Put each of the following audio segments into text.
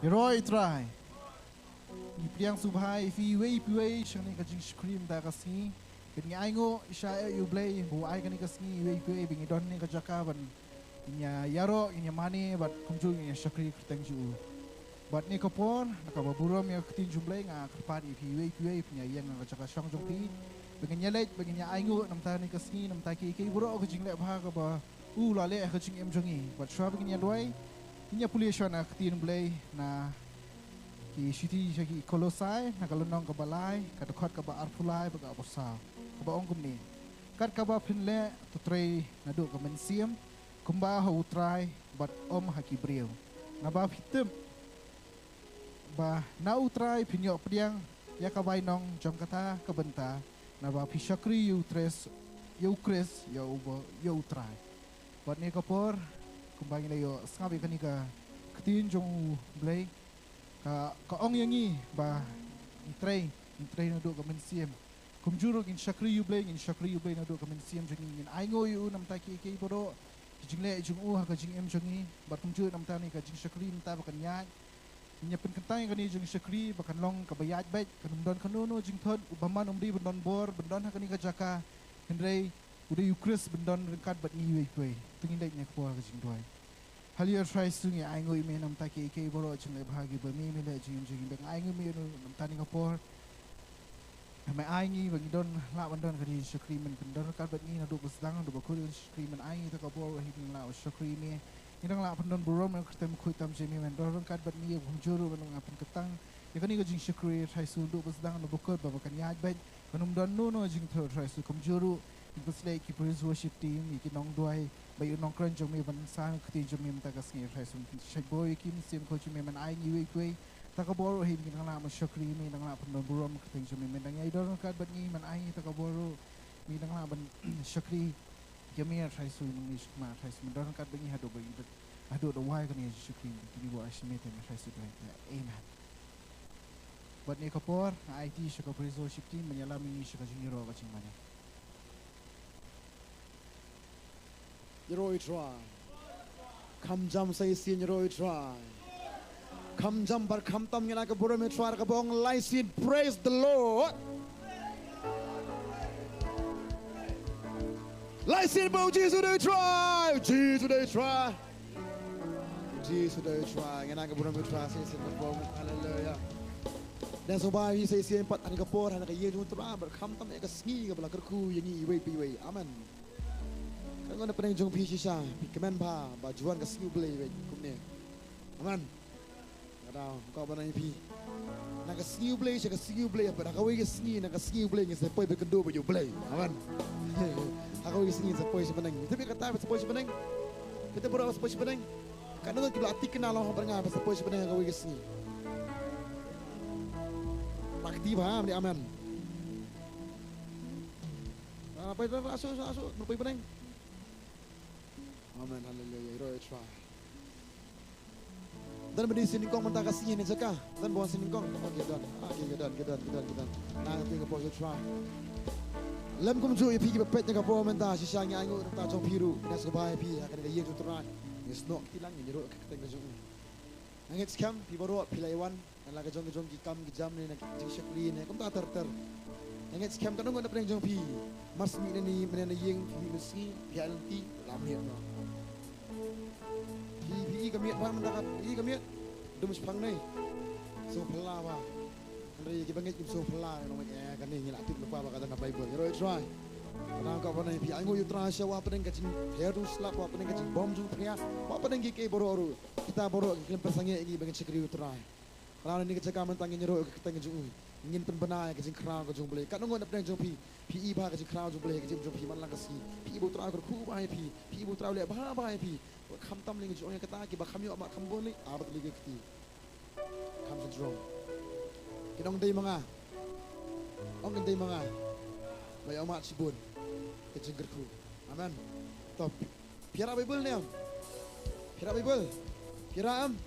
Roy try. Ipiang subhay piway shani kajing scream da kasni. Kini aingo isha you play bu ai kani kasni piway bingi don ni kajakaban. Inya yaro inya mani but kumju inya shakri kertengju. But ni kapon nakababurom ya ketin jumlay nga kerpadi piway punya yang kajaka shang jongpi. Begin nyalet begin nya aingo namta ni kasni namta ki buro kajing le bha ka ba lale kajing em jongi. But shwa begin nya doy inya pulisyon na ketin play na ki shiti shaki kolosai nakalunong kabalay katukot kaba arpulay baga aposa kaba ongkum ni kat kaba pinle tutrey nadu ka mensiam kumba ho utray bat haki brieu naba hitem ba na utray pinyo pdiang ya kabay nong jom kata kabenta naba pishakri utres kres yo utray bat ni kapor kumba ngila yo ngabi kanika ketin jong blay ka ong yangi ba intray na do ka mensiam kumjuro gin shakri yu blay na do ka mensiam jing ngin aingo yu nam ta ki boro jingle jung u ha ka jing em jongi ba kumjuro nam ta ni ka jing shakri nam ta ba kan yak nya pen kentang ka ni jing shakri ba kan long ka bayaj bet kan don kanono jing thon ubaman umri bendon bor bendon ha ka ni ka jaka henrei udah yu kris bendon kat bat ni we tungin dai nya ko ka jing doy Halia try sungi aingo ime nam ta ke boro chungle bhagi ba mi le jing bang aingo mi nam ta ni kapor mai aingi bang don la bandon kadi shukri men bandon ka bat ni na do basdang do bakul shukri men aingi ta kapor hi ning la shukri mi inang la bandon burom na kertem khu tam jemi men don ka bat ni bum juru men ngapan ketang ya kani ko jing shukri try su do basdang do bakul ba kan yaj bet kanum don no jing thor try su kum juru Ibuslay ki praise worship team iki nong duai bayu Nongkhryiem jong mi ban sang kti jong mi ta ka sngir thai sum shai boy kim sim ko chi me man ai ni we ta ka boro hi mi nang la ma shakri mi nang la pan burom kti jong mi men dang ai don ka bat ni man ai ta ka boro mi nang la ban shakri yami thai su ni ma thai sum don ka bat ni hado ba hado do wai ka ni shakri ki bo ashmete ma thai su amen bat ni ka por IT shaka praise worship team menyala mi shaka jingiro ka ching mane Yeroi try. Kam jam say sin yeroi try. Kam jam bar kam tam ngina ka buro me try ka bong lai sin praise the Lord. Lai sin bo Jesus they try. Jesus they try. Jesus they try. Ngina ka buro me try say sin ka bong hallelujah. Dan so ba yi say sin pat ani ka por ana ka ye jun tra bar kam tam ka sngi ka bala ka ku yangi we pi we amen. Kau nak pernah jumpa Shisha, kemen ba juan ke skill play kumne, aman. Kadang kau pernah pi, nak skill play, cakap skill play apa? Nak kau ke sini, nak skill play ni sepoi berkendor baju play, aman. Aku ke sini sepoi sebenang. Tapi kata sepoi sebenang, kita berapa sepoi sebenang? Kadang kita latih kenal orang pernah sepoi sebenang kau ke sini. Aktif ha, aman. Apa itu asuk berapa sebenang? Amen, hallelujah, hero try. Dan beri sini kong mentah kasih ni cakap. Dan bawa sini kong. Okay, done. Nah, nanti kau boleh try. Lem kum jo ipi kipet ni kau bawa mentah. Sisanya angu mentah jom biru. Nas kau bawa ipi. Akan kau ye tu try. Yes, no, tilang ni hero kita kau jom. Nangit scam, pi baru pilaiwan. Nalaga jom kikam kijam ni nak jeng shakli ni. Kum tak ter. Nangit scam kan kau nak pernah jom pi. Mas mi ni mana yeng pi meski pi alti lamir no. Pi kami ram mendakat, pi kami demus pang ni. So pelawa. Hari kita bangkit so pelawa nama kan ni ngilak tip lupa kata nak Bible. Hero try. Karena kau pernah pi aingo yutra syawa pernah kacing heru slap wa pernah kacing bom jung pria. Wa pernah gike boru. Kita boru kita persangnya ini bangkit sekri yutra. Kalau ni kecakap mentangin nyero kita ngejung. Ingin penbenar kacing crowd kacing boleh. Kat nunggu nak pernah jumpi. Pi iba kacing crowd jung boleh kacing jumpi man lang kasi. Pi ibu tra aku ku bahai pi. Pi ibu tra boleh bahai pi. Kham tam ling jong yang kata ki ba kham yo mak kham boleh. Abat lagi keti. Kham strong. Kinong day mga. Ong day mga. Bay amat sibun. Kacing gerku. Amen. Top. Piara Bible ni am. Piara Bible. Piara am.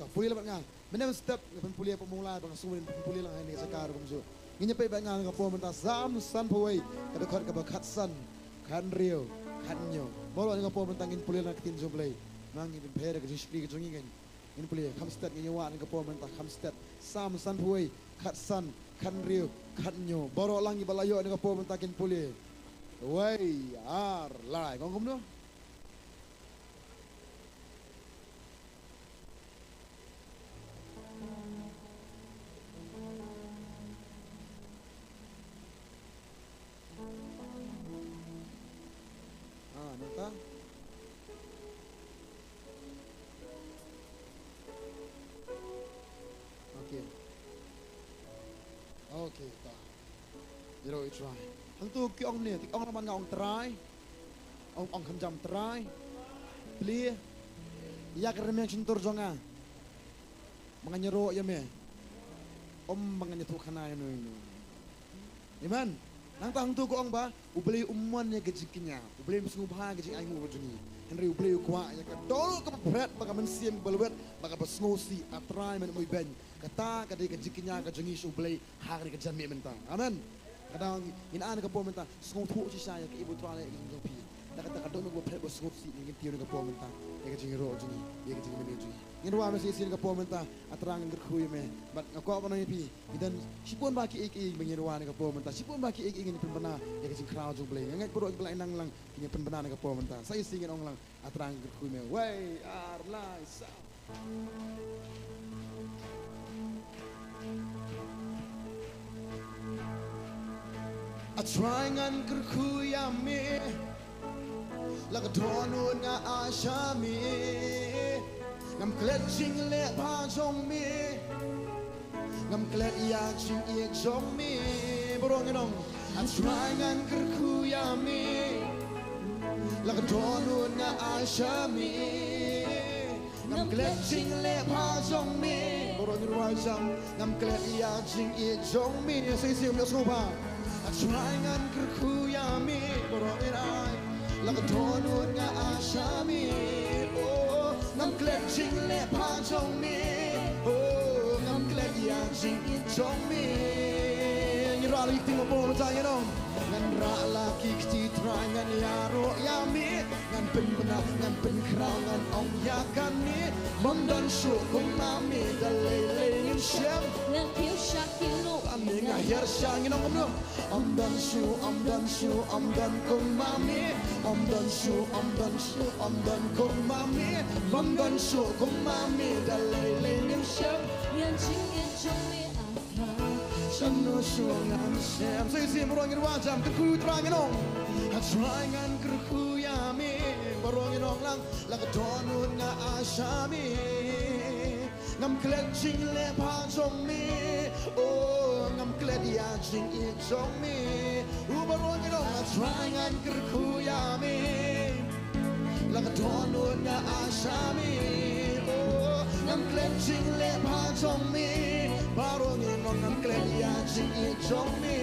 Top pulih lebat ngah. Menem step pempulian pemula bang sumin pempulian lang ini sekarang kumju. Ini pe bangang ngapo mentah zam san pawai kada khat ka khat san kan rio kan nyo. Bolo ngapo mentangin pulian nak tin jomplay. Mangi pempere ke jishri ke jongi kan. ini boleh kamstet nyawa dengan pemerintah kamstet sam san puai kat san kan riu kan nyo borok langi balayo dengan pemerintah kin boleh wei ar lai ngom tu nota okay ta you try hang tu ki ong ni ti ong man ngong try ong kham jam try pli yak remeng cintur jonga manganyero ya me manganyetu khana ya no iman nang tang tu ko ong ba ubeli umman ya gejikinya ubeli msubha gejik ai mu bajuni henry ubeli kwa ya ka dol ka bret baka mensiam balwet baka basnosi atrai men moi ben kata kadai gejikinya ka jengi ubeli hari ka janmi menta amen kadang inaan ka po menta sngotu si saya ka ibu trale ka pi kata kadon mo bret basnosi ngin tiyo ka po menta ya ka jengi ro jengi ya ka jengi men jengi ngin wa mesi sin ka po menta atrang ngerkhuy me bat ko apa no pi idan sipon ba ki ik bengin wa ka po menta sipon ba ki ik ngin penbena ya ka jing crowd jung blay ngai puro blay nang lang ngin penbena ka po menta saya singin ong lang atrang ngerkhuy me wei ar lai sa a trying and kurkuya me like a tornado nga asha me ngam klet ching le pa jong me ngam klet ya ching ye jong me borong nong a trying and kurkuya me like a tornado nga asha me ngam klet ching le pa jong me borong ruai jam ngam klet ya ching ye jong me say sim lo so ba a trying and kurkuya me borong ai like a tornado nga asha me oh ngam klet ching le pa jong me oh ngam klet ya ching ye jong me ni ra li ting mo ta you know ngan ra la ki ti try ngan ya ro ya me ngan pen bana ngan pen krang ngan ong ya kan ni mom dan shu kum ma me da le le in shem ngan piu shak ki lo ani nga her shang ni nong no om dan shu om dan kum ma me om dan shu om dan kum ma me mom dan shu kum ma me da le le in shem yan ching ye jong meฉันรู้ช่วงนั้นแชมสิ่งที่มันร้องกันว่าจำกันคุยตรางกันน้องหากตรางกันก็คุยยามีมาร้องกันน้องลังแล้วก็ทอนุ่นงาอาชามีงำเกล็ดจริงเล่พาจงมีโอ้งำเกล็ดยาจริงอีกจงมีมาร้องกันน้องหากตรางกันก็คุยยามีแล้วก็ทอนุ่นงาอาชามีโอ้งำเกล็ดจริงเล่พาจงมีBarong in on am glad ya sing it jong me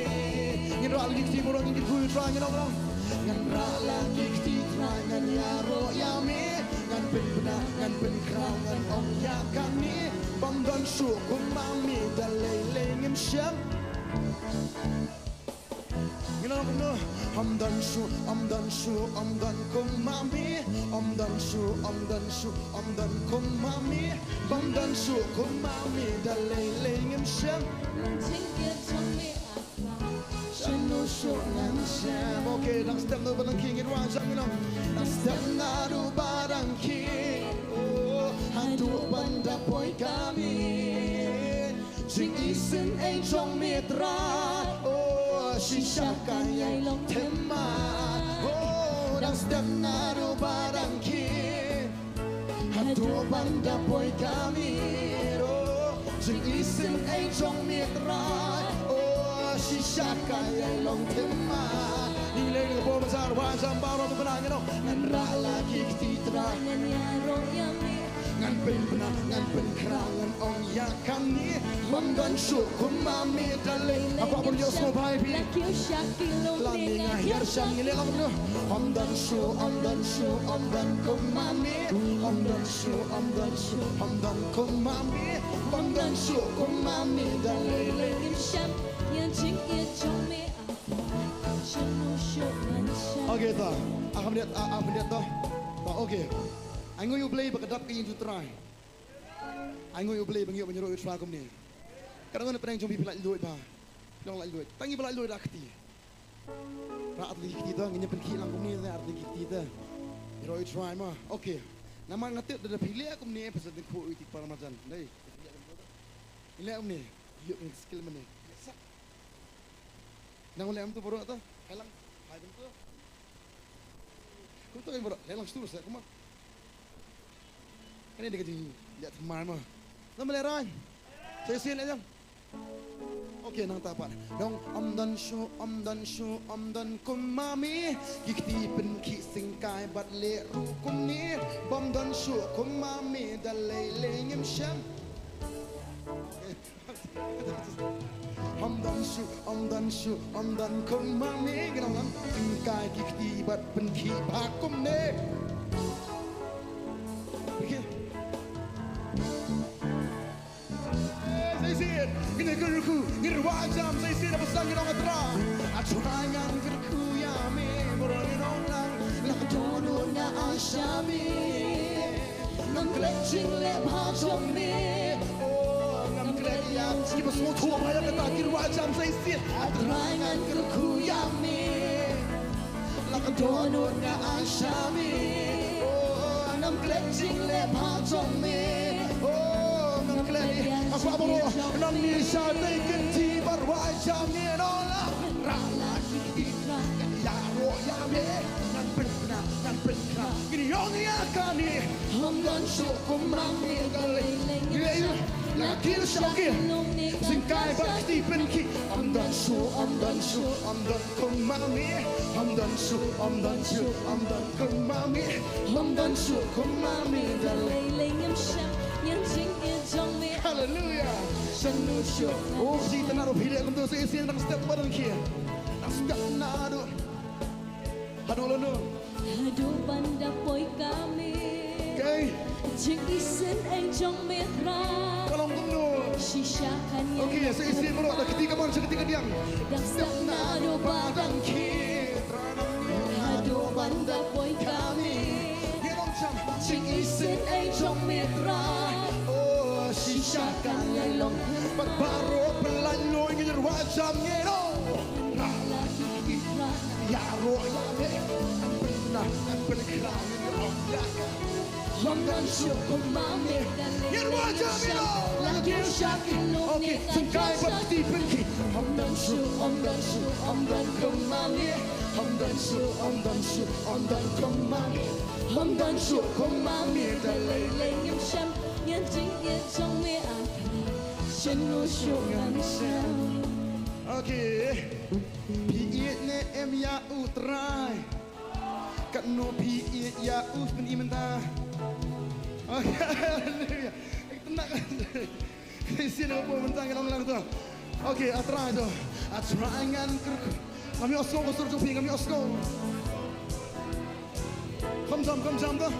ngin ra li ti borong in ku tra ngin ong ngan ra la ki ti tra ngan ya ro ya me ngan pen bna ngan pen krang ngan ong ya kan ni bang don shu kum ma mi da le le ngim sham ngin ong no am don shu am don kum ma mi am don shu am don kum ma mi bang don shu kum ma mi da le le ngim sham ngan ching ye jong meฉันรู้ช่วงนั้นแชมโอเคดังสเต็ปโนบังคีงินว่าจังน้องดังสเต็ปนาดูบารังคีโอ้หันตัวบันดาปอยกามีจิงอีสินเองจงเมตราโอ้ชิชากายใหญ่ลงเทมมาโอ้ดังสเต็ปนาดูบารังคีหันตัวบันดาปอยกามีโอ้จิงอีสินเองจงเมตราชิชากายลงเทมมานี่เลยกับผมสารวาจำบารตุปนังเนาะงันรักลากิกตีตรา ngan ya ro ya me งันเป็นปนังงันเป็นครางงันองยาคันนี้มันดันชุคุมมามีทะเลapa pun yo semua pai pi la piu shak ki lo lani nga hier sang ni le lam no om dan kum ma mi om dan kum ma mi om dan shu kum ma mi da le le ngim sham yan ching ye jong meฉันรู้ช่วงนั้นแชม Okey tak. Akan lihat tak. Tak okey. Ango you play berkedap ke into try. ai ngồi play bằng hiệu bằng rồi xóa công này cái đó là bên trong bị lại lùi bà long lại lùi tăng như lại lùi ra khỉ ra atli khỉ đó nghe bên khỉ làm công này ra atli khỉ đó rồi try mà ok nằm ăn ngắt được phi lệ công này phải được khôi thì paramajan đây lệ công này hiệu skill mình này nang lệ tu baru tu helang hai bentuk kau tu yang baru helang seterus saya kumah ini dia kerja lihat teman mah nama lerai saya sian aja okey nang tapat dong dan kumami gikti pen ki singkai bat le ru kum ni bom dan shu kumami dalai le ngem sham dan kumami genang singkai gikti bat pen ki bakum ne Ini kerku, ini wajam saya sih dapat sang kita ngatra. Acurangan kerku ya me, berani nonglang, nak jodohnya asyami, nongklek cingle bajom me, oh nongklek ya, kita semua tua banyak kata kiri wajam saya sih. Acurangan kerku ya me, nak jodohnya asyami, oh nongklek cingle bajom me, aku apa lo? Nani sadai kenti berwajah ni nola. Rala kita ya roh ya be. Nan pernah. Kini yang ni akan ni. Hamdan syukur mami galai. Lagi syakir. Singkai bakti penki. Hamdan kumami. Hamdan kumami. Hamdan syukur mami galai. Hallelujah. Oh, si tanah roh hilang untuk saya siang nak step barang kia. Nak step nado. Hadu lono. Hadu banda poi kami. Okay. Jing isen ang jong metra. Kalau tunggu. Shishakan yang. Okay, saya isi baru ada ketiga man, ketiga diang. Nak step nado badang kia. Hadu banda poi kami. Jing isen ang jong metra. Shishakan yang long baru pelanjoi ngejar wajam ngero ya roh ya be pernah Hamdan syukur mami ngejar wajam ngero lagi syakin okey sengkai bakti penki Hamdan kumami Hamdan kumami dalai yang syam yang jing yang jong me Shenu syukur syam. Okay. Piit ne em ya utrai. Kat no piit ya us pen imenta. Okay. Tenang. Sini apa mentang lang tu. Okay, atrai tu. Atrai ngan kerku. Kami osong kosor jupi kami osong. Kam jam tu.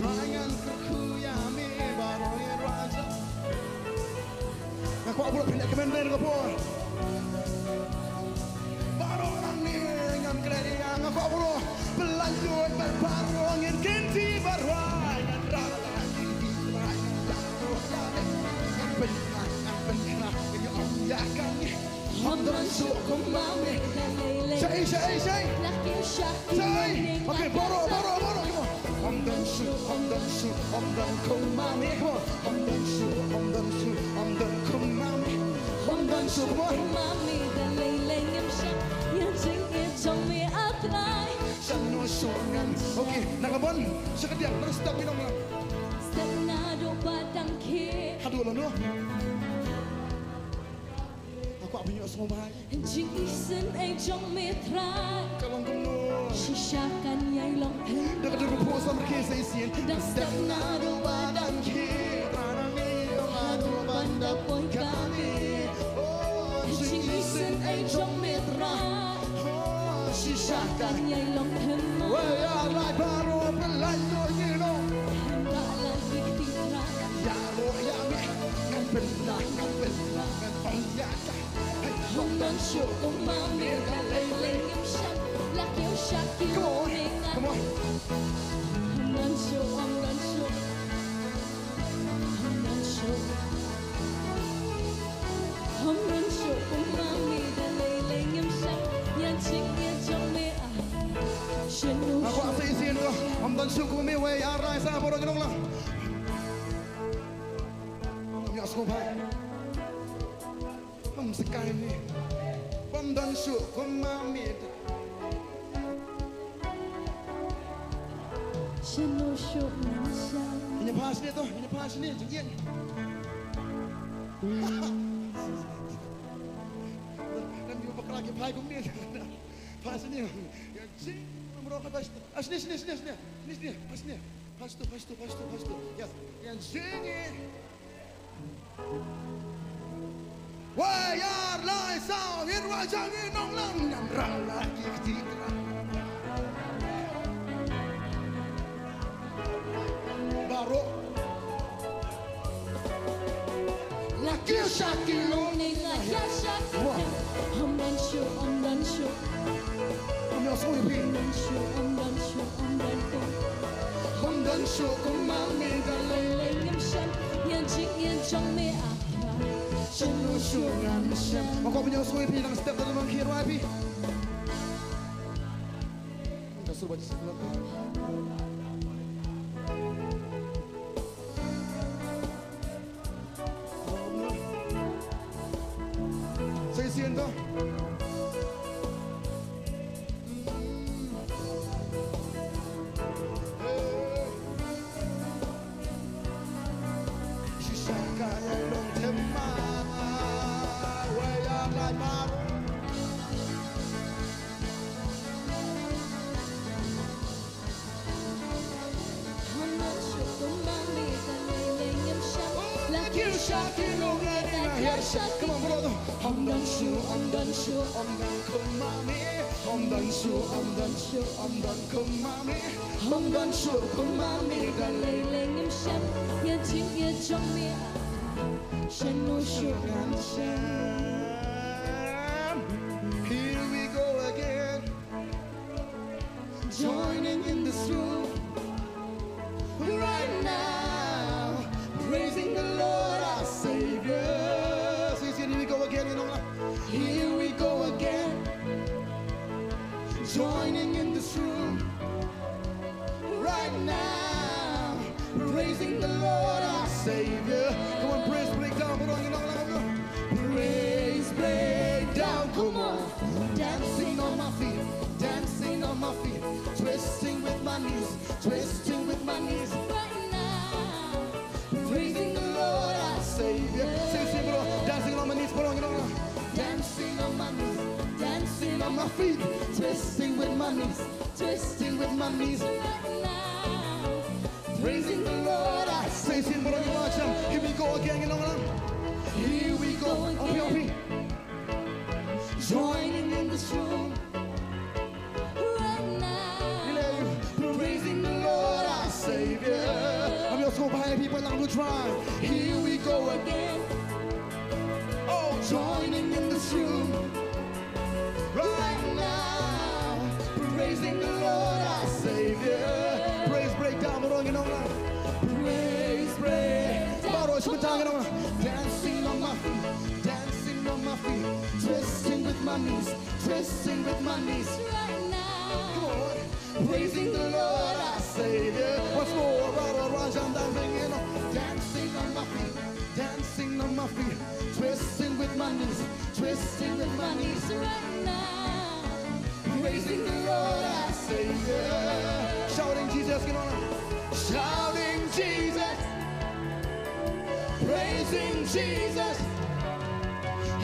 Jangan kerku ya me baru ni raja. Aku apa pula pindah commandment ke apa? Baru orang ni ngam kredit yang aku apa pula pelanjut baru angin kenti baru angin rara kenti baru yang benar ini orang yakan ni. Hamdan syukur mami. Say. Okay, baru. Hamdan kumami. Hamdan kumami dalai lengam syam yang jing yang jong me atrai. Sanu sungan. Okay, nakabon. Sekejap terus stop minum lang. Step nado badang ke. Hadu lono. Aku abis nyok semua bahaya. Jing isen ay jong me trai. Kalau tunggu. Shishakan yang long Dekat dengan puasa mereka saya isian. Step nado badang ke. Ranang ni nado banda pun kami. Jing isen ay jong me trai. Shishakan yang long Wah, alai baru pelanjut ni no. Hendak lagi titra. Ya lo ya me. Kan benar. Kan Hamdan syukur mami dalai lengam syam. Come on. Aku asa isiin ko. Amdan syukur mi way arai sa borong nong lang. Amyas ko pai. Am sekai ni. Amdan syukur mami. Ini pas ni tu, ini pas ni jengin. Dan dia bakal lagi pai kum ni. Pas ni. Sini. Pas tu. Yes. Yang sini. Wayar lai sao hin wajang ni nong lang yang rang lagi ketiga. Baru. Laki Shillong ni laki Shillong. Amdan shu. Amyas ko ipin. Amdan shu kumami dalay. Ako punya suwi pi ng step na naman kiro pi. Kasubat sa tulad ko. Sa isiyan to. Kaya Nongthymmai, wayang lai maro. Come on, brother. Amdan kumami. Here we go again, joining in this room right now, praising the Lord our Savior. So here we go again, you know. Here we go again, joining in this room right now, praising the Lord our Savior. Come on, praise break down, put on, you know. Praise break down, come on. Dancing on my feet, twisting with my knees, right now, praising the Lord our Savior. Say, bro, dancing on my knees, put on, you know. Dancing on my knees, dancing on my feet, twisting with my knees, right now, praising the Lord our Savior. Bro, you watch them. Here we go again, you know. Here we go, OP. Joining in this room right now, praising the Lord our Savior. I'm just so happy people along the drive. Here we go again. Oh, joining in this room right now, praising the Lord our Savior. Praise break down, but you know that. Praise break down. Dancing on my feet, twisting with my knees, right now. Come on, praising the Lord our Savior. Once more, dancing on my feet, twisting with my knees, right now, praising the Lord our Savior. Shouting Jesus, come on, shouting Jesus, praising Jesus.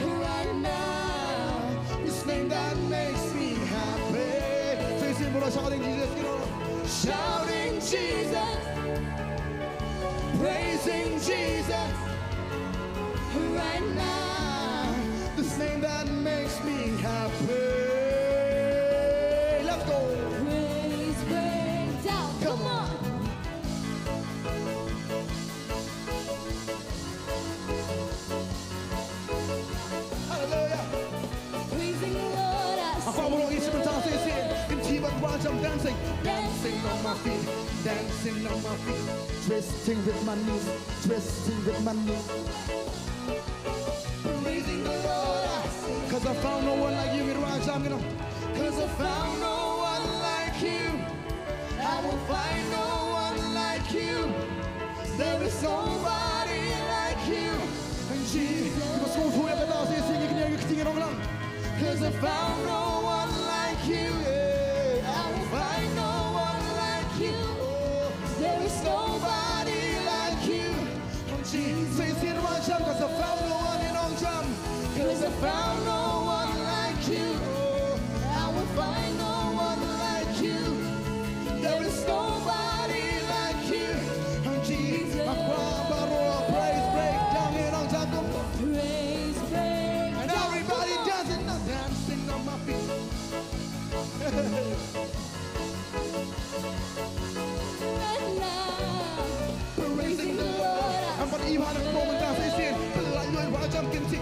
Right now, this name that makes me happy. So you see, shouting Jesus, you know, shouting Jesus, praising Jesus. Right now, this name that makes me happy. Let's go. Praise break down. Come on. Praising the Lord, I say. watch I'm dancing, dancing on my feet, dancing on my feet, twisting with my knees, twisting with my knees. Praising the Lord, cause I found no one like you. Watch I'm gonna, cause I found no one like you. I will find no one like you. There is nobody like you. And Jesus, you must go for every last day, singing along. Cause I found no one like you. Yeah. I will find no one like you. There is nobody like you. And Jesus, say it right, cause I found no one in Nongthymmai. Cause I found no one like you. I will find no one like you. There is nobody like you. And Jesus, praise break down in Nongthymmai. Praise break. And everybody dancing, dancing on my feet. And now, Praising the Lord. I'm going to even have a moment down. Say it. Like you and watch I'm dancing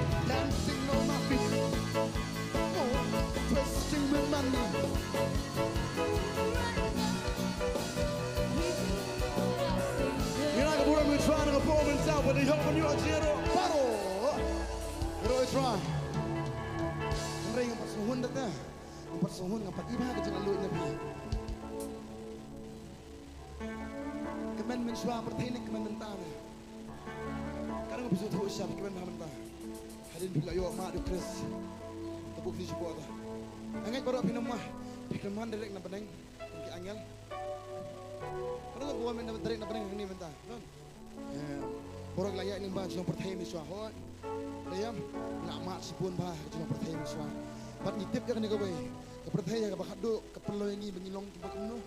on my feet. Oh, twisting with my knees. You're not going to be trying to perform himself, but he's hoping you are zero. Battle. You're trying. Ang ring ang pasuhun dati. Ang pasuhun ng pag-iba ka dyan ang luwag na bihin. Commandment siya, pertaining commandment tayo. Karang ang pisut ho siya, commandment tayo. Halin bila yo, mak do Chris. Tabuk di siya po ata. Angay baru pinamah. Pinamahan direct na baneng. Ang kiangel. Karang ang buwan na direct na baneng ang niman tayo. Borog layak ng ba siya pertaining siya. Hoy. Layam, nak si pun bah cuma pertanyaan semua. Pat nitip ka kanila kaway. Kapertaya ka baka do kapalo yang bangilong tiba kuno.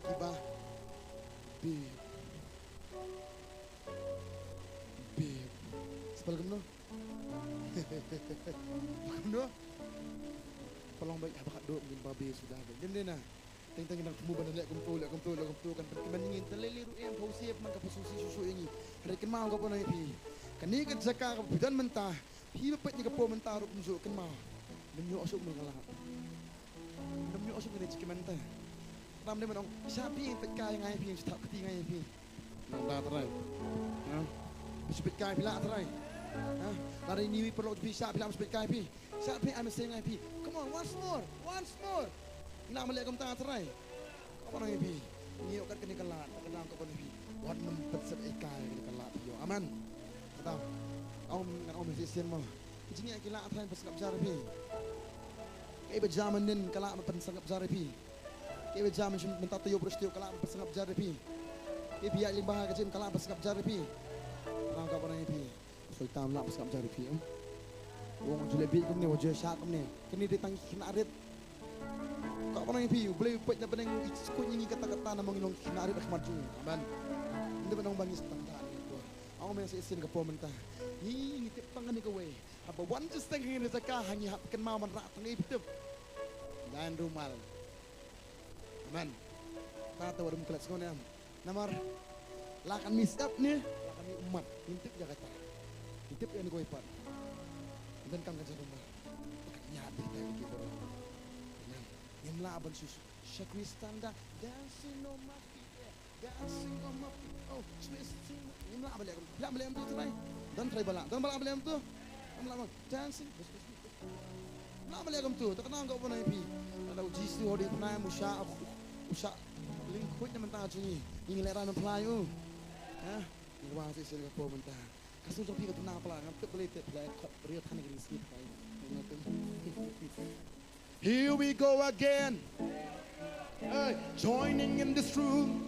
Tiba. Bib. Sepal kuno. Kuno. Palong baik baka do mungkin babi sudah. Gende na. Teng-teng nang temu ban lek kumtu kan kemandingin teleliru em pausip man kapasusi susu ini. Rekin mau ka po na ipi. Kani kan zakar bidan mentah. Hidup ni kapo mentah rup musuh kan mau. Menyo asuk mengalah. Menyo asuk ni cik mentah. Ram dia menong siapa yang petkai ngai pi tak keti ngai pi. Nang dah terai. Ha? Petkai bila terai. Ha? Lari ni perlu bisa bila petkai pi. Siapa yang mesti ngai pi. Come on once more. Ina melihat kamu tak terai. Apa ngai pi? Ni okat kini kalat, kenang kau pi. Wan mempet sebekai kini kalat yo. Aman. Tahu. Om mesti mau. Ijingnya kila athan pas ngap jarapi. Kay berjaman din kala mapan sangap jarapi. Kay berjaman minta tayo peristiwa kala pas ngap jarapi. Kay biak limbah kajim kala pas ngap jarapi. Nang ka panay pi. So tam la pas ngap jarapi. Wong julebi kum ni wajah syak kum ni. Kini ditang kinarit. Ka panay pi boleh pet na panang ikut nyi kata-kata na mangilong kinarit ak maju. Aman. Hindi ba nang bangis tanda ni ko. Ako may sa isin ka po mentah. Ni tip tangan ni kowe. Apa one just thinking ni zakah hanya hapkan maman rak tangi betul. Dan rumal. Aman. Kata warum kelas kau ni am. Namar lakan misap ni, lakan ni umat. Intip jaga kata. Intip yang kowe pat. Dan kang kerja rumah. Nyati lagi kita. Aman. Nimla aban susu. Syakwistan dah dancing on my feet. Dancing on my feet. Oh, twisting. Nimla aban lagi. Bila boleh am tu try. Dan try balak boleh am tu. Am lama dancing. Nak boleh am tu. Tak kenal kau pun IP. Ada uji tu hari pernah usah lingkut yang mentah sini. Ini leran pelayu. Ha? Wah sih sini kau mentah. Kasu jopi kau nak pelan. Ngap boleh terpelai. Real tan negeri sikit. Here we go again. Hey, joining in this room.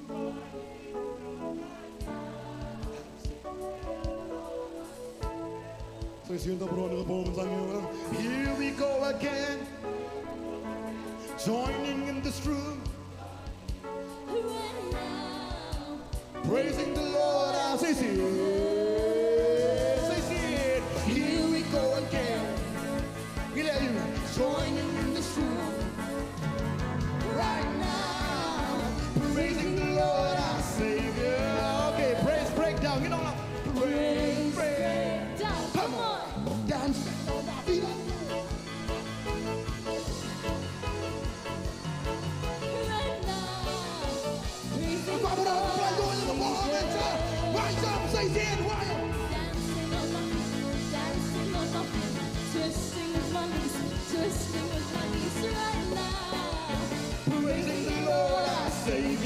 Here we go again, joining in this room, praising the Lord. Say it. Here we go again, joining in this room, right now, praising the Lord our Savior. Okay, praise breakdown. You know what? Praise breakdown. Come on. Dance on my feet.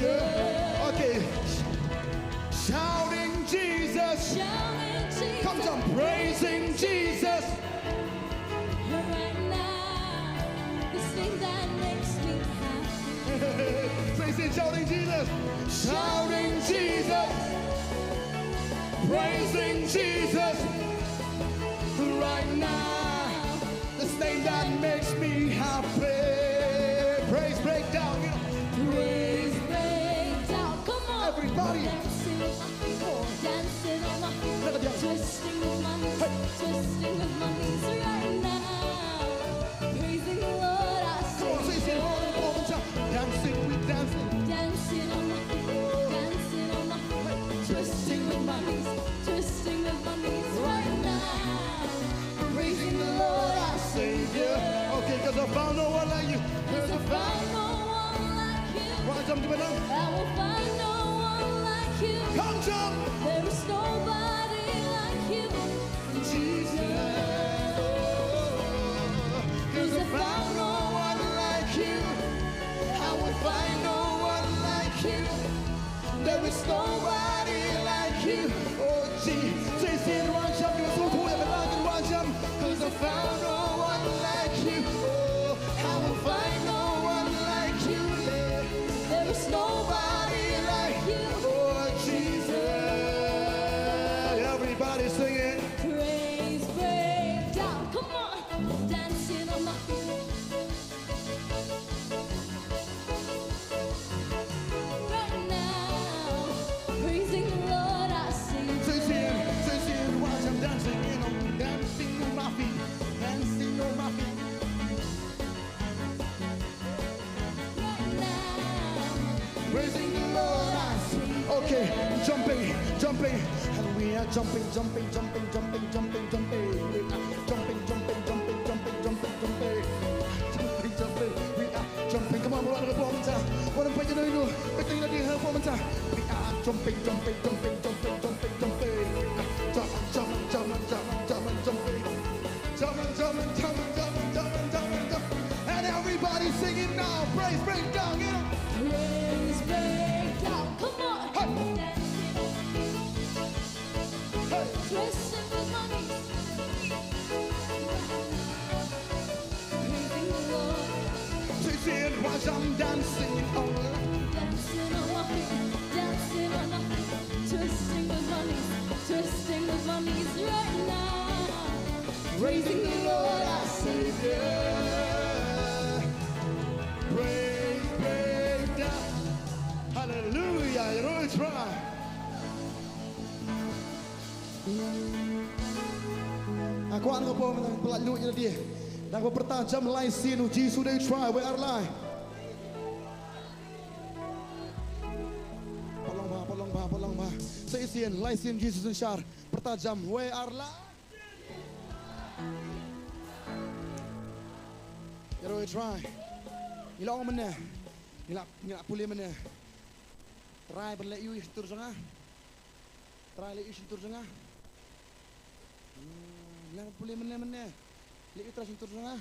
Savior. Okay. Shouting Jesus. Shouting Jesus. Comes on, praising Jesus. Right now, this thing that makes me happy. Praising, shouting Jesus. Shouting Jesus. Praising Jesus. Right now, this thing that makes me happy. Praise breakdown. Praise breakdown. Come on. Everybody. Dancing on my feet. Dancing on my feet. Twisting with my knees. Twisting with my knees right now. Praising the Lord, I Come on, say say. it all the time. Dancing, we dancing. Dancing on my feet. Dancing on my feet. Twisting with my knees. Twisting with my knees right now. Praising the Lord, our Savior. Okay, cause I found no one like you. Cause I found no one like you. Right, jump to it now. I will find no one like you. Come jump. There is nobody like you. Jesus. Cause I found no one like you. I will find no one like you. There is nobody like you. Oh, Jesus. Say, say, one jump. You're so cool. Everybody, one jump. Cause I found no one like you. Oh, I will find no one like you. Yeah. There is nobody like you. Oh, Jesus. Everybody sing it. Praise breakdown. Come on. Dancing on my feet. Right now. Praising the Lord, I sing. Say, watch, I'm dancing, you know, dancing on my feet, dancing on my feet. Right now. Praising the Lord, I sing. Okay, jumping, jumping, and we are jumping, jumping, jumping, jumping, jumping, jumping. We are jumping, jumping, jumping, jumping, jumping, jumping. Jumping, jumping, we are jumping. Come on, we're on the performance. What I'm putting on you, putting on the performance. We are jumping, jumping, jumping, jumping, jumping, jumping. Jumping, jumping, jumping, jumping, jumping, jumping. Jumping, jumping, jumping, jumping, jumping, jumping, jumping. And everybody singing now. Praise breakdown, you know. Praise breakdown. Come on. Hey. Dancing on my feet. Hey. Twisting with my knees. Praising the Lord. Saying, watch, I'm dancing all night. Dancing on my feet. Dancing on my feet. Twisting with my knees. Twisting with my knees right now. Praising the Lord, our Savior. Praise breakdown. Hallelujah. You know it's right. Aku ang po ng pelalu niya dia. Nang bertajam lai sinu Jesus they try we are lie. Polong ba. Sa isian lai sin Jesus and shar bertajam we are lie. You know we try. Ilang mana? Nila puli mana? Try berle you tur sanga. Try le you tur sanga. Nila puli mana? Le you tur sanga.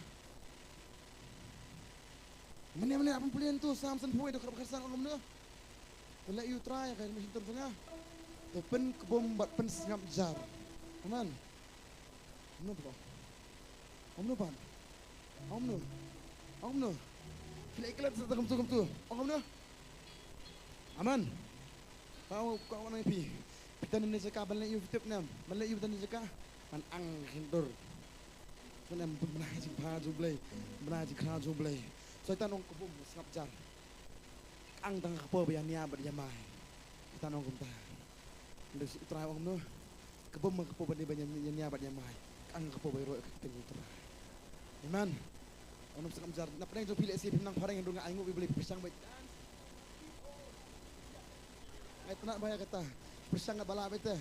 Mana apa pulian tu samsan pui dekat kersan orang mana? Le you try kan mesin tur sanga. Pen kebom bat pen sengap jar. Aman. Omno bro. Omno pan. Omno. Fila iklan sa takam tu. Omno. Aman. Kau nak pi. Kita ni jaka balik you tip nam. Balik you tani jaka. Man ang hindur. Mana benar jing pa jublay. Benar jing kha jublay. So kita nong kebom sengap jar. Ang tang kapo bayan niya berjamai. Kita nong kumta. Ndes try omno. Kebom kapo bayan niya berjamai. Ang kapo bayro tinggal try. Amen. Onom sekam jar na pernah pilih si pinang parang yang dunga aingu beli pisang baik. Ay tanak bahaya kata. Pisang nggak bala bete.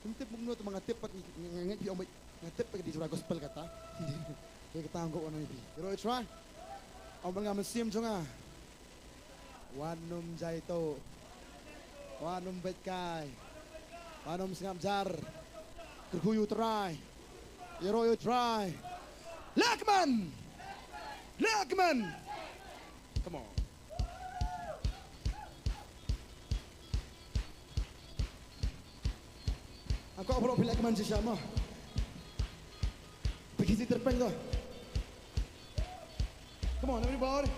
Tip mungnu tu mengatip pat nget pi ombai ngatip di surah gospel kata. Dia kata angguk ono ipi. Iro try. Ombang ngam sim jonga. Wanum jaito. Wanum bet kai. Wanum sekam jar. Kerguyu try. Iro try. Lakman! Come on. Aku apa pilih keman siapa? Pergi si terpeng tu. Come on, everybody.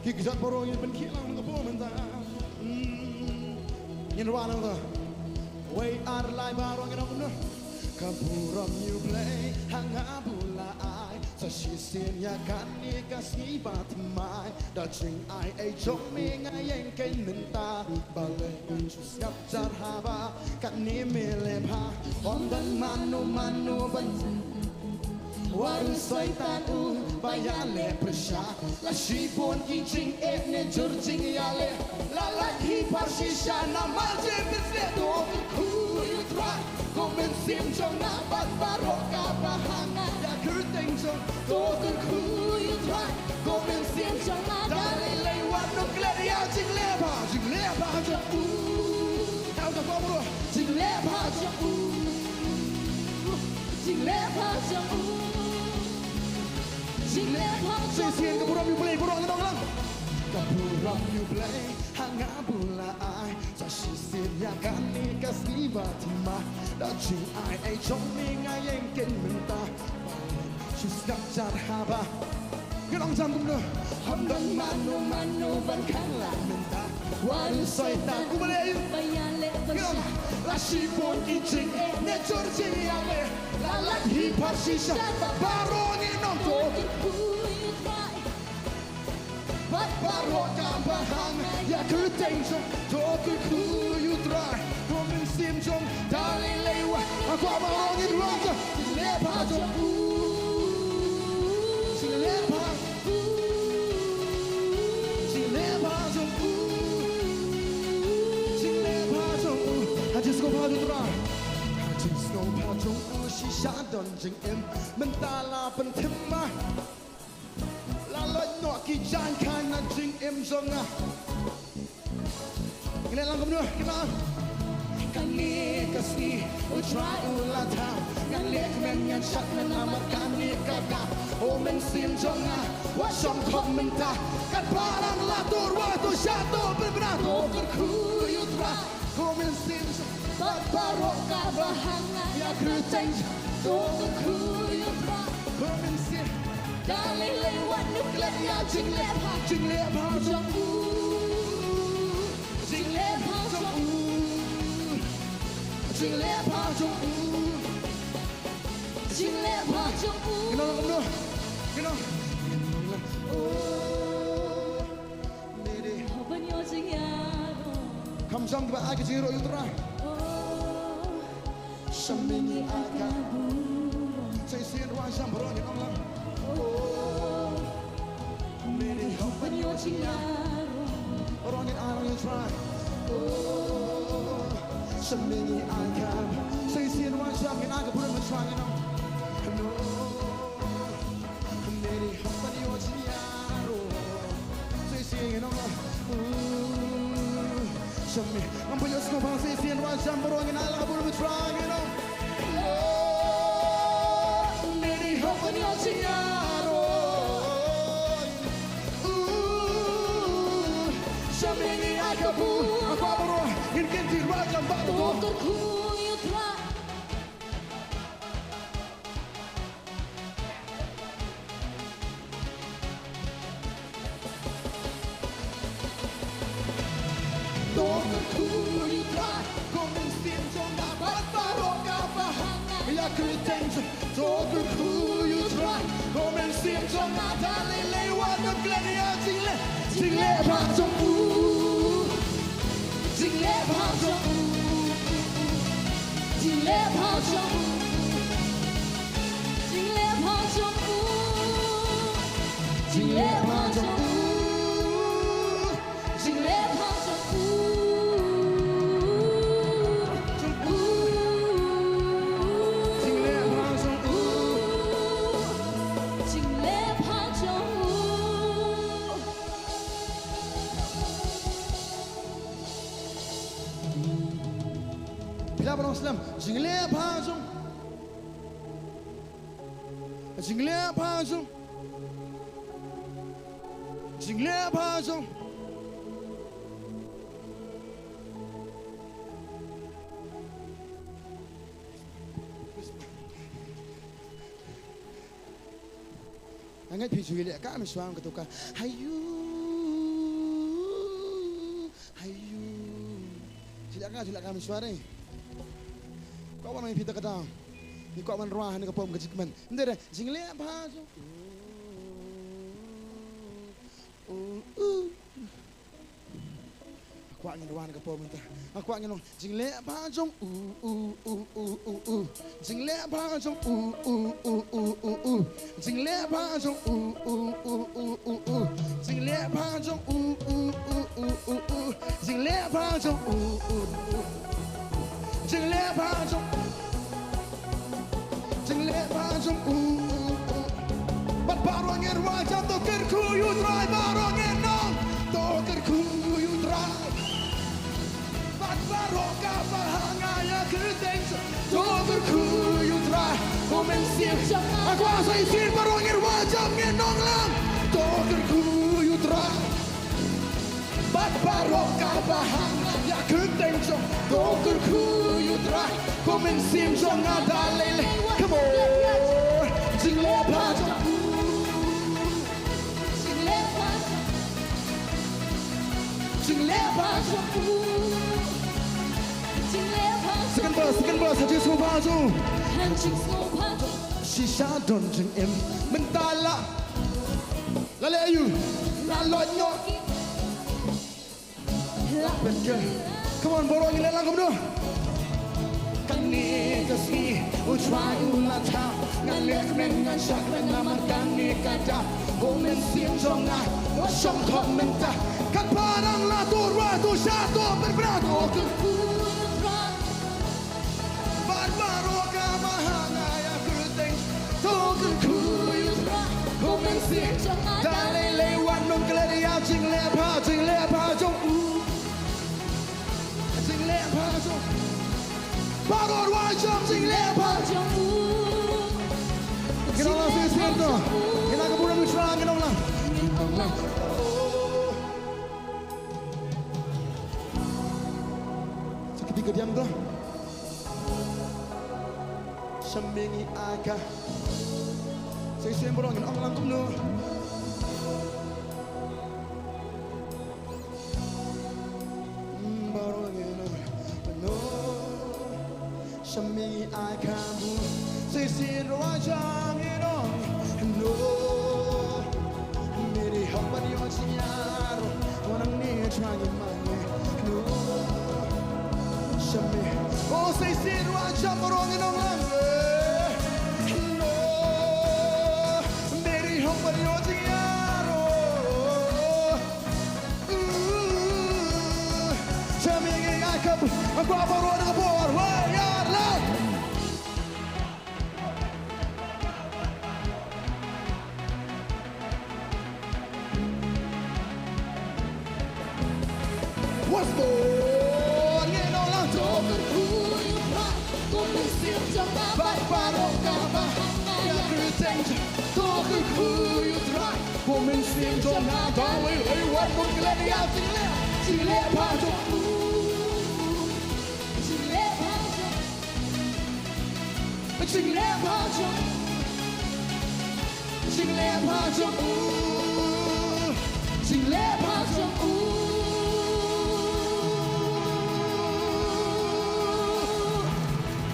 Kita baru yang penkilang apa mentah. Yang ruang tu. Way out live baru yang nak. Kapuram you play hanga bulai sa shisin ya kan ni kasih batmai da ching ai ai chong mi ngai yang ken menta balai chus ngap jar haba kan ni mele pha on dan manu ban waru soi tan u bayan le presha la shipon ki ching et ne jurjing ya le la la hi parshisha na malje bisleto who you try Komen sim trong na bat baroka bahanga ya kurting trong token who you try Komen sim trong na dali lay wan no kleria jing le ba jo tao ka bro jing le ba jo jing le ba jo jing le ba jo sien ka bro you play bro ngong lang ka bro you play hanga bulai sa shisin ya kan ni kasih batima da ching ai chong mi ngai yang ken menta she's got jar haba cái ông giang cũng được hầm đông manu vẫn khang là menta waru soi ta cũng bale cái ông la shi bon ki ching ne chor ching ya le la hi pa shi sha baro ni no to Baro kam bahang ya cứ tình trong cho cứ khu you try không nên sim trong ta lên lấy qua qua bao nhiêu rồi chứ lẽ bao trong chỉ lẽ bao chỉ lẽ bao trong chỉ lẽ bao trong I just go bao nhiêu rồi I just go bao trong chỉ xa đòn chừng em mình ta là phần thêm mà Lalo no ki jan kan na jing em zonga. Kita langkam dulu, kita. Kani kasih utrai ulata, ngan lek men ngan shat men amat kani kata. O men sim zonga, wasam komenta. Kan parang latur waktu satu berberato berkuyu utrai. O men sim bat barok kabahanga ya kruteng. O berkuyu utrai. O men sim Dali lay wan nuk let ya jing le pa trong jing le pa trong jing le pa trong jing le pa trong you know oh lady open your jing ya come jong ba ai ke jiro yutra shamini aka say sin wa jam bro ni nong Open your chingaro Orang in arang you try Semini agam Say sin one shot in agam put him in try you know No Neri open your chingaro Say sin you know Semini Mampu your scope say sin one shot orang in arang put him in try you know Neri open your chingaro Samini akabu akabro inkinti rajam bato Toker kuyu tra Toker kuyu tra Komen sim trong na bat baroka bahanga ya kriten Toker kuyu tra Komen sim trong na dali lewa no glenia jing le ba trong jing le ba trong Jing le pa trong Jing le pa trong jing le ba trong Jing le pa trong jing le ba trong Jing le pa trong Bila barang Islam jingle pa jong jingle pa jong jingle pa jong Angat pi chui le ka mi swang ka to ka. Hayu. Sila ka mi sware. Kau orang yang pita kadang. Ni kau man ruah ni kau pom kecik man. Ndere jingle apa jo. Aku angin ruah ni kau pom entah. Aku angin long jingle apa jo. Jingle apa jo. Jingle apa jo. Jingle apa jo. Jingle apa jo. Jingle apa jo. Jingle apa jo. Bat barong en wajah to kerku you try barong en nong to kerku you try. Bat barong ka bahanga ya kerteng to kerku you try. Komen siap aku asal sir barong en wajah en nong lang to kerku you try. Bat barong ka bahanga ya kerteng to kerku you try. Komen siap jong ada lele. Come on. Jingle apa jo. Second verse, just so far so. Shisha don jeng em mentala. Lale ayu, lalonyo. Come on, borong ini lang kamu. Kani kasi utrai ulata ngalek dengan syak nama kani kata komen sim jonga wasong komenta kan parang latur waktu satu berberado barbaro kamahanga ya kerteng token kuyutra komen sim jonga dale lewan non kleria jingle pa jong jingle pa jong Baror wajam jingle pa jong kita langsung siento kita keburan musrang kita ulang seketika diam tu semingi aga saya siap borong kita ulang kumno borong kita no semingi aga bu saya siap wajam kita no मेरे हमारी यार orang ni try mane no shame oh say sit raja morong no lange no मेरी हमारी यार shame ngai kap aku apa orang ngabor wah yar lah What's going on? Token kuyutra, komen sim jonga barbaro kaba, ya kerteng. Token kuyutra, komen sim jonga dawe lewan mon kleria jingle pa jong, jingle pa jong, jingle pa jong, jingle pa jong, jingle pa jong.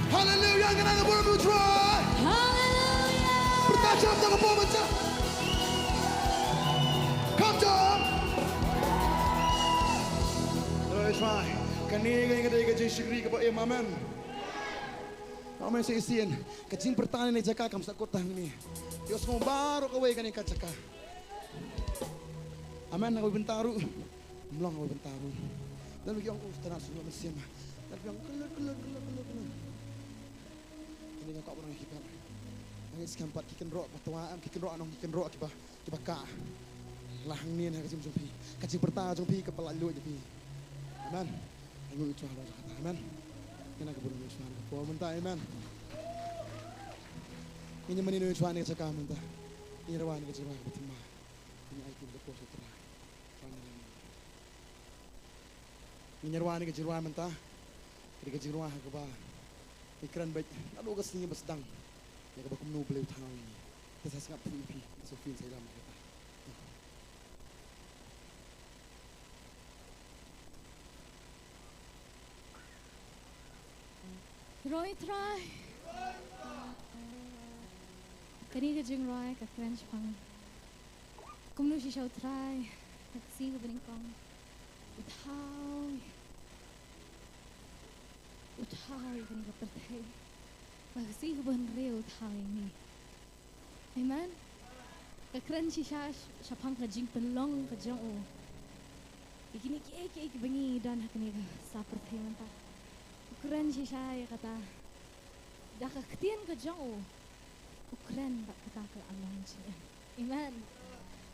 Hallelujah, kita nak bermutra. Hallelujah. Bertajam dengan pembaca. Come down. Let's try. Kani kita ikut syukri kepada Amen. Amen saya isian. Kecing pertanian jaga kamu sak kota ini. Dios mau baru kau kani kacaka. Amen aku bentaru. Melong aku bentaru. Dan bagi aku tenang semua mesin. Dan bilang kelar. Ini kau orang hitam. Angin sekampat kikan rock, batuan kikan rock, anong kikan rock kiba ka. Lahang ni nak kacim jumpi. Kacim pertama jumpi kepala lu jumpi. Amen. Aku itu Allah kata. Amen. Kena kebunuh Tuhan. Kau minta amen. Ini meninu Tuhan yang cakap minta. Ini rawan yang cakap betul. Ini aikin berkuasa terah. Ini rawan yang cakap minta. Ini cakap rawan kebah. Ikran baik, lalu ke sini bersedang. Ya kebakum nu beliau tahu ini. Kita sangat PVP Sofin saya dalam kita. Roy try. Kani ka jing Roy ka French pang. Kung no si siya try. Nagsi ko baning kong. Uthaw kani ka pertay. Magsi ko ban real uthaw ni. Amen. Ka crunchy siya pang ka jing pelong ka jang o. Ikini ki bangi dan hakani ka sa pertay man ta. Ukuran siya kata dah kektian ke jauh ukuran tak kata ke Allah siya. Amen.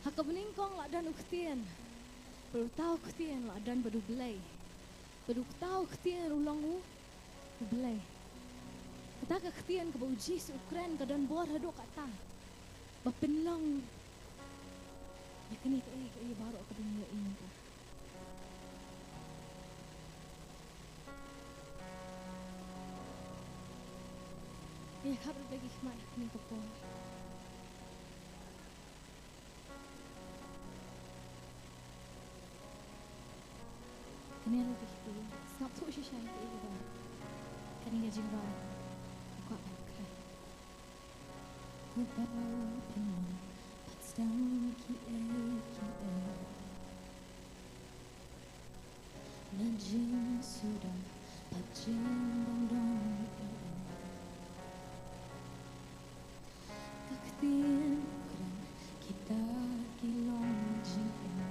Hak beningkong lah dan uktian perlu tahu ketian lah dan perlu belai perlu tahu ketian ulang belai kata kektian ke bauji ukuran ke dan bor hadok kata bapenlang ya kini ke baru ke dunia ini kah. Ya, kabar bagi hikmat ni kapon. Kani lo bihti, snap tu si siya itu iba. Kani nga jingwa, ako ang kray. Kubaw pinong, patstang kie. Najing sudah, patjing dong. Kaktian ukuran kita kilong jiwa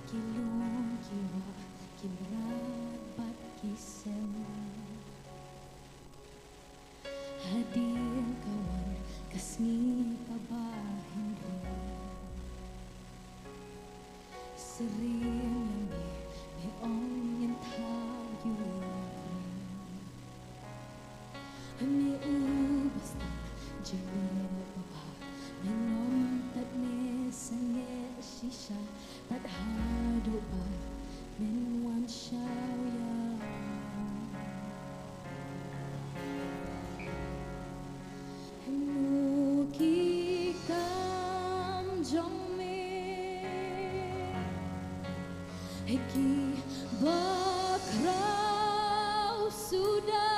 kilong jiwa kimrapat kisem hadir kawan kasni kabahin sering ni ong yang tahu Hami basta jengwe baba Menom tad ne sange shisha Tad hado ba Menwan shawya Muki kam jong me Heki bakrau sudah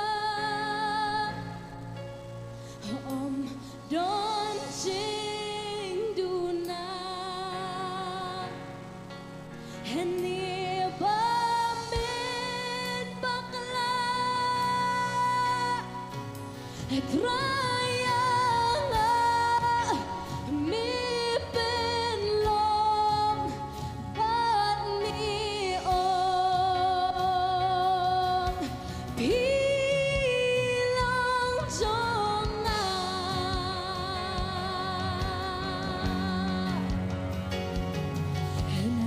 Om don ching duna Heni bamit bakla Kraya mi penlong bat mi ong Pilang Jonah Hena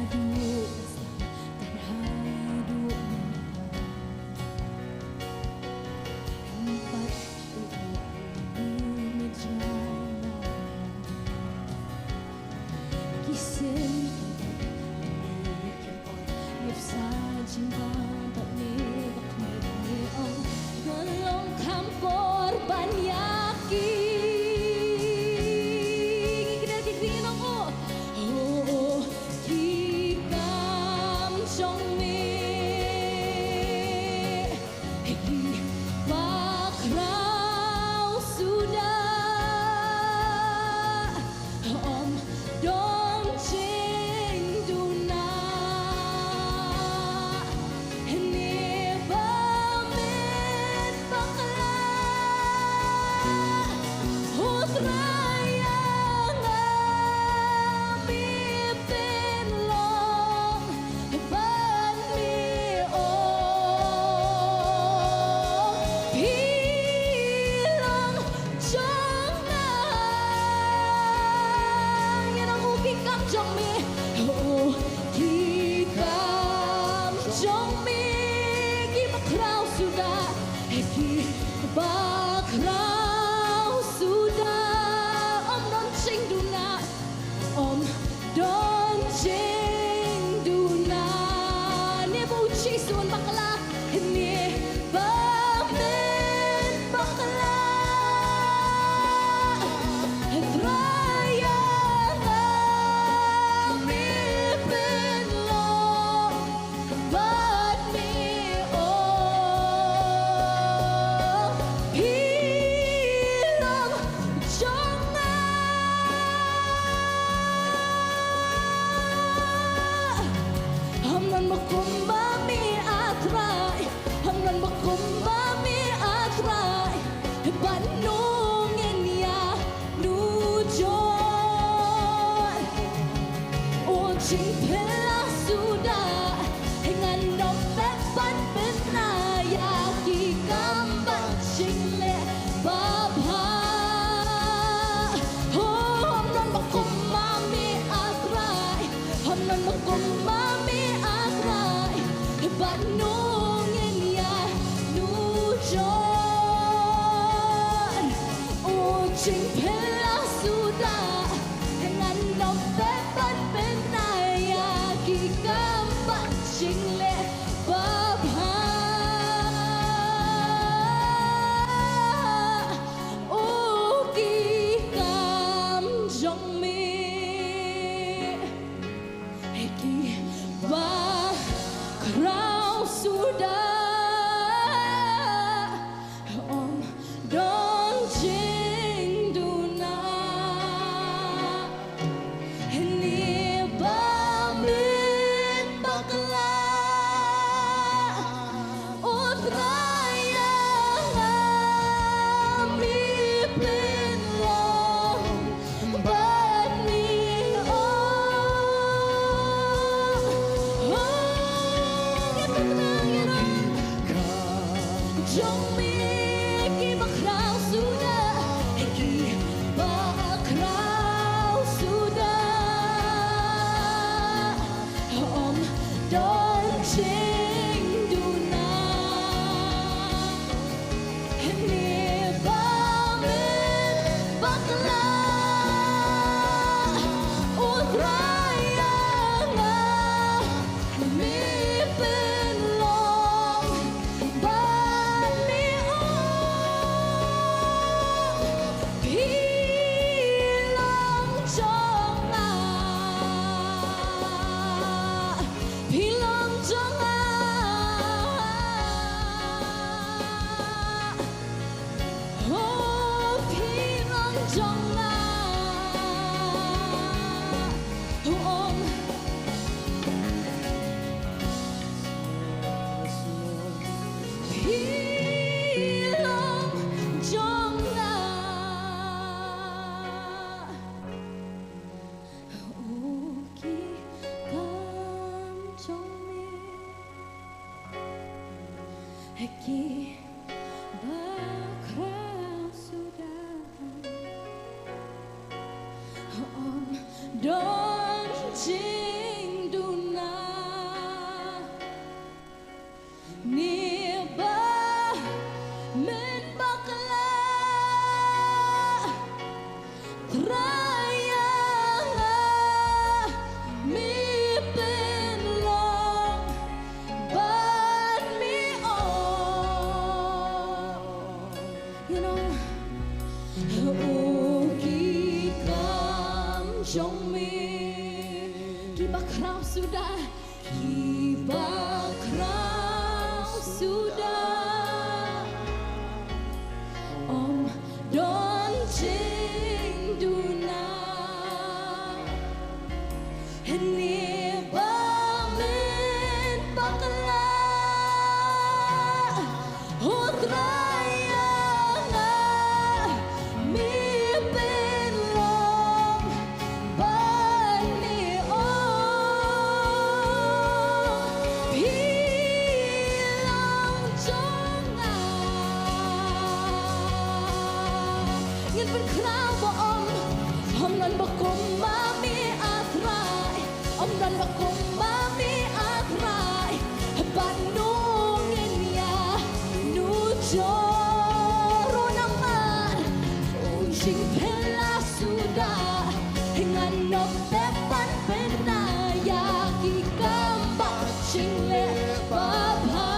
trong mi khi bắc rao sudah khi bắc rao sudah om đón chính đuna ni ba men bắc la utraya nga mi pen long ban mi phi long trong phi long trong oh phi long trong ông phi long trong khi cam trong mi khi bakal sudah om don jing duna ni ba men bakla traya mi pen long ban mi you know khi cam trong mi khi bắc rao sudah khi bắc rao sudah om don jing duna ni ba men bakla utraya nga mi pen long ban mi phi long trong nghiên vẫn khao bo om nan ba kum ma mi atrai om nan ba kum ma mi atrai ban nu ngin ya nu joro naman jing phela sudah ngan nop tepan penaya ki kamba jing le ba ba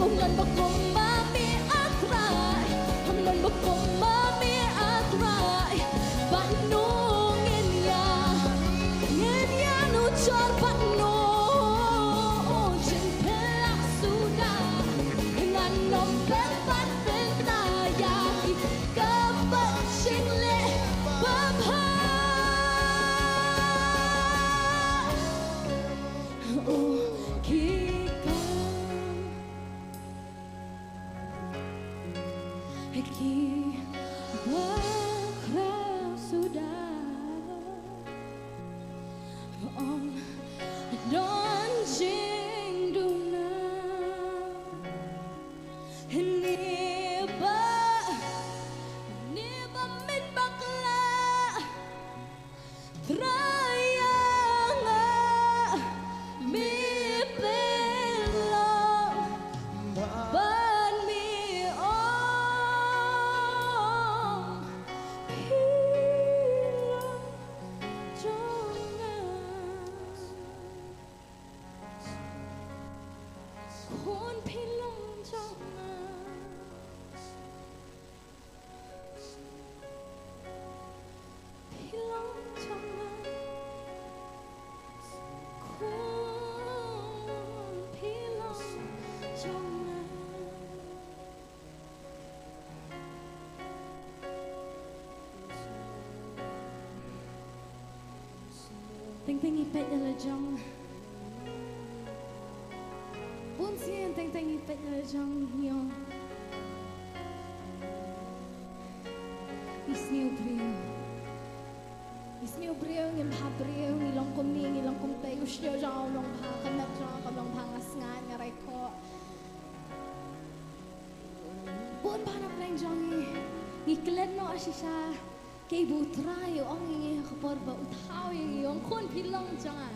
om nan ba kum ma mi atrai om nan ba kum ma mi atrai ban nu ngin ya nu chor ban nu jing phela sudah ngan nop tepan penaya ki kamba jing le ba ba khi bakal sudah om don jing duna ni ba min bakla traya nga mi pen long ban mi phi long trong khôn phi long trong phi long trong khôn phi long trong Ting ting ipet na jong Bun sian ting ting ipet na jong yo Isniu brio Isniu brio ngim ha brio ngilong kum ni ngilong kum te usyo jong long ha kamet jong long pa ngas nga ngaray ko Khôn ba na pleng jongi ni klen no asisha ke bu trai ong ngi khapor ba uthau ngi ong khôn pilong jonga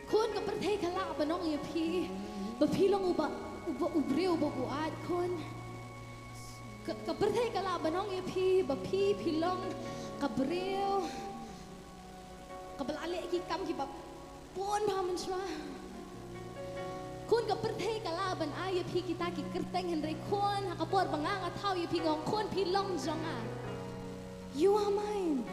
khôn ka prathei khala ba nong ye phi ba pilong uba ubreu ba bu at khôn ka prathei khala ba nong ye phi ba phi pilong ka breu ka balale ki kam ki ba pon ba man chwa khôn ka prathei khala ban ay phi kita ki kerteng henry khôn ha kapor banga thau ye phi ngong khôn pilong jonga you are mine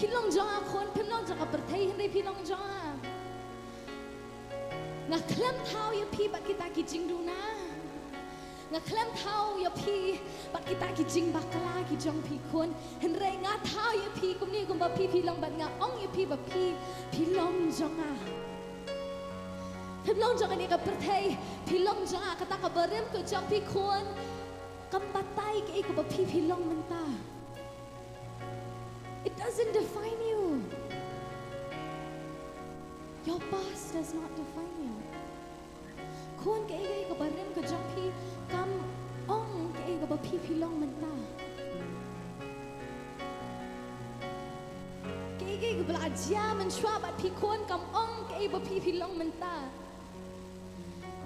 pilong jonga khôn pilong jonga prathei henry pilong jonga nga klem thau ye phi ba kita ki jingdu na nga klem thau ye phi ba kita ki jing bakala ki jong phi khôn henry nga thau ye phi kum ni kum ba phi pilong ba nga ong ye phi ba phi pilong jonga pilong jonga ni ka prathei pilong jonga kata ka barem ko jong phi khôn kam batai ke ko ba phi pilong menta it doesn't define you. Your past does not define you. Khôn ke ko barem ko jong phi kam ong ke ko ba phi pilong menta ke ko bla jia man shwa ba phi khôn kam ong ke ba phi pilong menta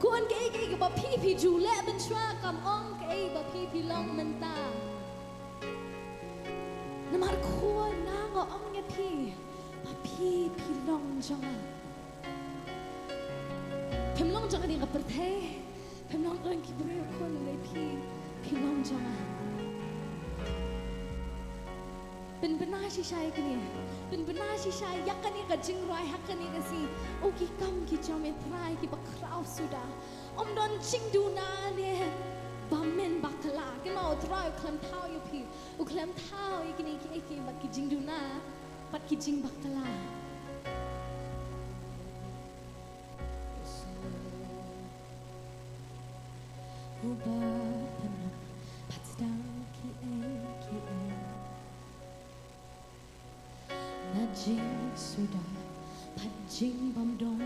khôn ke ko ba phi ju le man shwa kam ong ke ba phi pilong menta namar khôn na ngo ong ye phi ba phi pilong jonga pilong jonga ni ka prathei pilong ong ki breu khôn le phi pilong jongaเป็นบนาชิชัยกันเนี่ยเป็นบนาชิชัยยักกันนี่กับจิงรอยฮักกันนี่กันสิโอ้กี่กำกี่จอมเอตรายกี่บักคราวสุดาอมดอนจิงดูนาเนี่ยบาเมนบักลากันมาอุตรายเคลมเท้าอยู่พี่อุเคลมเท้าอีกนี่กี่ไอ้กี่บักกี่จิงดูนาบักกี่จิงบักลาอุบาทนะพัดดังกี่เอNajing sudah pajing bam dong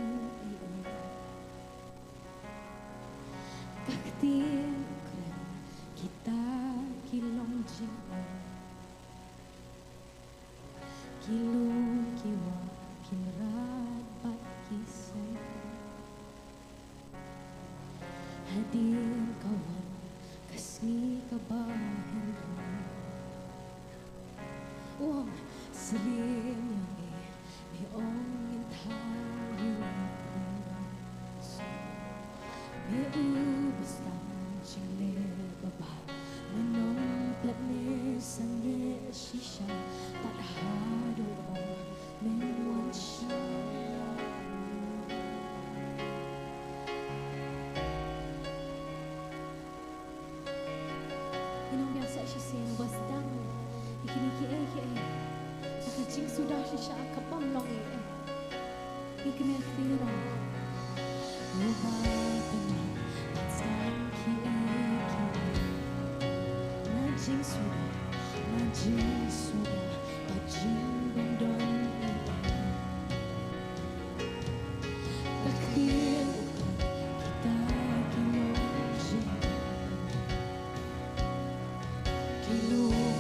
kaktin kren kita kilong jing kilong kiwa kimrat bat kisah hadir kawan kasni kabahan wong Selim ni ong in thau me ubistan chile baba manong platne sange shisha pat hado me wan sha inong biasa shin was dang ikini Jing sudah shisha kapam long ikme khira Uba tena patsang ki Najing sudah pajing bendon Takdir kita kilojing Kilo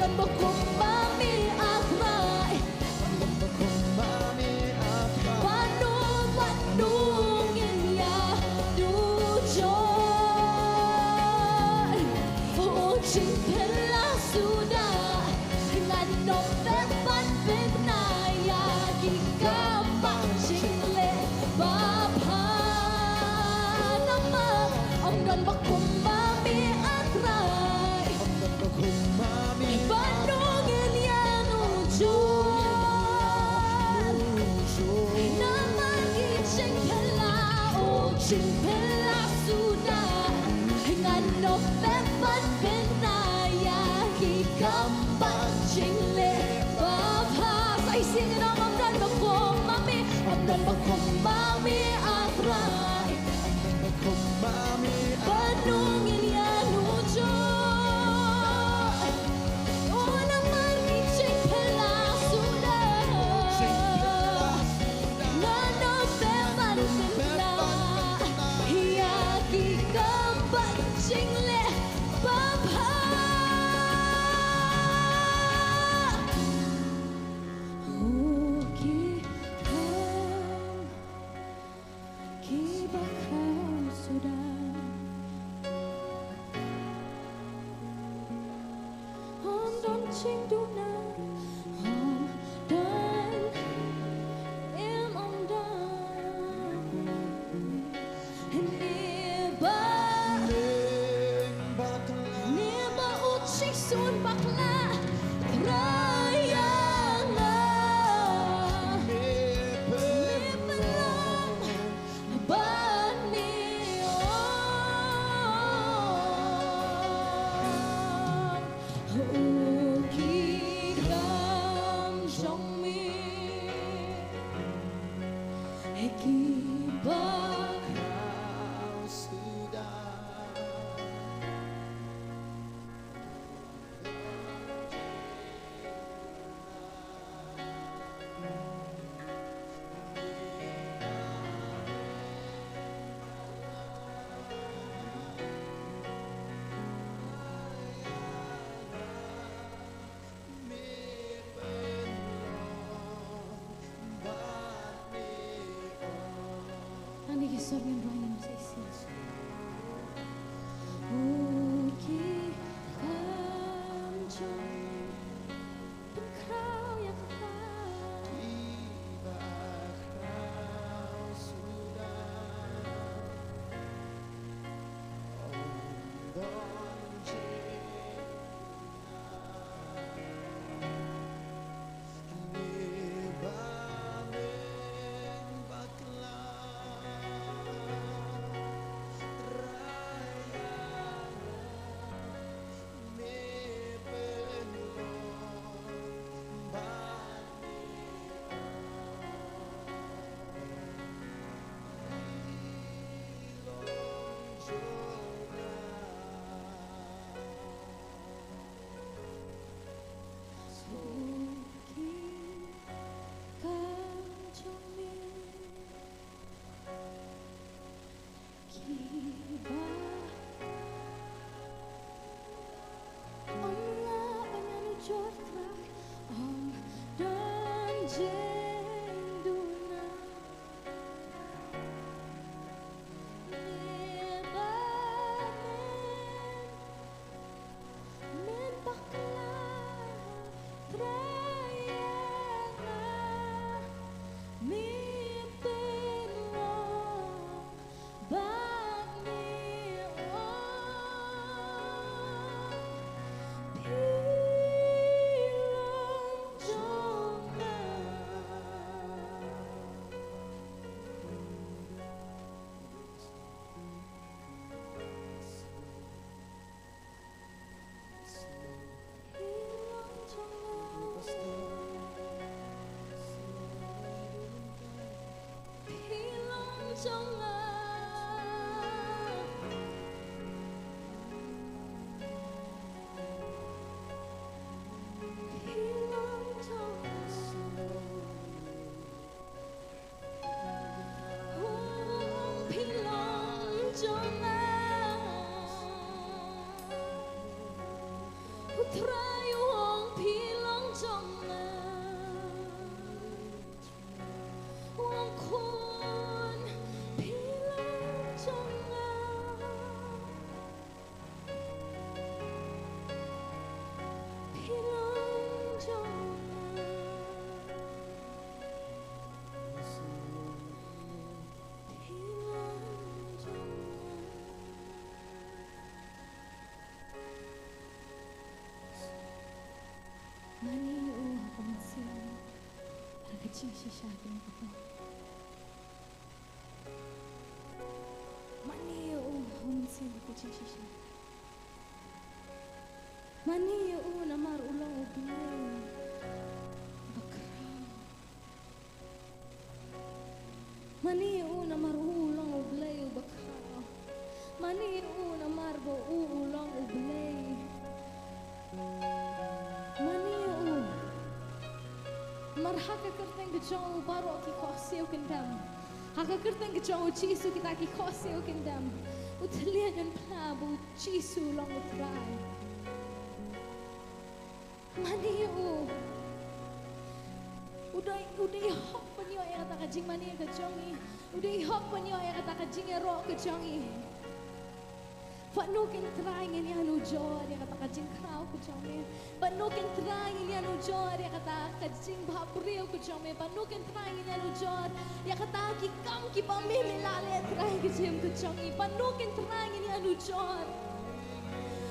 dan berkumami akrai Bandung-bandungin ya dujon Ucing telah sudah Dengan dompet pan benaya Gigambang cingle bapa Nama Om dan berkumami akrai Bandungin ya dujon Nama gicing telah Ucing telah sudah Dengan dompet pan benaya Gigambang cingle bapa Saya singin Om dan berkumami Om dan berkumami akrai Bandungin ya dujon Oh nama gicing telah sudah Dengan dompet pan benaya Gigambang cingle bapa Kibakau sudah Om don ching duna Om dan Em om dan Neba Neba ucik sun bakla Rayanglah Nebelam Banion Ukigam Jongmi Ekibakau sudah Ani kisah yang banyak saya isi. Uki kancung Pengkau yang shisha kini kita. Mani homsi kucing shisha. Mani namar ulang ublay bakrau. Mani namar ulang ublay bakrau. Mani namar bo ulang ublay. Mani mar haka kerteng kejauh baru aki kosio kendam. Haka kerteng kejauh cisu kita aki kosio kendam. Utlian plabu cisu long utrai. Mani udah ihok penyo yang kata kajing mani kejongi. Udah ihok penyo yang kata kajing ero kejongi. Panukin trying ini anu jor yang kata kajing krau kejongi. Panukin trying ini anu jor yang kata kajing bapriu kejongi. Panukin trying ini anu jor yang kata kikam kipamili lale trying kejim kejongi. Panukin trying ini anu jor.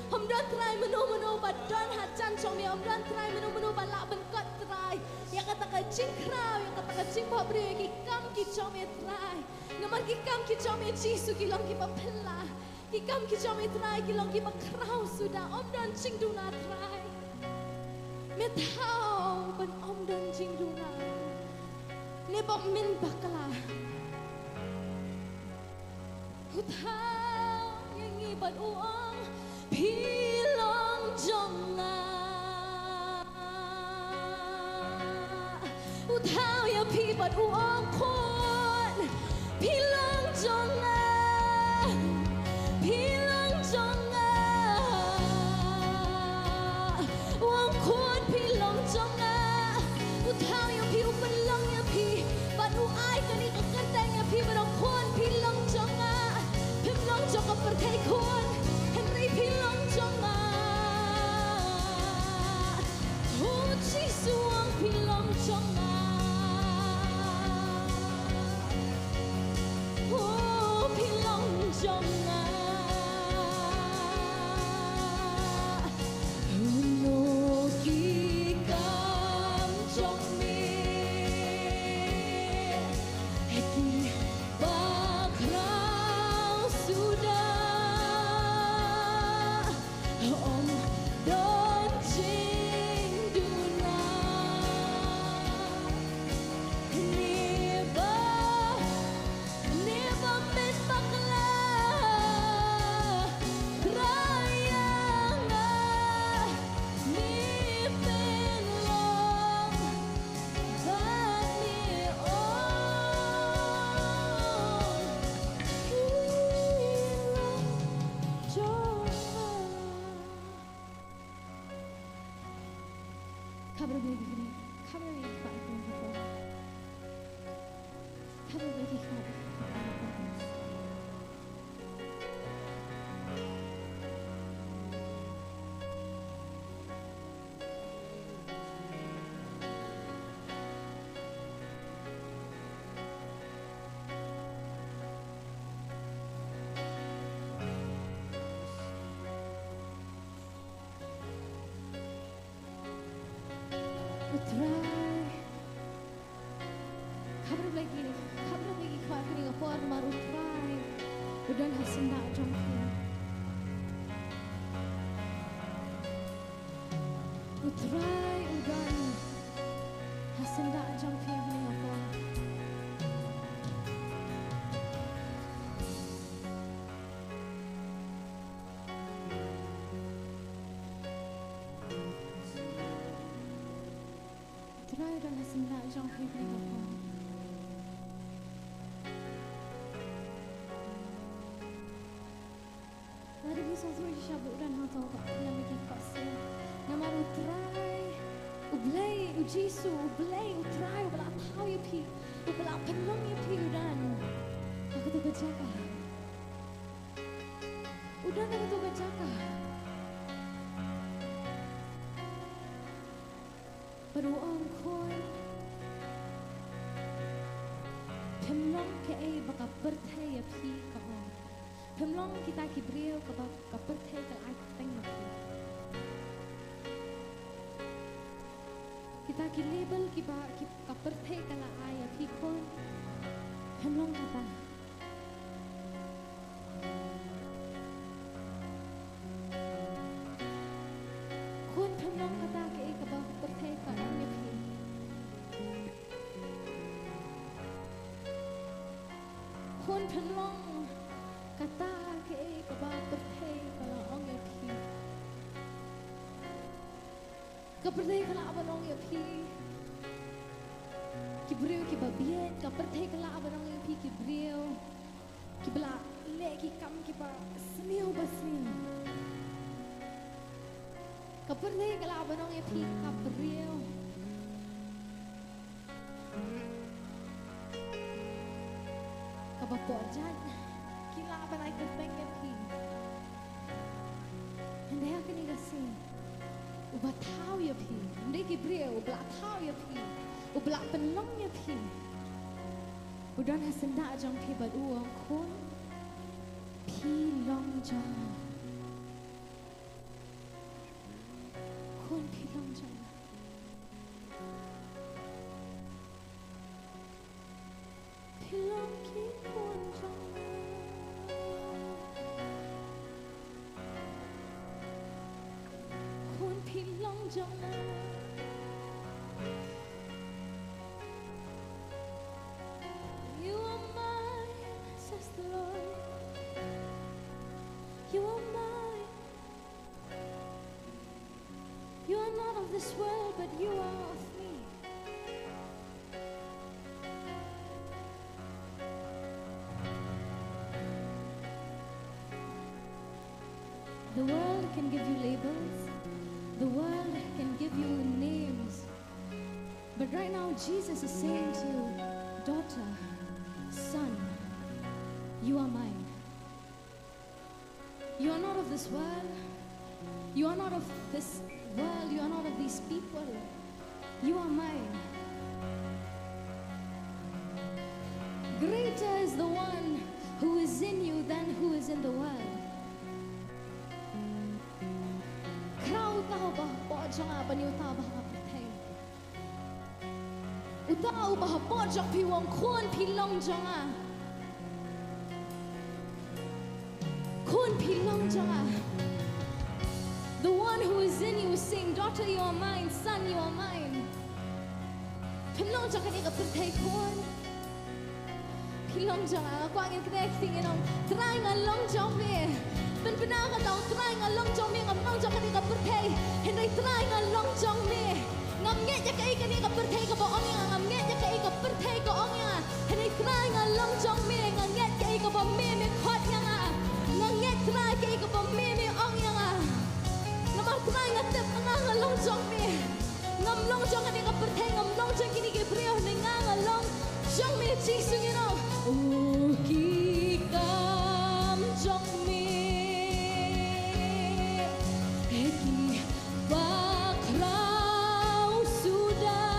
Hamdan try menu badan hajan comi. Hamdan try menu balak bengkat try. Yang kata kajing krau, yang kata kajing bapriu kikam kicomi try. Ngamar kikam kicomi cisu kilong kipapelah. Kikam kicomi try kilong kipakrau sudah. Hamdan cing duna try. Metau ban hamdan cing duna. Nebok min bakala. Hutau yang ibat uang. Pilong Jonah. Utau ya pibat uang kon. Pilong Jonah. Pilong Jonah. Uang kon pilong Jonah. Utau ya pi upelong ya pi. Batu ai kani kekerteng ya pi barang kon pilong Jonah. Pilong Jonah perkai kon. Pilong Jonah, oh cisuang pilong Jonah, oh pilong Jonah, unoki kam jongmi, eki bakrau sudah. Om don cing duna neba met bakla rayanga ni penlong bani Cover baby green. Cover baby five green before. Cover baby five. Try. Cover lagi kuat ni ngapor maru try. Udan hasinda jongki. Try udan hasinda jongki ni ngapor. Try udan hasinda jongki ni ngapor. Dari bisa suruh syabu dan hatau tak kena mikir pasir. Nama utrai, ublay, ujisu, ublay, utrai, ubala tahu ya pi, ubala penom ya pi udan. Aku tu kejaka. Udan aku tu kejaka. Beruang kon, penom ke baka berthai ya pi kau. Pemlong kita kibriu ke perthai ke ai teng nak. kita ki label ki ba ki kaperthe kala aya pi kon hemlong kata kon hemlong kata ke ka ba kaperthe ka aya pi kon hemlong kata ke ka ba kaperthe kala aya pi kaperthe kala abanong ya pi kibriu ki babiet kaperthe kala abanong ya pi kibriu ki bla le ki kam ki ba sniu basniu kaperthe kala abanong ya pi kabriu kabapo jan kila abanay kaperthe ya pi hindi akin igasi uba tau ya pi hindi kibriu ubla tau ya pi ubla penlong ya pi udan hasenda jang pi bad uang kun pi long jang kun pi long jang pi long ki kun jang kun pi long jang You are mine, says the Lord. You are mine. You are not of this world, but you are of me. The world can give you labels. The world can give you names. But right now, Jesus is saying to you, daughter, son, you are mine. You are not of this world. You are not of this world. You are not of these people. You are mine. Greater is the one who is in you than who is in the world. Krau tao ba po janga baniu tao ba kapatay. Utao ba po jak pi wong khon pi long janga. Khon pi long janga. The one who is in you is saying, daughter, you are mine, son, you are mine. Pim long janga ni kapatay khon. Pi long janga kwa ngin kre tingin ong try nga long jong me. Ben pinaka tao try nga long jong me ngam long janga ni kapatay. Henry try nga long jong me. Ngam nge ya kai ka ni kapatay ka ba ong ngam nge ya kai ka kapatay ka ong nga. Henry try nga long jong me ngam nge kai ka ba me khot nga. Ngam nge try kai ka ba me ong nga. Ngam try nga tep nga long jong me. Ngam long jong ka ni kapatay ngam long jong kini ke brio ni nga long jong me chi su you know. Oh ki kam jong me. Eki bakrau sudah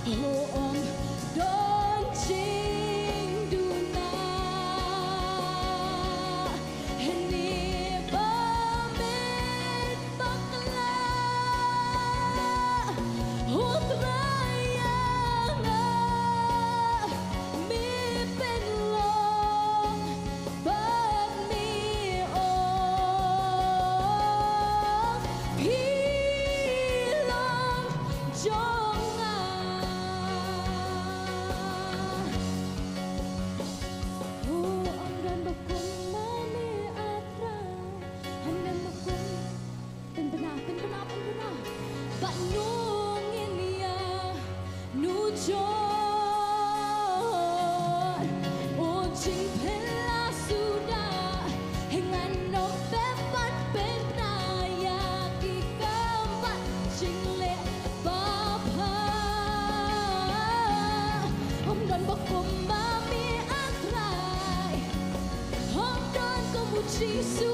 Hoong don ching duna Heni bamet bakla Hutrayanga mi penlong Bat mi Pilong jonga Oh ang ganda kong mami atra Ang ganda kong Pinpana Banungin niya Nujon Ujing pela sudah Hengan no pepat pentaya Kikampat jingle bapa Om don bakum mami atrai Om don kemuci su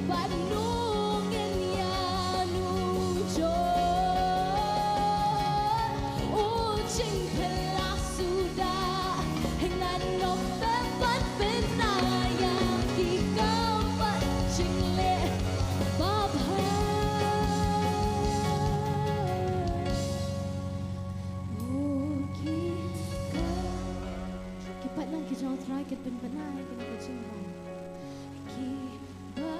Banungin niya nujon Ujing pela sudah Hengan no pepat pentaya Kikampat jingle bapa But lang kita try ket pen banai ken ka chinga. Ki ba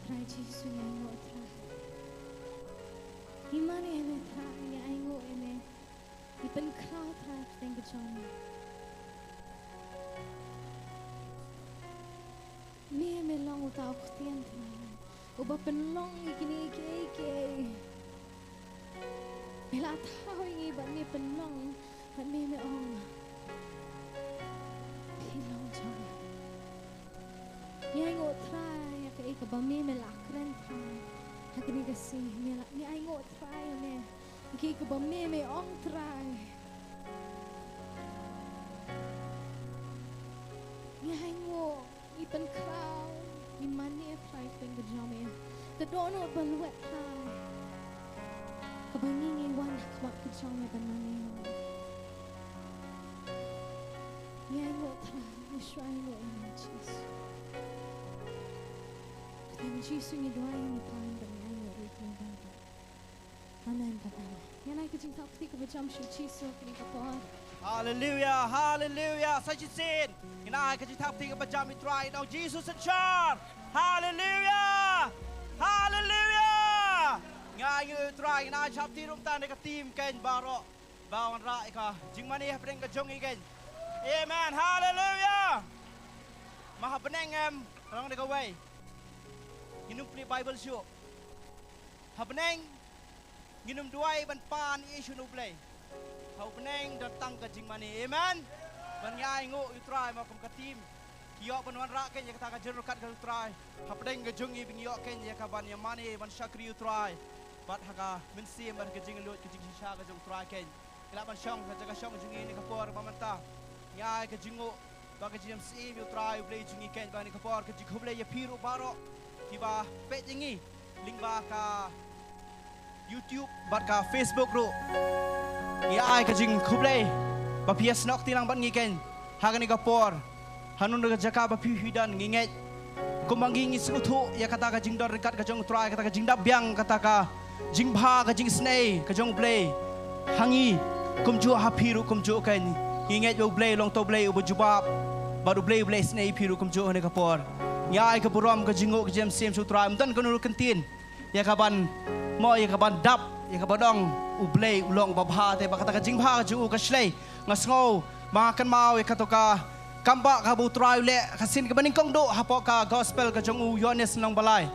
try Jesus yang ngo try. Imani ene try ya ai ngo ene. Ipen crowd try teng ke Jonah. Me long utau kutian try. Uba penlong ikini ke. Bela tahu ini ban me penlong ban me ong. Pilong Jonah. Ya ngo try ka ba me lakren try hakni ka si me la ni ai ngo try me ki ka ba me ong try ni ai ngo ipen crown ni mani try thing ka jame the dono balwet try ka ba ni wan ka ba ka jame ban mani ni ai ngo try ni shwai ngo in Jesus. Amen. Jesus ni doa ini paling banyak yang kita dapat. Amen, Papa. Yang nak kita tak ketika macam Jesus kita dapat. Hallelujah, hallelujah. Such a sin. Yang nak kita tak ketika macam itu right now. Jesus in charge. Hallelujah, hallelujah. Yang itu right. Yang nak cap tirum tan dekat tim kan barok bawan rak ika. Jing mana yang pedeng kejong ikan. Amen, hallelujah. Maha peneng orang dekat way. Ginum pri Bible show. Hapeneng ginum duai ban pan isu nu play. Hapeneng datang ke jing mani. Amen. Ban ngai ngo utrai ma kum ka team. Kiok ban wan rak ken ya kata ka jeruk kat ka utrai. Hapeneng ke jungi bing yok ken ya ka ban ya mani ban syakri utrai. Bat haka min sim ban ke jing lut ke jing sha ka jung utrai ken. Kila ban syong ka jaga syong jungi ni ka por pamanta. Ngai ke jingo ba ke jing sim utrai play jungi ken ban ni ka por ke jing huble ya piru baro. Kiba page ini link ba ka YouTube bat ka Facebook ro ya ai ka jing khublei ba pias nok tilang ban ngiken hagani ka por hanun ga jaka ba pi hidan nginget kumangi ngi sutu ya kata ka jing dor kat ka jong try kata ka jing dabyang kata ka jing bha ka jing snei ka jong play hangi kumju ha piru kumju ken nginget yo play long to play ubu jubab baru play snei piru kumju ne ka por ya ai ka buram ka jingo ka jam sim sutra mtan ka nuru kentin ya kaban mo ya kaban dap ya kabadong ublay ulong babha te bakata ka jingba ka ju ka shlei ngasngo makan mau ya katoka kamba ka butra ule kasin ka baning kong do hapo ka gospel ka jong u yones nang balai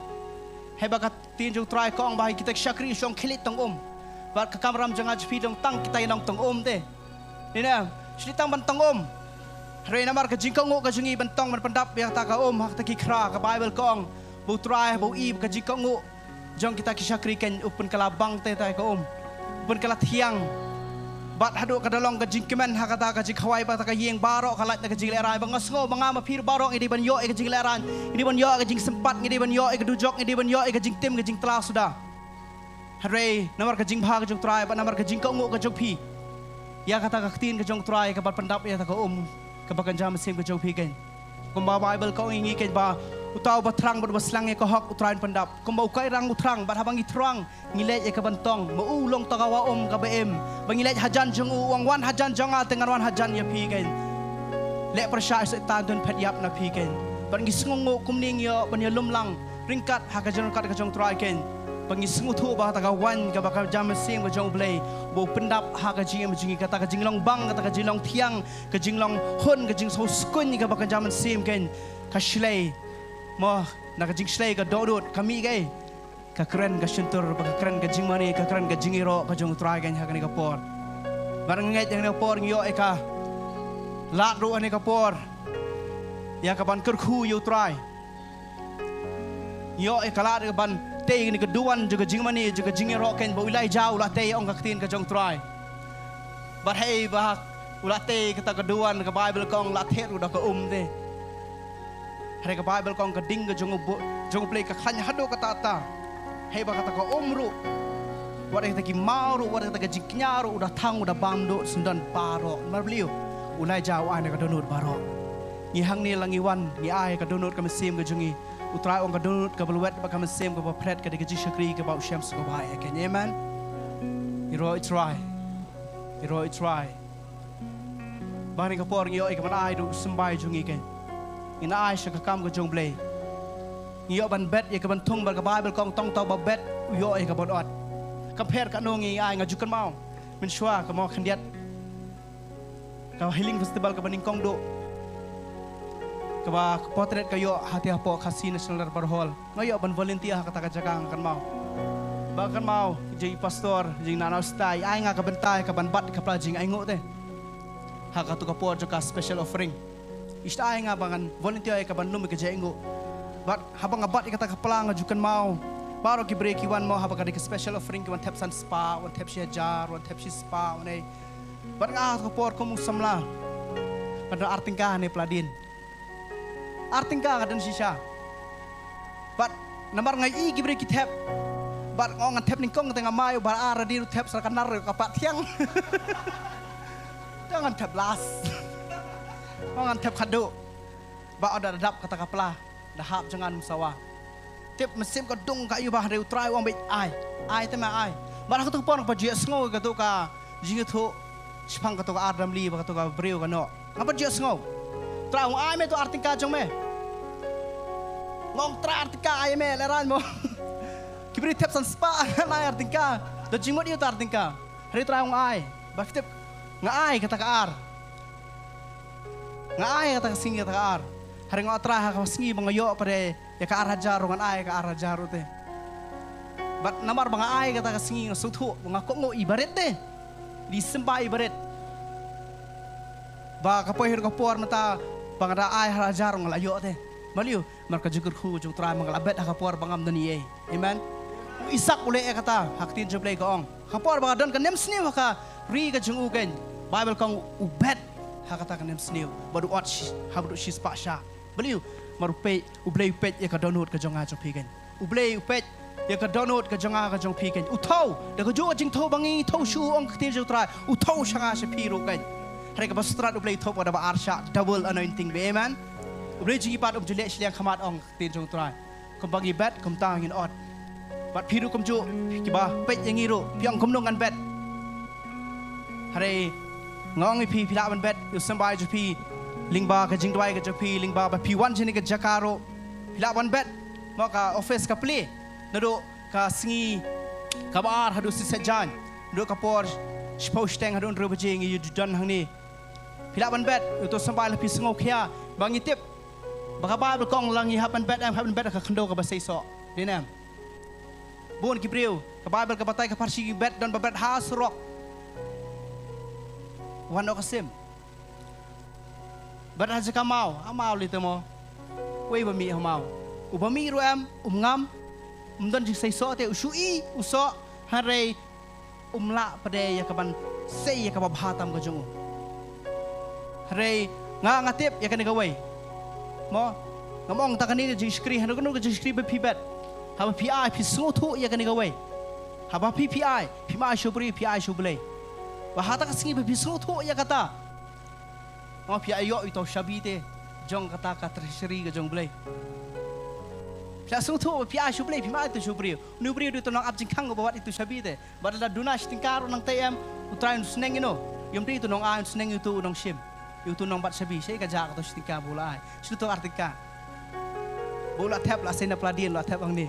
heba ka tin jong try kong bahi kita syakri syong khilit tong bat ka kamram janga jpi dong tang kita nang tong te ni na shlitang ban tong Hari namar ka jingkong ngo ka jungi bantong man pandap ya ta ka hak ta ki khra ka Bible kong bu try bu ib ka jingkong ngo jong kita ki syakri ken upun kala bang te ta ka upun kala thiang bat hadu ka dalong ka jingkemen hak ta ka jikhawai ba ta ka yeng barok kalat na ka jingleran bangasngo banga ma phir barok idi ban yo ka jingleran idi ban yo ka jing sempat idi ban yo ka dujok idi ban yo ka jing tim ka jing tla sudah Hari namar ka jingba ka jong try ba namar ka jingkong ngo ka jong pi ya kata ka tin ka jong try ka bat pandap ya ta ka kabakan jam sim ke jauh pikan. Kumba Bible kau ingi ke ba utau batrang berslang ke hak utrain pendap. Kumba ukai rang utrang bat habang itrang ngilet ke bantong maulong tagawa ka bem. Bangilet hajan jong uang wan hajan jonga tengan wan hajan ya pikan. Lek persya setan dun pet yap na pikan. Ban ngisngongo kumning yo ban lumlang ringkat hakajon kat ka jong try ken. Pangisngu tu bah tagawan ka bakal jam sing ba jong play bo pendap ha ka jing jingi kata ka jinglong bang kata ka jinglong thiang ka jinglong hun ka jing so skun ka bakal jam sim ken ka shlei mo na ka jing shlei ka dodot kami gai ka keren ka shentur ba ka keren ka jing mani ka keren ka jingiro ka jong try ken ha ka ni ka por barang ngai yang kapor ngio eka lat ru ane kapor ya kaban kerku yo try yo eka lat kaban te ni keduan juga jingmani juga jingi roken ba ulai jauh la te ong kaktin ka jong try bar hei ba ulate kata keduan ke Bible kong lat het udah ke de hari ke Bible kong ke ding ke jong play ka khanya hado kata ta hei ba kata ka ru Wada kita ki mauru, wada kita ki jiknyaru, udah tang, udah bamdo, sendan baro. Marbeliu, ulai jauh ane ka donut baro. Ni hang ni langiwan, ni ai ka donut ka mesim ka jungi. Utrai ong ka donut ka beluet ka mesim ka bapret ka digi syakri ka bau syams ka bai. Kan amen. Iro try. Iro try. Bani ka por ngio ka man ai du sembai jungi kan. Ina ai sya ka kam ka jong blay. Ngio ban bet ye ka ban thung bar ka Bible kong tong tau ba bet yo ka bon ot. Compare kat nongi ai ngajukan mau mensyua ke mau kandiat ke healing festival ke banding kong do ke ba Potternet kayo hati apa kasih national barhol ngayo ban volunteer kata kajakang kan mau bahkan mau jadi pastor jadi nanau stai ai nga ke bentai ke ban bat ke pelajing ai ngut teh hak atu ke por joka special offering ista ai nga bangan volunteer ke ban lum ke jengo bat habang abat kata ke pelang ngajukan mau baru ki break iwan mau haba kadike special offering ki wan tap san spa wan tap shi jar wan tap shi spa wan ai bar nga ko por ko musamla pada artingka ne pladin artingka kadan shisha bat namar ngai ki break ki tap bar ngong tap ning kong tengah mai bar ara di tap sar kanar ka pat tiang jangan tap las ngong tap kado ba ada dap kata kapla dahap jangan musawa tip mesim ka dung ka iba hari utrai wang bet ai tema ai barang tu pon pa jias ngo ka tu ka jingi thu spang ka tu ka adam li ba ka tu ka breu ka no ngapa jias ngo tra wang ai me tu artika jong me ngong tra artika ai me leran mo kibri tep san spa na artika do jingmot yu ta artika hari tra wang ai ba tip nga ai kata ka ar nga ai kata ka singi kata ka ar hari ngo tra ka singi bangayo pare ya ka arah jaru kan ai ka arah jaru teh bat namar bang ai kata kasingi ngasuthu bang ko ngo ibaret teh di semba ibaret ba ka pohir ka por mata bang ada ai arah jaru ngalayo teh maliu marka jugur khu jung tra mangalabet ka por bangam dani amen isak ule kata haktin jublay ka ong ka por bang don ka nem sniu ka ri ka jung ugen Bible kong ubet hakata ka nem sniu badu watch habdu shis pasha maliu marupe ublei upet ya ka download ka jonga jong pigen ublei upet ya ka download ka jonga ka jong pigen uthau da ka jo jing tho bangi tho shu ong ktir jo tra uthau shanga se piru kan hari ka bastrat ublei tho pada ba arsha double anointing be amen ublei ji pat ubjule shliang khamat ong ktir jong tra kom bagi bet kom tangin ot bat piru kom jo ki ba pet yang iru piang kom nong kan bet hari ngong pi pila ban bet yu sambai jo pi lingba ka jing dwai ka japi lingba ba pi wan jini ka jakaro pila wan bet mo ka office ka play nado ka singi ka bar hadu si sejan do ka por spost teng hadu ro bajing yu dan hang ni pila wan bet itu sampai lepi sengok khia bangi tip baka ba kong langi hapan bet am hapan bet ka khando ka basai so dinam bon ki breu ka bible ka batai ka parsi bet don ba bet hasrok wan ok sim But as a kamau, amau little more. Wait with me, amau. Ubami ruam, ngam, don jing say so te usui, uso, hare, la pade yakaban, say yakabab hatam gajung. Hare, nga ngatip yakan away. Mo, ngamong takani jing screen, and no jing screen by pibet. Have a PI, piso to yakan away. Have a PPI, Pima shubri, PI shuble. Bahata kasi by piso to yakata. Mga piayo ito shabite jong kata ka treasury ka jong blay. Sa suto pia shublay pima ito shubri. Nubri dito nang abjing kang bawat itu shabite. Badala dunas tingkaro ng tayam utrayon sneng ino. Yung dito nang ayon sneng ito nang shim. Ito nang bat shabi siya ka jak to tingka bulay. Suto artika. Bula tap la sena pladin la tap ang ni.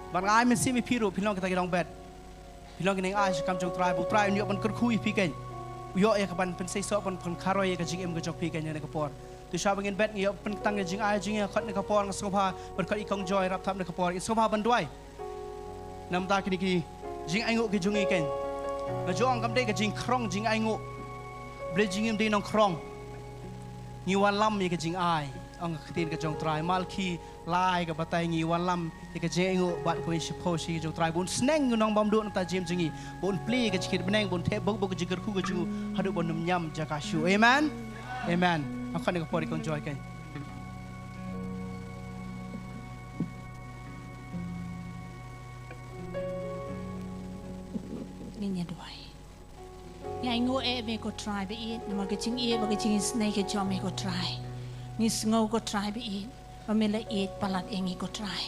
Barang ay men simi piro pilong kita gidong bed. Pilong gining ay kam jong tribe utrayon yo pan kerkui piken. Yo ya kapan pensai so pan karoy ka jing em ka jok pi kan ne ka por tu sha bangin bet yo pan tang jing ai jing khat ne ka por ng sopha berkat ikong joy rap thap ne ka por i sopha ban dwai nam ta kini ki jing ai ngo ki jungi ken ngajong kam dei ka jing krong jing ai ngo ble jing im dei nong krong ngi wan lam ye ka jing ai ang tin ka jong trai mal khi lai ka batai ngi wan lam ye ka jing ngo bat ko shi pho shi jong trai bun sneng nong bam do ta jim jingi bun pli ka chikit beneng bun the bog bog jigar khu ka ju hadu bun num nyam jaka shu amen amen akan ka pori kon joy kai Ninya duai. Ya ingo me ko try be it. Nama kecing ba kecing snake ke jom me ko try. Ni sngo ko try be it. Ba mela it palat engi ko try.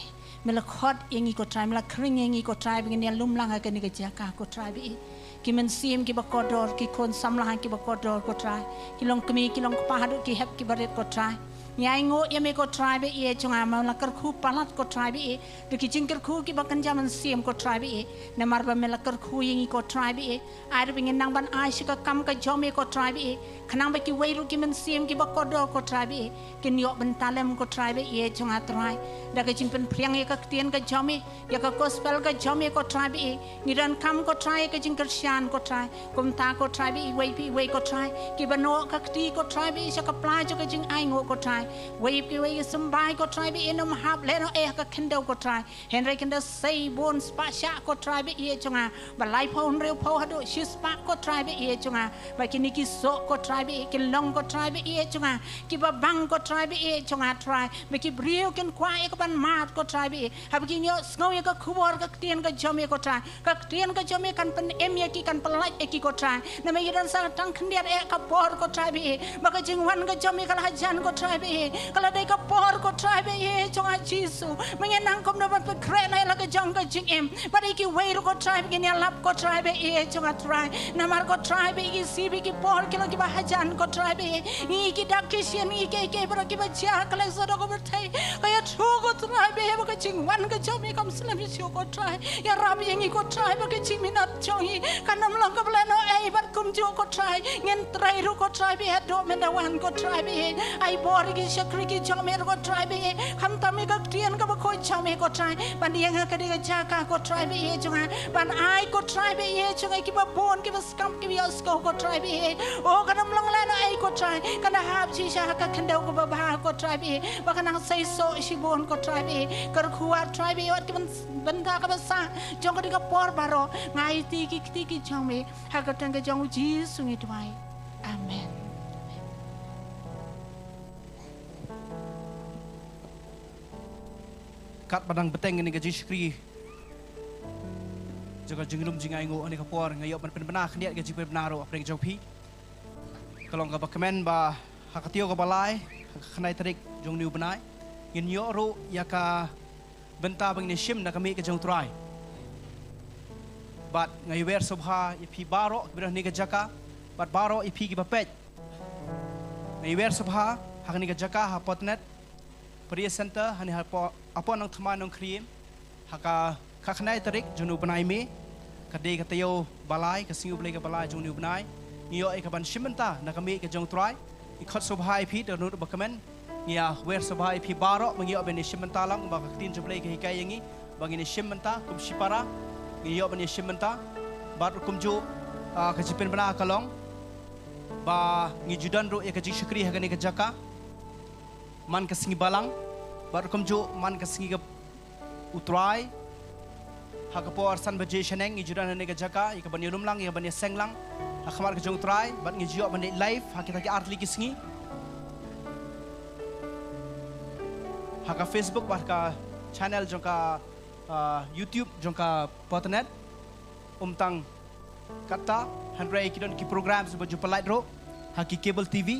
Mela khot engi ko try. Mela kring engi ko try. Begini lum lang ke ni ke jaka ko try be it. Ki men sim ki ba kodor ki kon samlahan ki ba kodor ko try. Ki long kemi ki long pahadu ki hep ki baret ko try. Ya ingo me ko try be it. Jonga ma la kerku palat ko try be it. De ki jing kerku ki ba kan jaman sim ko try be it. Na mar ba mela kerku engi ko try be it. Ai de begini nang ban ai shika kam ka jom me ko try be it. Kanang ba ki weiru ki men sim ki ba kodor ko try be it. Ki niok ben talem ko try be it jonga try. Da ka jing pen priang ye ka tien ka jom me ya ka gospel ka jom me ko try be it. Ni dan kam ko try ka jing Christian ko try. Kum ta ko try be it wei ko try. Ki ba no ka ti ko try be it ka pla jo ka jing ai ngo ko try. Wei ki wei sambai ko try be it no hab le no ka kendo ko try. Henry kenda say bon spa sha ko try be it jonga. Ba lai phon reu pho hadu shi spa ko try be it jonga. Ba ki ni ki so ko try be it ki long ko try be it jonga. Ki ba bang ko try be it jonga try. Ba ki brio ken kwa e ka ban mat ko try be it. Ha ki nyo sngo ye ka khubor ka tien ka jome ko try. Ka tien ka jome kan pen em ye ki kan pelaj e ki ko try. Na me yidan sa tang khndiat e ka por ko try be it. Ba ka jing wan ka jome ka hajan ko try be it. Kala dai ka por ko try be it jonga jisu. Mengenang kom no ban pe kre na la ka jong ka jing em. Ba dai ki wei ko try be ni lap ko try be it jonga try. Na mar ko try be ki si be ki por ki la ki ba hajan ko try be it. Ni ki dak ki sian ni ke ba ki ba ja kala so do ko bertai. Ka ya thu ko try be ba ka jing wan ka jome kam slam si ko try. Ya ram yengi ko try ba ka jing minat chongi. Kanam long ka bla no ai ban kum jo ko try. Ngen trai ru ko try be do men da wan ko try be. Ai bor ki shakri ki jome ko try be. Kham ta me ka tien ka ba ko chome ko try. Ban yang ka de ka ja ka ko try be jonga. Ban ai ko try be jonga ki ba bon ki ba skam ki ba sko ko try be. O kanam long la no ai ko try. Kana hab chi sha ka kendo ko ba ba ko try be. Ba kana sai so shi bon ko try be. Kar khuwa try be wat ki ban da ka ba sa jong ka di ka por baro ngai ti ki jome ha ka tang ka jong jisu ngi twai amen. kat badang beteng ni ka jiskri jaga jinglum jingai ngo ani ka por ngayok ban pen bana khniat ka jipen bana ro apreng jong phi kalong ka ba comment ba hakatio ka balai khnai tarik jong niu banai ngin yo ro ya ka benta bang ni shim na kami ka jong try bat ngai wer subha ipi baro bra ni ka jaka bat baro ipi ki bapet ngai wer subha hakni ka jaka ha Potternet Prayer Center hani ha apon Nongthymmai Nongkhryiem haka khnai tarik jonu banai me ka de ka tayo balai ka singu blai ka balai jong niu banai ngiyo e ka ban shimenta na kami ka jong try i khot subha ipi da nu ba comment ngia wer subha ipi baro mangiyo ben ni shimenta lang ba ka tin jublai ka hikai yangi bagi ni shimenta kum shipara ngiyo ben ni shimenta bar kum jo ka jipen bana kalong ba ngi judan ro e ka ji shukri ha ka jaka man ka singi balang bar kum jo man ka singi ka utrai ha ka por san baje shaneng ngi judan ne ka jaka i ka ban yulum lang i ka ban seng lang ha khamar ka jong try bat ngi jo ban live ha kita ki artli ki singi haka Facebook bahka channel jongka YouTube jongka Potternet tang kata handrai kidon ki program sebab jumpa light ro haki cable TV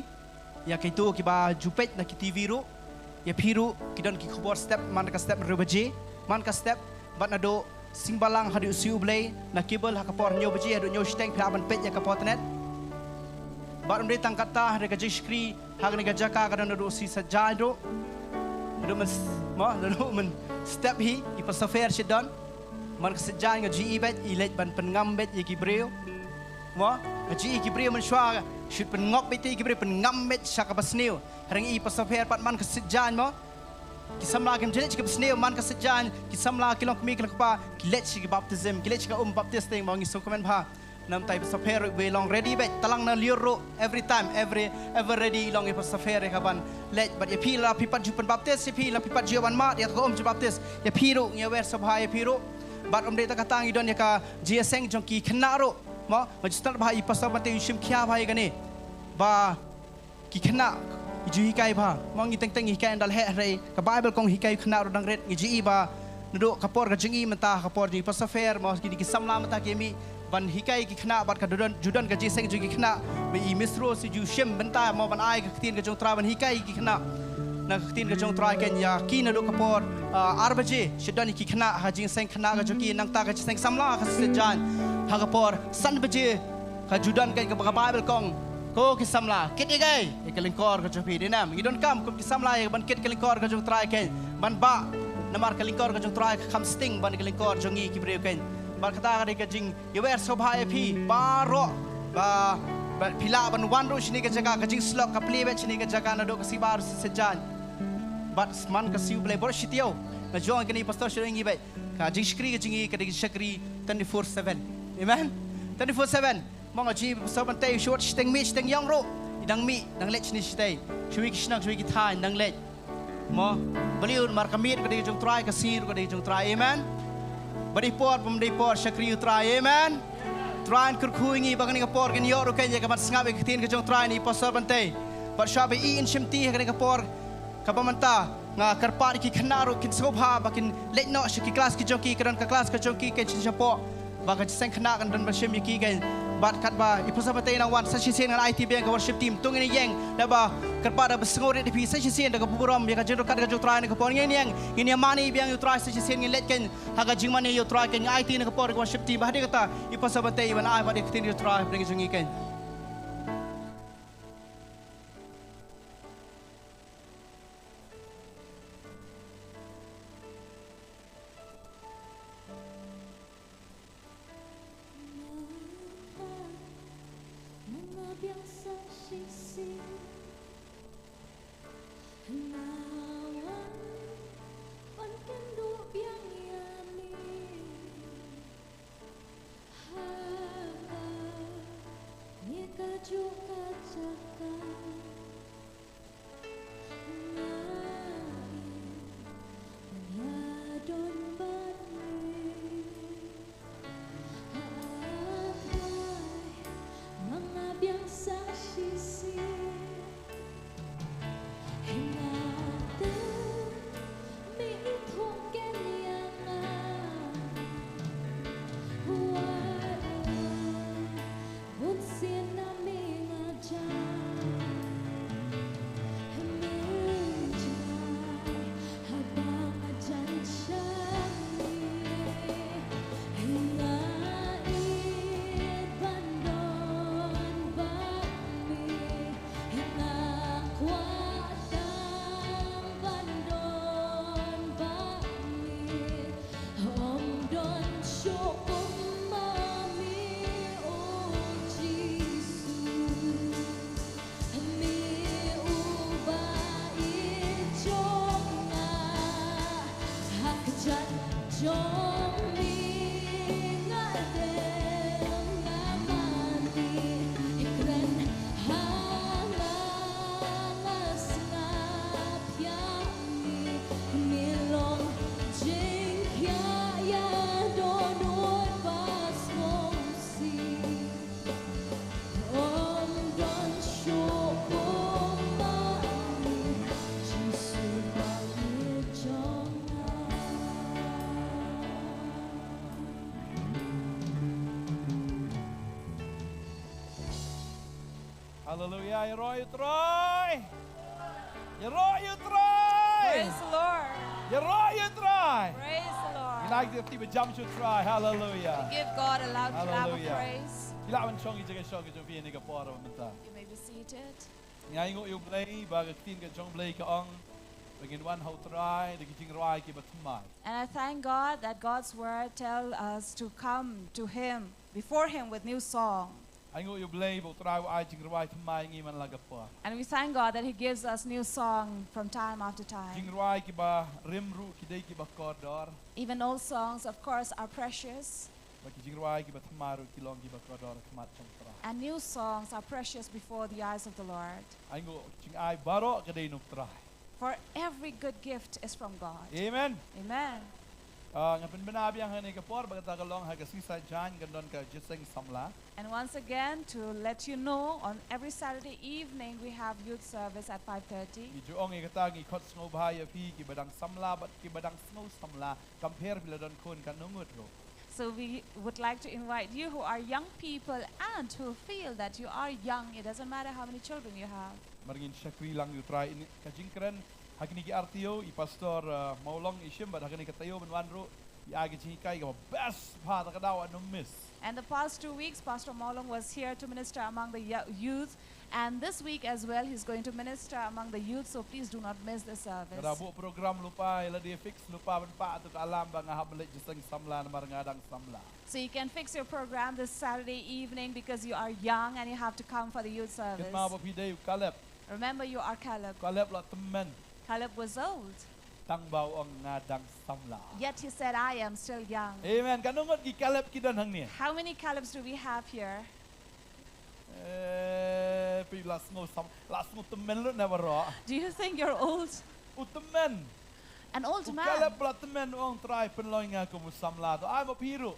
ya kaitu ki ba jupet na ki TV ro ya phiru kidon ki khobor step man ka step rebaje man ka step bat na do singbalang hadu siu blay na cable haka por nyo baje hadu nyo steng pha ban pet ya ka Potternet bat umri tang kata hada ka jishkri hak ni ka jaka ka do si sajai ro lalu men step hi i persever shidon man kesejang ngaji ibet ilet ban pengam bet iki breu ngaji iki breu men shwa shit pengop bet iki breu pengam bet shaka basneu harang i persever pat man kesejang kisamla kem jelet ke basneu man kesejang kisamla kilong kemi kilong pa kilet shi baptism kilet shi baptism mangi so komen bha nam tai pasapher we long ready bet talang na liuro every time ever ready long e pasapher ka ban let but ye pi la pi pat jupan baptist ye pi la pi pat jiwan ma dia ko ju baptist ye pi ro ye wer sabha ye pi ro but om de ta katang idon ye ka gseng jong ki khna ro ma majstar bhai pastor Bantei shim khya bhai gane ba ki khna ju hikai ba mong i teng hikai dal he re ka bible kong hikai khna ro dang ret ngi ji ba ndo kapor ka jingi menta kapor di pasapher ma ki samla mata kemi ban hikai ki khna bat ka judan ka giseng ju ki khna me i misro si ju shim benta mo ban ai ka tin ka jong tra ban hikai ki khna na ka tin ka jong tra ken ya ki na do kapor arbaje shidan ki khna ha jing seng khna ka ju ki nang ta ka seng samla ka se jan ha kapor san baje ka judan ka bible kong ko ki samla kit igai e ka lingkor ka ju pi dinam i don kam ko ki samla e ban kit ka lingkor ka jong tra ken ban ba namar ka lingkor ka jong tra ka kham sting ban ka lingkor jong i ki breu ken kata ka jing yewer sobha epi baro ba pila ban wan ro shini ka jaga ka jing slok ka pli bet shini ka jaga na do ka sibar se jan bat man ka siu ble bor shitio na jong ka ni pastor shring i be ka jing skri ka jing ka jing shakri 24/7 amen 24/7 mong aji pastor Bantei short steng mi steng yong ro idang mi dang let shini stay chui ki shnak chui ki thain dang let mo beliun mar kamit ka jing try ka sir ka jing try amen bari por pemdai por syakri utrai amen tran kurkuingi bagani ka por kan yor kan ya ka mat sngabe kitin ka jong trai ni pastor Bantei par shabe i in shimti ka ka por ka pamanta nga karpa ki khnaro kin sobha bakin let no shi ki class ki joki kan ka class ka joki ke chapo ba ka seng khna kan dan ba shim ki kan bat kat ba i pastor Bantei nang wan sa shi sen ngan IT bank ka worship team tung ni yeng da ba karpa da besngore di pi sa shi sen da ka buram ya ka jero kat ka jong trai ni ka por ngeng ngin mani biang yu trai sa shi sen ngin let kan haga jing mani yu trai kan IT ni ka por ka worship team ba de kata i pastor Bantei ban ai ba de kitin yu trai bring jungi kan Hallelujah. You roy, you try. You roy, you try. Praise the Lord. You roy, you try. Praise the Lord. You like the people jump you try. Hallelujah. Give God a loud clap of Hallelujah. praise. You like when chongi jaga shogi jump in the pora menta. You may be seated. Ngai ngo you play baga tin ka chong play ka ong. Begin one how try the kiting roi ki batmai. And I thank God that God's word tells us to come to Him, before Him with new song. Ai ngo you play bo try ai jing roi tmai ngi man laga pa. And we thank God that He gives us new song from time after Jing time. roi ki ba rimru ki dei ki ba kordor. Even old songs, of course, are precious. bagi jing ruai ki batmaru ki long ki bakodor khmat jong trai. And new songs are precious before the eyes of the Lord. Aingo jing ai baro kadai nuk trai. For every good gift is from God. Amen. Amen. Ngapin benabi ang hanay kapor bagata kalong hagasisa jan gandon ka jiseng samla. And once again, to let you know, on every Saturday evening we have youth service at 5:30. Medyo ong ikatagi kot snow bahaya pi ki badang samla bat ki badang snow samla compare bila don kun kanungut ro. So we would like to invite you who are young people and who feel that you are young. It doesn't matter how many children you have. Maringin syakri lang yu try ini kajingkren hakini ki RTO i pastor maulong isim bad hakini katayo benwanro i agi chikai ka best pa takadaw no miss. And the past 2 weeks, Pastor Maulong was here to minister among the youth. And this week as well, he's going to minister among the youth. So please do not miss the service. Kada bu program lupa ila dia fix lupa ben pa tu alam ba nga habelit jiseng samla na marangadang samla. So you can fix your program this Saturday evening because you are young and you have to come for the youth service. Kitma ba pidey Caleb. Remember, you are Caleb. Caleb la temen Caleb was old, tang bau ang ngadang samla. yet he said, I am still young. Amen. Kanungot ki Caleb kidan hang ni. How many Calebs do we have here? Pi las ngo temen lu na baro. Do you think you're old? U temen. An old U man. Caleb la temen ong try penloy nga ko samla to. Ay mo piru.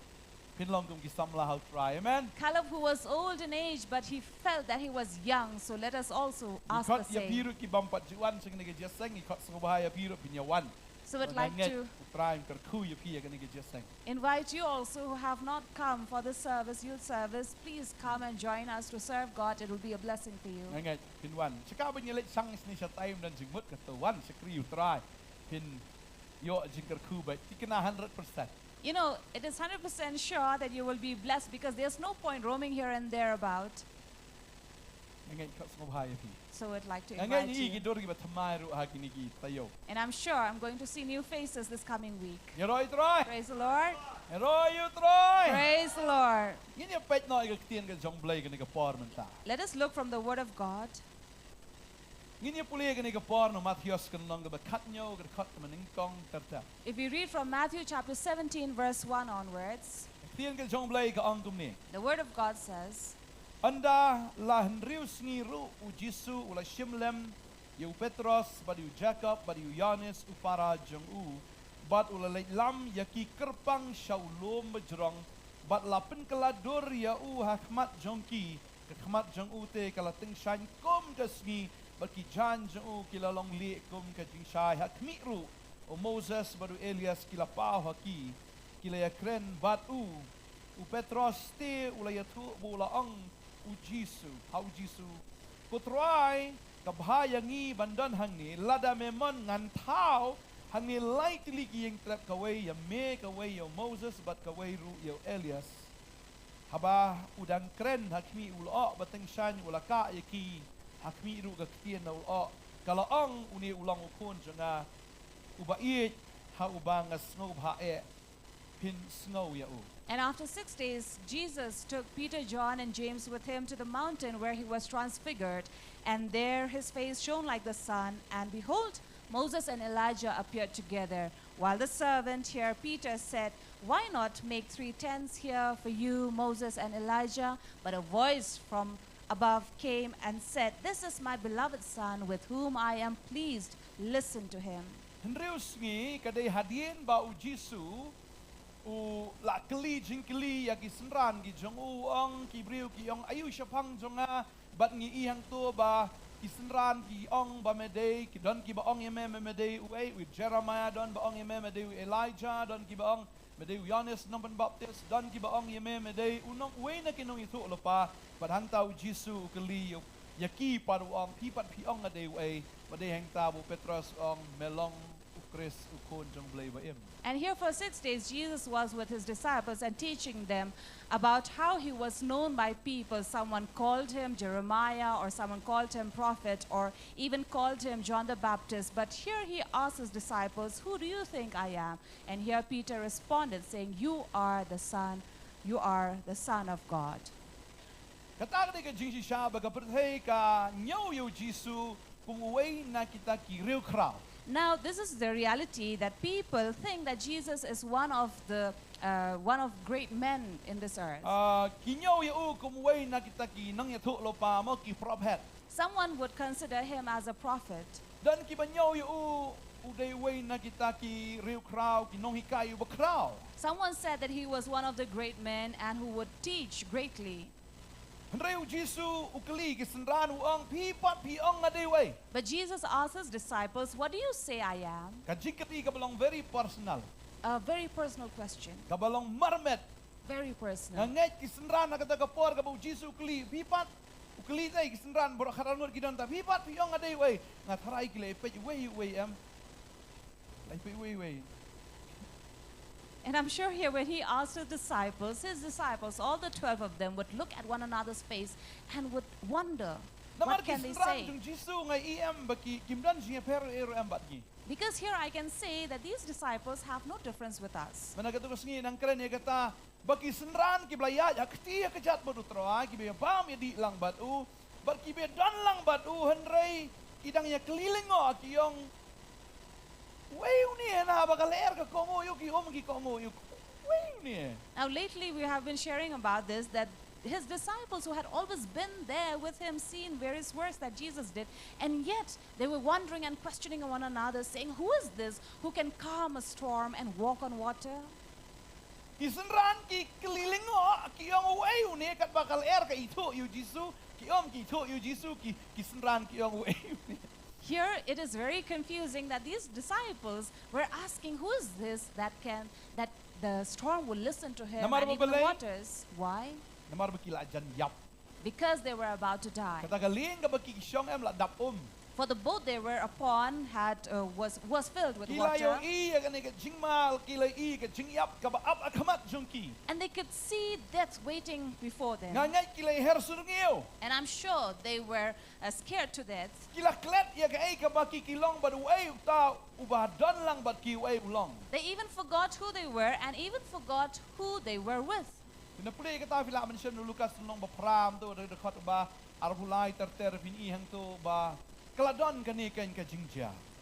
Pinlong kum ki samla how try. Amen. Caleb, who was old in age, but he felt that he was young. So let us also ask the Ikot ya same. piru ki bampat juan sing nige jeseng ikot sing bahaya piru pinyawan. So we'd like to try and ku ya pi ya nige jeseng. invite you also who have not come for this service, youth service, please come and join us to serve God. It will be a blessing for you. Ngai pinwan. Sika benyelit sang ni sa time dan jingmut ka tuan sekri you try. Pin yo jingker ku ba tikena 100%. You know, it is 100% sure that you will be blessed because there's no point roaming here and there about. Ngai ikot sing bahaya pi. So we'd like to Ngai invite ni ki you. dor ki batmai ru ha kini ki tayo. And I'm sure I'm going to see new faces this coming week. Yeroi try. Praise the Lord. Yeroi you try. Praise the Lord. Ini ya pet no ik tien ka jong blay ka ni ka por menta. Let us look from the Word of God. Ini ya puli ka ni ka por no Matthews kan long ka kat nyo ka kat maning kong terta. If we read from Matthew chapter 17, verse 1 onwards, Tien ka jong blay ka ang kum ni. the Word of God says, Anda la henrius ngiru u Jisu ula Shimlem yu Petros bad yu Jacob bad yu Yanis u para jong u bad ula lam yaki kerpang shaulom bejrong bad lapin keladur ya u hakmat jongki hakmat jong u te kala ting shan kom kasngi baki jan jong u kilalong li kom ka jing shai hakmiru o Moses badu Elias kila pau haki kila ya kren bad u Petros te ula yatu bula ang u Jisu, hau Jisu. Putrai kabhaya ngi bandan hang ni lada memon ngan tau hang ni lai tiligi yang trap kawai ya me kawai ya Moses bat kawai ru ya Elias. Haba udang kren hakmi ulo bateng shan ulaka yaki hakmi ru ka kitien na ulo. Kalau ang uni ulang ukun janga ubait ha ubang snow ha e pin snow ya u. And after 6 days, Jesus took Peter, John, and James with him to the mountain where he was transfigured. And there his face shone like the sun. And behold, Moses and Elijah appeared together. While the servant here, Peter, said, Why not make 3 tents here for you, Moses and Elijah? But a voice from above came and said, This is my beloved Son, with whom I am pleased. Listen to him. Henrius ngi kadai hadien ba u Jisu u la keli jingkeli ya ki senran ki jong u ong ki briu ki ong ayu syapang jonga bat ngi i hang tu ba ki senran ki ong ba medei ki don ki ba ong yeme medei u ei with Jeremiah don ba ong yeme medei u Elijah don ki ba ong medei u Yohanes nomban baptis don ki ba ong yeme medei u nong we na kinong itu lopa bat hang tau Jisu keli ya ki paru ong pi pat pi ong adei u ei ba dei hang tabu Petrus ong melong Chris ukon jong blay ba im. And here for 6 days, Jesus was with his disciples and teaching them about how he was known by people. Someone called him Jeremiah, or someone called him prophet, or even called him John the Baptist. But here he asked his disciples, Who do you think I am? And here Peter responded, saying, You are the Son of God. Katang ka jing siya baga perthei ka nyaw yu Jisu kung uway na kita ki real crowd. Now, this is the reality that people think that Jesus is one of the one of great men in this earth. Kinyo yu kumway na kita ki nang yato lo pa mo ki prophet. Someone would consider him as a prophet. Dan ki banyo yu uday way na kita ki real crowd ki nong hikay yu ba crowd. Someone said that he was one of the great men and who would teach greatly. Henreu Jisu ukli ki senran uang pipat piong aday way. But Jesus asked his disciples, "What do you say I am?" Kajikati kabalong very personal. A very personal question. Kabalong marmet. Very personal. Ngait ki senran na kata kapor kabu Jisu ukli pipat ukli tay ki senran boro karanur ki don ta pipat piong aday way. Ngatharai ki le pe way am. Lai pe way. And I'm sure here when he asked his disciples, all the 12 of them would look at one another's face and would wonder, what can they say? Because here I can say that these disciples have no difference with us. Baki senran ki blaya yakti kejat bodu troa ki be pam ya di lang batu bar ki be dan lang batu henrei idang ya kelilingo ki yong Now lately we have been sharing about this, that his disciples who had always been there with him, seen various works that Jesus did, and yet they were wondering and questioning one another, saying, who is this who can calm a storm and walk on water? Isenran ki kelilingo ki yong way ni kat bakal ka itu yu Jisu ki om ki itu yu Jisu ki senran ki yong way. Here it is very confusing that these disciples were asking, who is this that the storm will listen to him and even the waters? Why? Because they were about to die. For the boat they were upon was filled with water. And they could see death waiting before them. And I'm sure they were scared to death. They even forgot who they were and even forgot who they were with.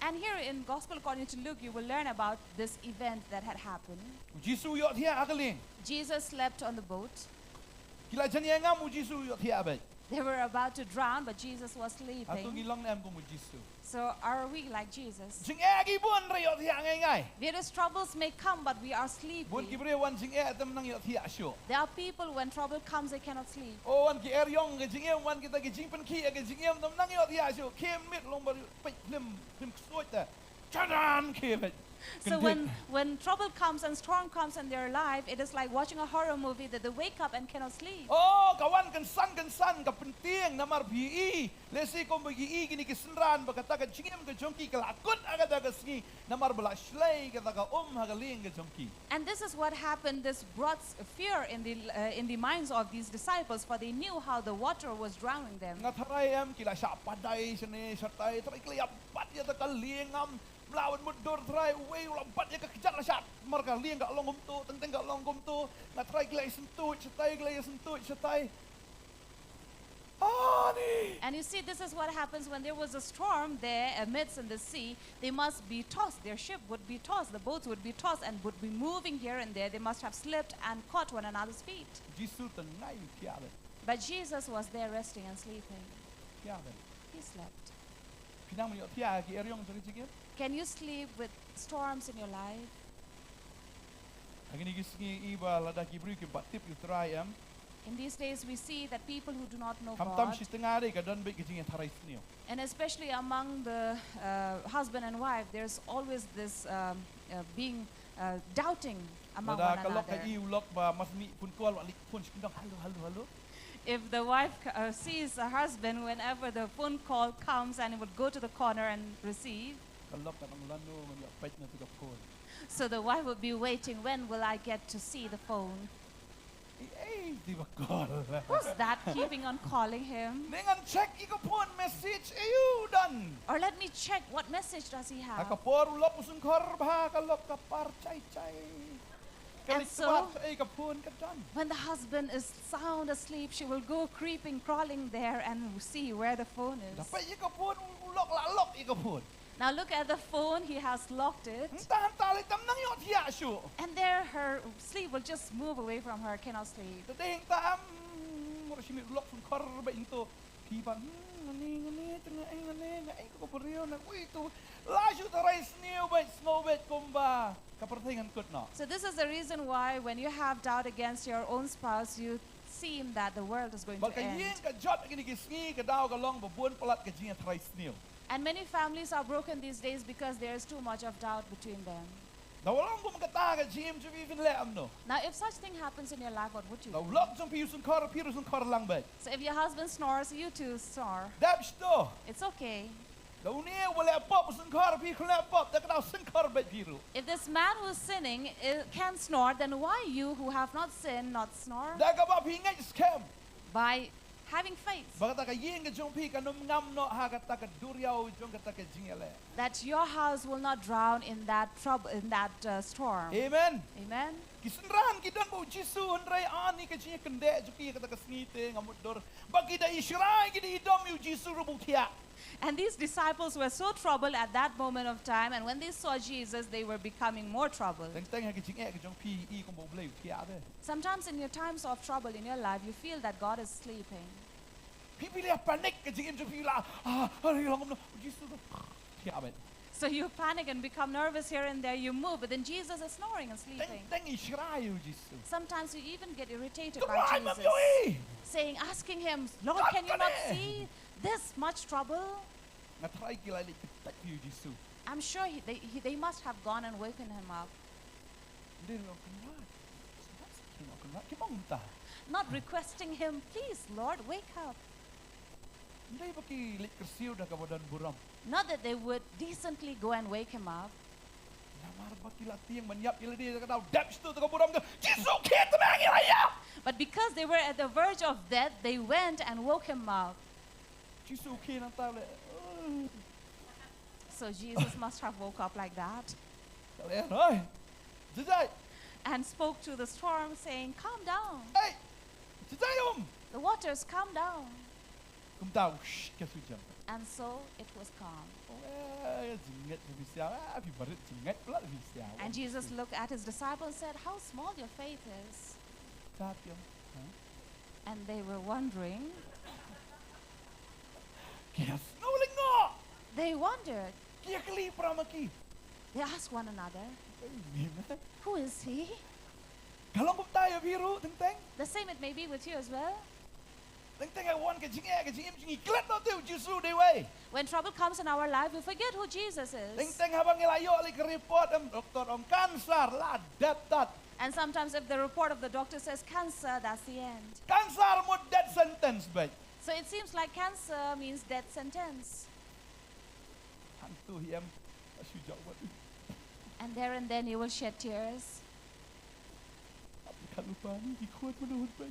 And here in Gospel according to Luke, you will learn about this event that had happened. Jesus slept on the boat. They were about to drown, but Jesus was sleeping. So are we like Jesus? Various troubles may come, but we are sleeping. There are people when trouble comes, they cannot sleep. So when trouble comes and storm comes in their life, it is like watching a horror movie that they wake up and cannot sleep. Oh, kawan kan san ka penting namar bi lesi kom bagi gini ki senran bakata ka jingem ka jongki ka lakut aga daga sngi namar bala shlei ka daga hagaling ka jongki. And this is what happened. This brought fear in the minds of these disciples, for they knew how the water was drowning them. Ngatharai am kila sa padai sene sartai trai kila pat ya ta kalingam lawan mudur try way lambat ya kejat lah sat mereka liang gak long tu tentang gak long tu nak try gila sentuh setai gila sentuh setai and you see, this is what happens when there was a storm there amidst in the sea. They must be tossed, their ship would be tossed, the boats would be tossed and would be moving here and there. They must have slipped and caught one another's feet. But Jesus was there resting and sleeping. He slept. Can you sleep with storms in your life? In these days we see that people who do not know God, and especially among the husband and wife, there's always this being doubting among one another. If the wife sees her husband, whenever the phone call comes, and he would go to the corner and receive, so the wife would be waiting, when will I get to see the phone? Who's that keeping on calling him? Or let me check, what message does he have? And so, when the husband is sound asleep, she will go creeping, crawling there and see where the phone is. Now look at the phone, he has locked it. Entah le tam nang yo tia syu. And there her sleep will just move away from her, cannot sleep. Tadeng tam mo sini lock sun kor ba into pi pa ngani tengah ngani ko perio na ui tu laju tarai snow bet komba kapertingan kut no. So this is the reason why when you have doubt against your own spouse, you seem that the world is going to Bal ka end. yin ka jot gini ki sngi ka daw ka long ba buon palat ka jinga tarai snew. And many families are broken these days because there is too much of doubt between them. Daw long ko magata ka jim ju even le am no. Now if such thing happens in your life, what would you Daw do? lock jong pi sun kor lang ba. So if your husband snores, you too snore. Dab sto. It's okay. Daw ni wala pop sun kor pi khla pop da ka daw sun kor ba piru. If this man who is sinning can snore, then why you who have not sinned not snore? Da ka ba pi ngai scam. By having faith Bagata ka yin ka jong pi ka num ngam no ha ka ta ka duriao jong ka ta ka jingale. that your house will not drown in that trouble, in that storm. Amen. Amen. Kisenran kidan bo Jisu andrai ani ka jinga kende juki ka ta ka snite ngamut dor. Bagi da israi gidi idom yu Jisu rubutia. And these disciples were so troubled at that moment of time, and when they saw Jesus, they were becoming more troubled. Teng teng ha ka jinga ka jong pi I ko bo bleu tia de. Sometimes in your times of trouble in your life, you feel that God is sleeping. Pi pi le panik ka jinga jong pi la. Ari long no Jisu tia bet. So you panic and become nervous here and there, you move, but then Jesus is snoring and Teng sleeping. teng israi yu Jisu. Sometimes you even get irritated Come by on, mam Jesus, yo saying, asking him, Lord, God can you can not it. see this much trouble? Nga try ki lai ki tak yu Jisu. I'm sure they must have gone and woken him up, Ndi lo kan wa. Kimong ta. not requesting him, please, Lord, wake up. Hindi ba ki lit kersiu da ka badan buram. Not that they would decently go and wake him up, Namar ba ki latiang manyap ila di ka daw depths to ka buram ka. Jisu kit mang ya. but because they were at the verge of death, they went and woke him up. Jisu kit ang tao le. So Jesus must have woke up like that Tao le oi. Jajai. and spoke to the storm, saying, calm down. Hey. Jajai The waters, calm down. Kum tao shh ka su jam. And so it was calm. Jingat bi sia. Pi barit jingat pula bi sia. And Jesus looked at his disciples and said, how small your faith is. Tat yo. And they were wondering. Kaya snoling ngo. They wondered. Kaya kali pramaki. They asked one another, Amen. who is he? Kalong kum tayo biru teng teng. The same it may be with you as well. Teng teng ai wan ka jingim jingi klet no tu Jisu de way. When trouble comes in our life, we forget who Jesus Teng is. teng habang ilayo ali ka report am doktor om cancer la dat. And sometimes if the report of the doctor says cancer, that's the end. Cancer mo death sentence ba. So it seems like cancer means death sentence. Hantu hiam asu jawab. And there and then you will shed tears. Tapi kalupa ni ikut menurut ba.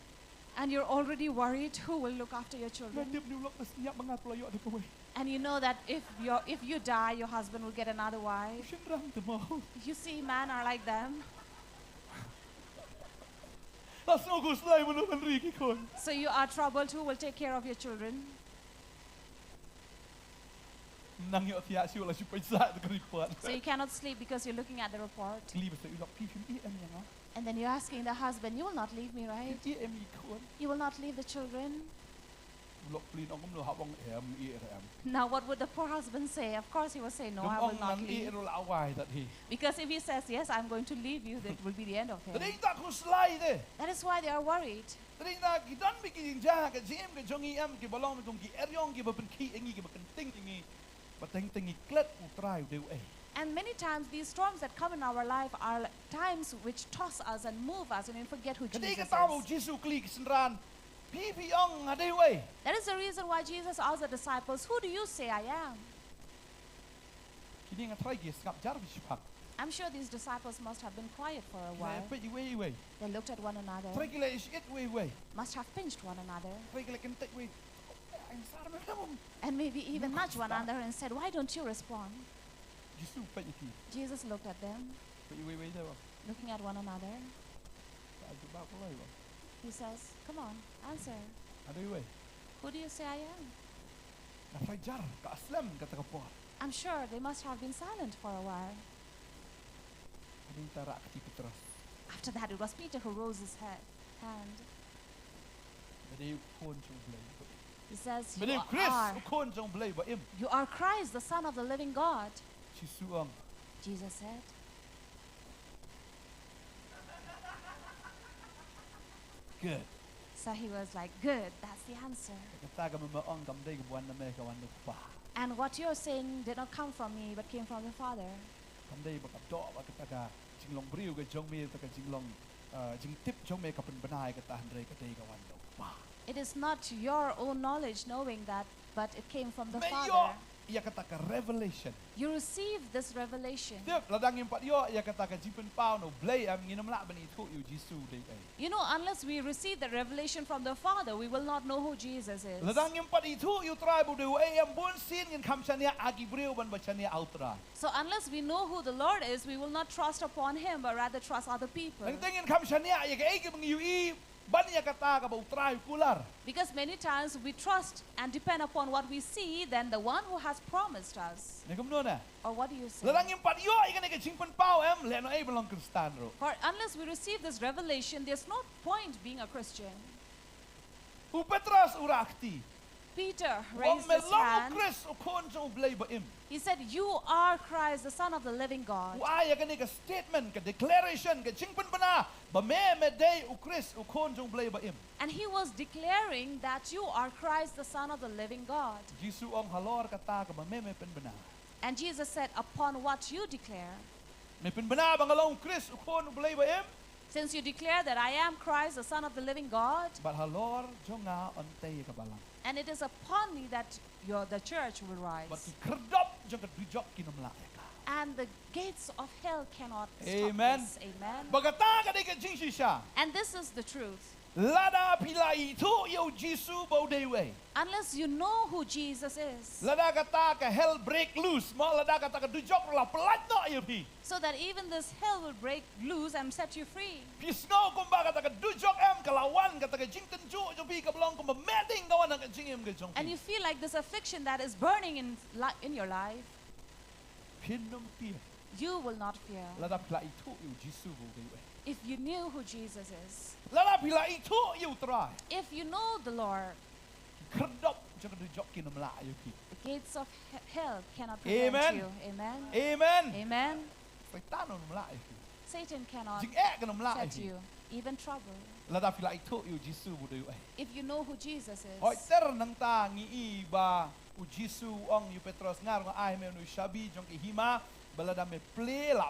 And you're already worried who will look after your children. Nadip ni ulok senyap mangat pelayo di kawai. And you know that if you die, your husband will get another wife. Sinrang temo. You see, men are like them. Langsung aku selai menurut Riki kon. So you are troubled. Who will take care of your children? Nang yo tiak siu la supaya sa de report. So you cannot sleep because you're looking at the report. Li besa ulok pi em yang ah. And then you're asking the husband, you will not leave me, right? Em ikon. You will not leave the children? Ulok plin ong lo habang em. Now what would the poor husband say? Of course he will say, no, I Dum will ong not nang leave. ro la awai that he. Because if he says, yes, I'm going to leave you, that will be the end of him. Tadi tak ku selai de. That is why they are worried. Tadi tak kidan bikin jah ke jim ke jongi em ke balong ke jongi eryong ke bapen ki engi ke baken ting engi. Bateng tengi klet utrai de eh. And many times these storms that come in our life are times which toss us and move us and we forget who Kadi Jesus ka tahu is. Jisu klik senran. Pi ong ade we. That is the reason why Jesus asked the disciples, who do you say I am? Kini ngatrai ke skap jar bispak. I'm sure these disciples must have been quiet for a while. Pe we. They looked at one another, Trai ke le is it we. must have pinched one another, Trai ke le kentek we. Ang sar memang. and maybe even nudged one another and said, why don't you respond? Jisu pe iki. Jesus looked at them, Pe we de ba. looking at one another. Tak jumpa pulai ba. He says, come on, answer. Ade we. Who do you say I am? Ngatrai jar ka aslam kata ka puan. I'm sure they must have been silent for a while. Ading tarak ti Petros. After that, it was Peter who rose his hand. Bade kon jong blay. He says, Bade Chris kon jong blay ba im. You are Christ, the Son of the living God. Chi suang. Jesus said. Good. So he was like, good, that's the answer. Kata ka mamaong kamday kabuan na may kawan pa. And what you're saying did not come from me, but came from the Father. Kamday makado ba kata ka jinglong briu ka jong me ka jinglong jing tip jong me kapan banay kata handray kaday kawan pa. It is not your own knowledge knowing that, but it came from the Mayo Father. iya kata ka revelation. You received this revelation. Dip ladang impat yo iya kata ka jipen pao no blay am nginam la bani thu yu jisu day ay. You know, unless we receive the revelation from the Father, we will not know who Jesus is. Ladang impat itu yu try bu dew ay am bun sin ngin kam chania agi briu ban ba chania outra. So unless we know who the Lord is, we will not trust upon Him, but rather trust other people. Nang tingin kam chania iya ka ay bang yu i ban iya kata ka ba utray pular. Because many times we trust and depend upon what we see than the one who has promised us. Nagam no na. Or what do you say? Ladang impat yo iya ka jingpen pao am le no ay belong Kristan ro. For unless we receive this revelation, there's no point being a Christian. U Petros urakti. Peter Wang raised me his long hand. Chris o kon jong blay ba im. He said, you are Christ, the Son of the living God. U aya ka ni ka statement ka declaration ka jingpen bana ba me day u Chris o kon jong blay ba im. And he was declaring that you are Christ, the Son of the living God. Jisu ang halor kata ka ba me pen bana. And Jesus said, upon what you declare, Me pen bana ba ngalong Chris o kon blay ba im. since you declare that I am Christ, the Son of the living God, But halor jonga ontay ka balang. and it is upon me that the church will But rise. ki kerdop jong ka dujok kinamla ka. And the gates of hell cannot Amen. stop this. Amen. Bagata ka di ka jingsi siya. And this is the truth. Lada pilai tu yo Jisu bau dewe. Unless you know who Jesus is, Lada kata ka hell break loose. Ma lada kata ka dujok la pelat no ayo pi. so that even this hell will break loose and set you free. Pisno kumba kata ka dujok em kalawan kata ka jing tenju jo pi ka belong kumba meding kawan ka jingem ka jong And pi. you feel like this affliction that is burning in your life, Pinom pi. you will not fear. Lada pilai tu yo Jisu bau dewe. If you knew who Jesus is, Lada pilai tu yo try. if you know the Lord, Kerdop jong ka dujok kinamla ayo pi. the gates of hell cannot prevent Amen. you. Amen. Amen. Amen. Satan namla ayo pi. Satan cannot Jing ka namla ayo set pi. you, even trouble. Lada pilai tu yo Jisu bau dewe. If you know who Jesus Oi is, ter nang ta ngi ba u Jisu ong yu Petros ngar nga ai me nu shabi jong ki hima balada me ple la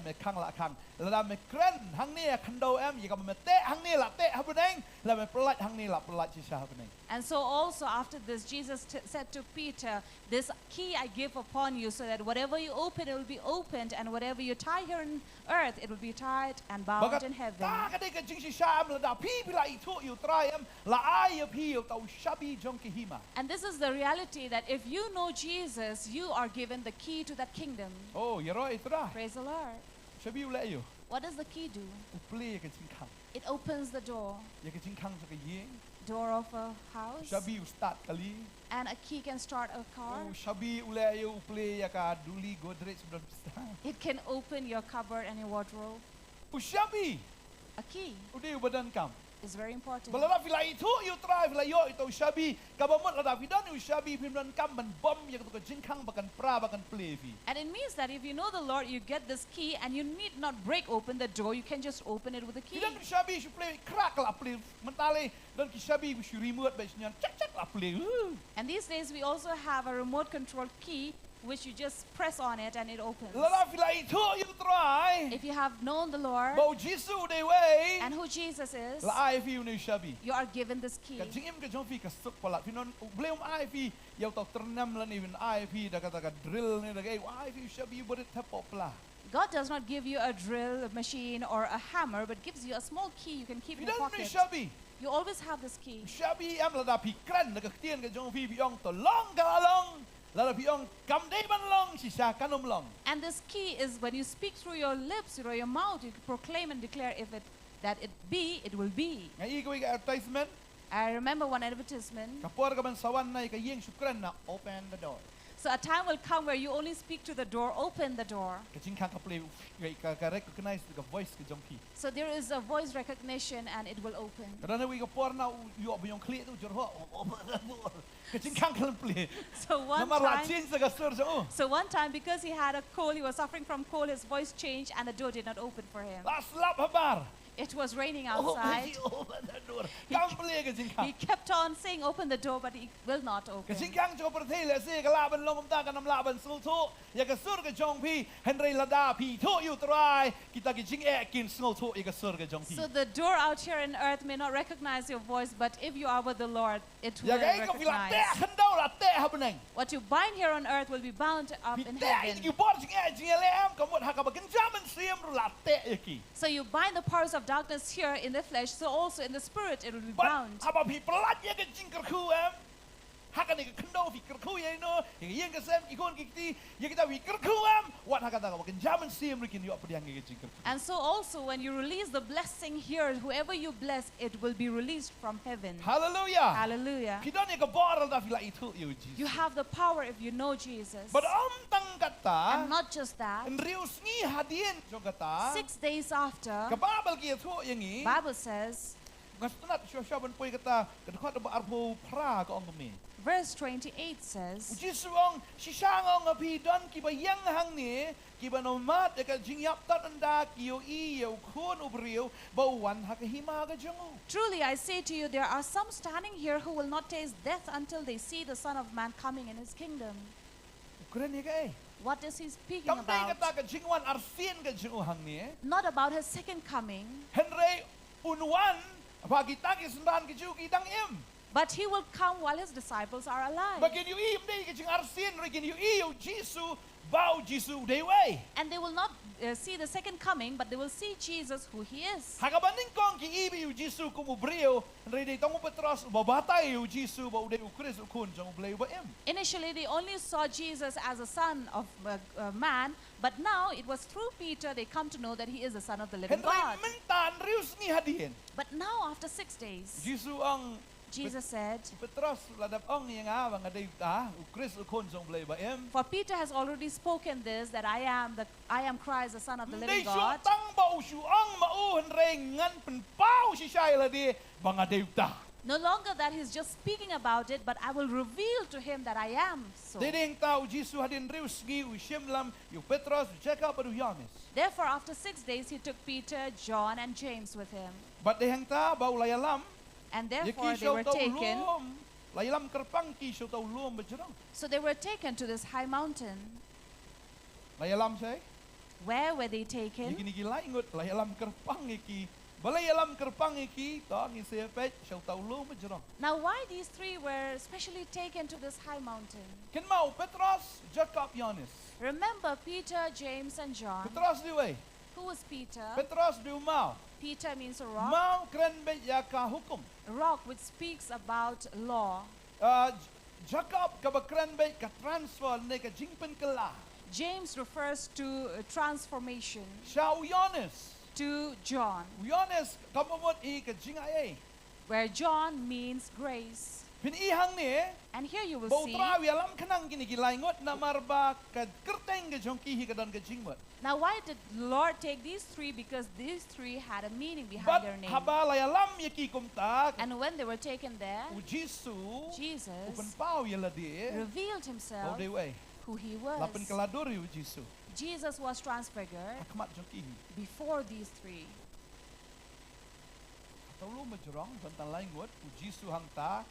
me khang la khang lada me kren hang ne khando em yi ka me te hang ne la te habneng la me plat hang ne la plat chi sha habneng. and so also after this, Jesus said to Peter, this key I give upon you so that whatever you open, it will be opened, and whatever you tie here on earth, it will be tied and bound Bagat in heaven. ta ka de ka jing si sha am lada pi pila I tu yu try em la ai yu pi yu tau shabi jong ki hima. And this is the reality that if you know Jesus, you are given the key to that kingdom. Oh yero itra Praise the Lord. shabi u le yu What does the key do? u ple ka jing khang It opens the door, ya ka jing khang sa ka ying door of a house, shabi u start kali. and a key can start a car. Oh shabi u le yu u ple ya ka duli godrej sudah besar. It can open your cupboard and your wardrobe. Ushabi, A key udi badan kam. is very important. Balala fila itu you try fila yo itu ushabi. Kabamot lada fidan ushabi pimran kam ban bom ya tu jingkang bakan pra bakan plevi. And it means that if you know the Lord, you get this key and you need not break open the door, you can just open it with a key. Fidan ushabi su play crack la plev mentale dan kishabi su remote basnya cak cak la plev. And these days we also have a remote control key which you just press on it and it opens. Lala fila itu you try. If you have known the Lord Bau Jisu de way. and who Jesus is, La ai fi unu ushabi. you are given this key. Ka jingim ka jong fi ka suk pala finon blem ai fi yau tau ternam la ni win ai fi da kata ka drill ni da ai ai fi ushabi bodet tapop la. God does not give you a drill machine or a hammer, but gives you a small key you can keep in your Fidan pocket. ushabi. You always have this key. Shabi am lada pikran na kaktian ka jong fi biong to long galong lada biong kam day ban long si sa kanom long. And this key is when you speak through your lips, through your mouth, you proclaim and declare if it that it be, it will be. Ngai ko ka advertisement I remember one advertisement. kapor ka ban sawan na ka yeng sukran na open the door. So a time will come where you only speak to the door, open the door. Ka jing khang ka play ka recognize the voice ka jong pi. So there is a voice recognition and it will open. Kadang we ka por na yo biyong kli tu jor ho. Ka jing khang ka play. So one Namar la time, chin sa ka sur jo. so one time because he had a cold, he was suffering from cold, his voice changed and the door did not open for him. La slap habar. It was raining outside. Open the door. Kang play ka jing khang. He kept on saying, open the door, but he will not Ka open. jing khang jo per thei le se ka laban long ta ka nam laban sul thu. Ya ka sur ka jong pi henry lada pi thu you try. Kita ki jing e kin snol thu ya ka sur ka jong pi. So the door out here in earth may not recognize your voice, but if you are with the Lord, it will Ya ka ko fila te recognize. khandau la te habeneng. What you bind here on earth will be bound up in Te heaven. you bor jing e jing le am ka mot ha ka ba kan jaman siam ru la te ya ki. So you bind the powers of darkness here in the flesh, so also in the spirit it will be But bound. haba pi pelat ya ka jing ker khu am. Ha ka ni ka khandau fi ker khu ye no. Ya ka yeng ka sem ki kon ki ti ya kita wi ker khu am. Wat ha ka ta ka ba kan jaman siam ru kin yo pediang ya jing ker khu. And so also when you release the blessing here, whoever you bless, it will be released from heaven. Hallelujah. Hallelujah. Kita ni ka bor da fi la itu you Jesus. You have the power if you know Jesus. But tang kata And not just that, en rius ngi hadien jo kata 6 days after, kababal ki thu yang ngi Bible says, ngasnat syo ban poi kata kadkhot ba arpo pra ka ong mi verse 28 says, Jesus ong sisangong api don ki ba yang hang ni ki ba no mat ka jingyap tat anda ki yo I yo khon ubriu ba wan ha ka hima ka jong truly I say to you, there are some standing here who will not taste death until they see the Son of Man coming in his kingdom. ukuran ni ka What is he speaking kamdai about? kata ka jingwan arsin ka jing hang ni Not about his second coming, henry unwan bagi taki sendan ki ju ki dang im but he will come while his disciples are alive. Bagin you im dei ka jing arsin regin you iyo Jesus bau Jesus dei way And they will not see the second coming, but they will see Jesus who he is. hagabaning kong ki ibi you Jesus kumu brio re dei tongu Petros babatay you Jesus bau dei ukris ukun jong blay ba im Initially, they only saw Jesus as a son of man, but now it was through Peter they come to know that he is the Son of the living henry God. mentan rius ni hadien But now, after 6 days, Jesus ang Jesus said, Petros ladap ong yang nga nga dei ta ukris ukun jong blay ba im for Peter has already spoken this, that I am Christ, the Son of the living Dei God. tang bau su ang mau henry ngan pen pau si sai la di banga dei ta No longer that he's just speaking about it, but I will reveal to him that I am so. Dedeng tau Jesus hadin rius ngi u Shillong you Petros Jacob adu Johannes Therefore, after 6 days, he took Peter, John, and James with him. But dehang ta bau layalam And therefore, they were taken. Layalam kerpang ki so tau lum bejrong. So they were taken to this high mountain. Layalam say, Where were they taken? Iki niki laingot layalam kerpang iki. Balayalam kerpang iki to ngi se pe so tau lum bejrong. Now, why these three were specially taken to this high mountain? Ken mau Petros, Jacob, Johannes. Remember Peter, James, and John. Petros di way. Who was Peter? Petros di mau. Peter means a rock. Mau kren be ya ka hukum. A rock which speaks about law. Jacob ka bakren be ka transfer ne ka jingpen kala. James refers to transformation. Siya Johannes. To John, Johannes kamamot I ka jingay. where John means grace. Pinihang ni And here you will bau see. trawi alam kanang ginigilayngot na marba ka kerteng ka jongki higadon ka jingmot. Now, why did the Lord take these three? Because these three had a meaning behind But their name. habalay alam yaki kumtak And when they were taken there, u Jisu Jesus upan pau yala di revealed bau himself de way. who he was. Lapan kaladur yu Jisu. Jesus was transfigured Akmat jongki. before these three. Taulo majrong tentang layngot u Jisu hangta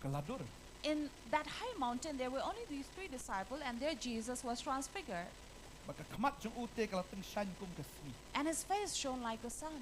kaladur. In that high mountain, there were only these three disciples, and there Jesus was transfigured. Maka kamat jong ute kalateng shan kum kasmi. And his face shone like the sun.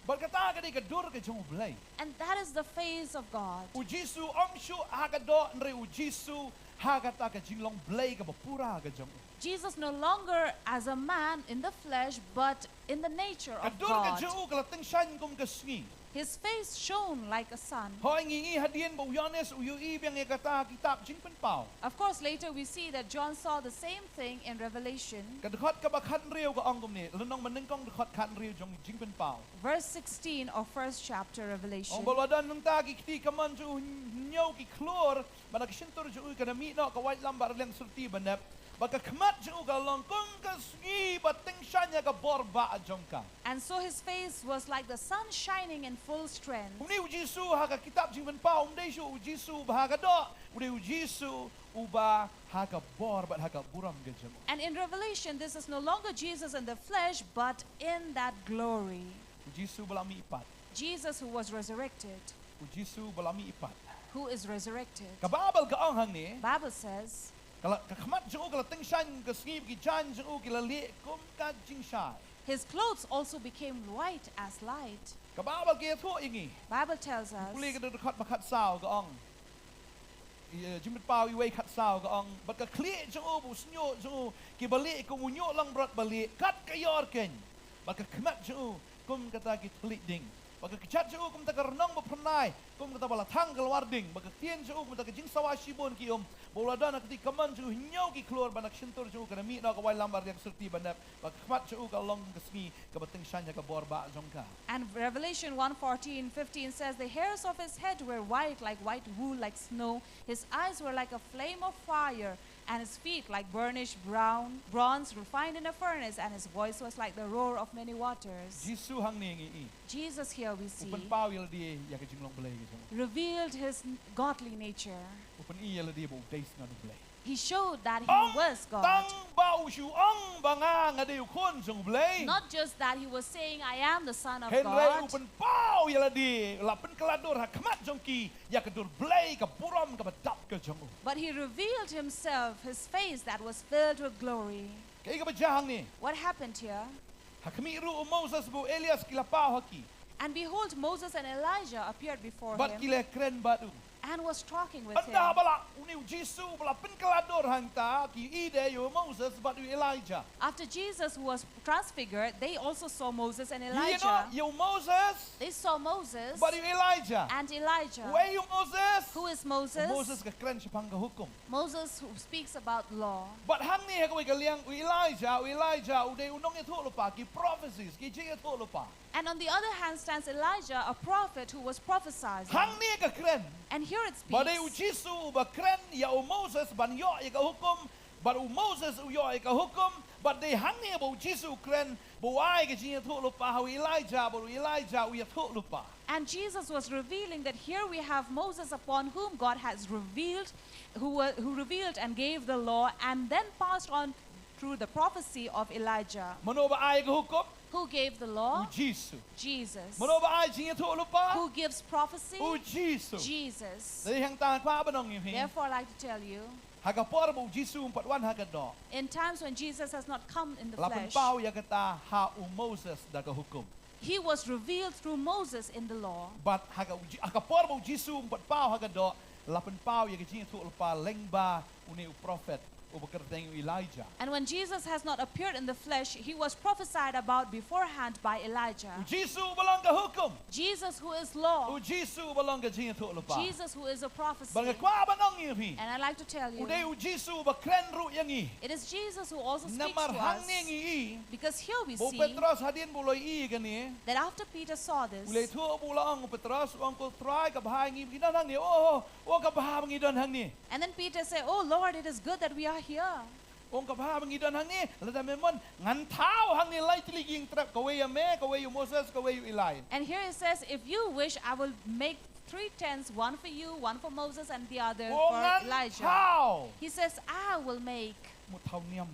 Berkata ka di ka dur ka jong blay. And that is the face of God. U Jisu omshu hagado nre u Jisu hagata ka jinglong blay ka bapura ka jong. Jesus no longer as a man in the flesh, but in the nature of Kadur ka God. jong kalateng shan kum kasmi. His face shone like a sun. Hoy ngingi hadien ba Johannes u ibang ikata kitab jingpen pau. Of course, later we see that John saw the same thing in Revelation. Kadkhot ka ba khat riu ka ongkom ni lunong menengkong dkhot khat riu jong jingpen pau. Verse 16 of first chapter Revelation. Ong balwadan nung tagi kiti kaman ju nyau ki klor bana kishintor ju kana mi no ka white lambar leng surti banap baka kmat ju ka long kung ka sgi bating shanya ka borba ajongka. And so his face was like the sun shining in full strength. Uni ujisu haga kitab jingman pa umdeishu ujisu bahaga do uni ujisu uba haga bor but haga buram gajam. And in Revelation, this is no longer Jesus in the flesh, but in that glory. Ujisu balami ipat. Jesus who was resurrected, Ujisu balami ipat. who is resurrected. Kababal ka ang hang ni Bible says, kala kakmat ju kala ting shan ka skib ki chan ju kila li kum ka jing shai. his clothes also became white as light. Kababal ke tho ingi. Bible tells us, Uli ka do khat makat sao ka ang. Jimit pau iway khat sao ka ang bat ka kli ju bu snyo ju ki bali ko munyo lang brat bali kat ka yor ken. Bat ka kmat ju kum kata ki tlik ding. Baka kichat ju kum ta karnong ba pranai kum kata bala thang kalwar ding baka tien ju kum ta jing sawa shibon ki bola dana kati kaman ju nyau ki klor banak shintor ju kana mi na ka wai lambar yang serti banap baka kmat ju ka long ka smi ka bating shanya ka borba jongka. and Revelation 1:14-15 says, the hairs of his head were white like white wool, like snow. His eyes were like a flame of fire, and his feet like burnished bronze refined in a furnace, and his voice was like the roar of many waters. Jisu hang ni ngi Jesus here we see upan pau yel di ya ka jinglong blay ki revealed his godly nature. upan i yel di bo days na blay. He showed that he was Tang God. ba ushu ong banga nga de kon jong blay. Not just that he was saying, I am the Son of Henry God, upan pau yel di lapen kelador ha kmat jongki ya ka dur blay ka buram ka badap ka jong. but he revealed himself, his face that was filled with glory. Kay ka ba jahang ni? What happened here? Hakamiru Moses bu Elias kilapau haki. And behold, Moses and Elijah appeared before Bat him kile kren batu. and was talking with him. Anda bala uniu Jisu bala penkelador hangta ki ide yo Moses batu Elijah. After Jesus was transfigured, they also saw Moses and You know Elijah. yo Moses They saw Moses batu Elijah. and Elijah. Where you Moses? Who is Moses? Moses ka kren siya pangka hukum. Moses who speaks about law. But hang ni hagaway kaliang Elijah uday unong ito lupa ki prophecies ki jing ito lupa. And on the other hand stands Elijah, a prophet who was prophesying. Hang ni ka kren. And here it Bade speaks. Jisu ba kren ya o Moses ban yo ka hukum. But Moses yo ka hukum. But they hang ni about Jisu kren buai ka jing ito lupa how Elijah uya ito lupa. And Jesus was revealing that here we have Moses upon whom God has revealed, who revealed and gave the law, and then passed on through the prophecy of Elijah. Mano ba ay ka hukum? Who gave the law? Jisu. Jesus. Mano ba ay jing ito lupa? Who gives prophecy? Jisu. Jesus. Dari hang tahan pa ba nong yung Therefore, I'd like to tell you, Hagapor bo Jisu patwan hagado. in times when Jesus has not come in the Lapan flesh, pau ya kata ha Moses daga hukum. he was revealed through Moses in the law. But hagapor bo Jisu pat pau hagado. Lapan pau ya kajing tu lupa lengba uni prophet ubakerteng Elijah. And when Jesus has not appeared in the flesh, he was prophesied about beforehand by Elijah. Jisu balong ka hukum. Jesus who is law. Jisu balong ka jing tu lupa. Jesus who is a prophecy. Bangga kwa ba nong yung And I'd like to tell you, Uday Jisu ba kren ru yang i. it is Jesus who also speaks to Namar hang us. ning i. Because here we Bo see Petros hadin buloy i gani. that after Peter saw this, Ulay tu bulang Petros ang ko try ka bahang i gidan hang ni. Oh ka bahang gidan hang ni. and then Peter said, oh Lord, it is good that we are here. Ong ka bahang gidan hang ni. Lada memon ngan tao hang ni lai tiliging trap kawe ya me kawe yu Moses kawe yu Eli. And here it says, if you wish, I will make 3 tents, one for you, one for Moses, and the other Oh for ngan Elijah. tao. He says, I will make. Mutaw niyam.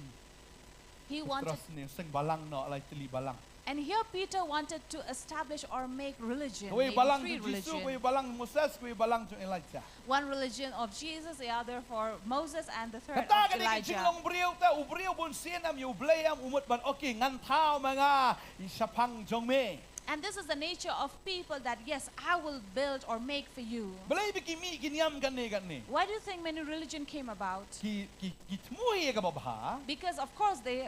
He wanted, Petros ni sing balang no lai tili balang. and here Peter wanted to establish or make religion, Kawe maybe balang 3 tu Jisu, kawe religion. balang Moses, kawe balang tu Elijah. One religion of Jesus, the other for Moses, and the third Kata of ka di Elijah. jinglong briyaw ta ubriyaw bun sienam yu blayam umut ban okay ngan tao mga isapang jongme. And this is the nature of people that, yes, I will build or make for you. Balay bikimi kinyam gani. Why do you think many religion came about? Ki tmuhi ka babha. Because of course they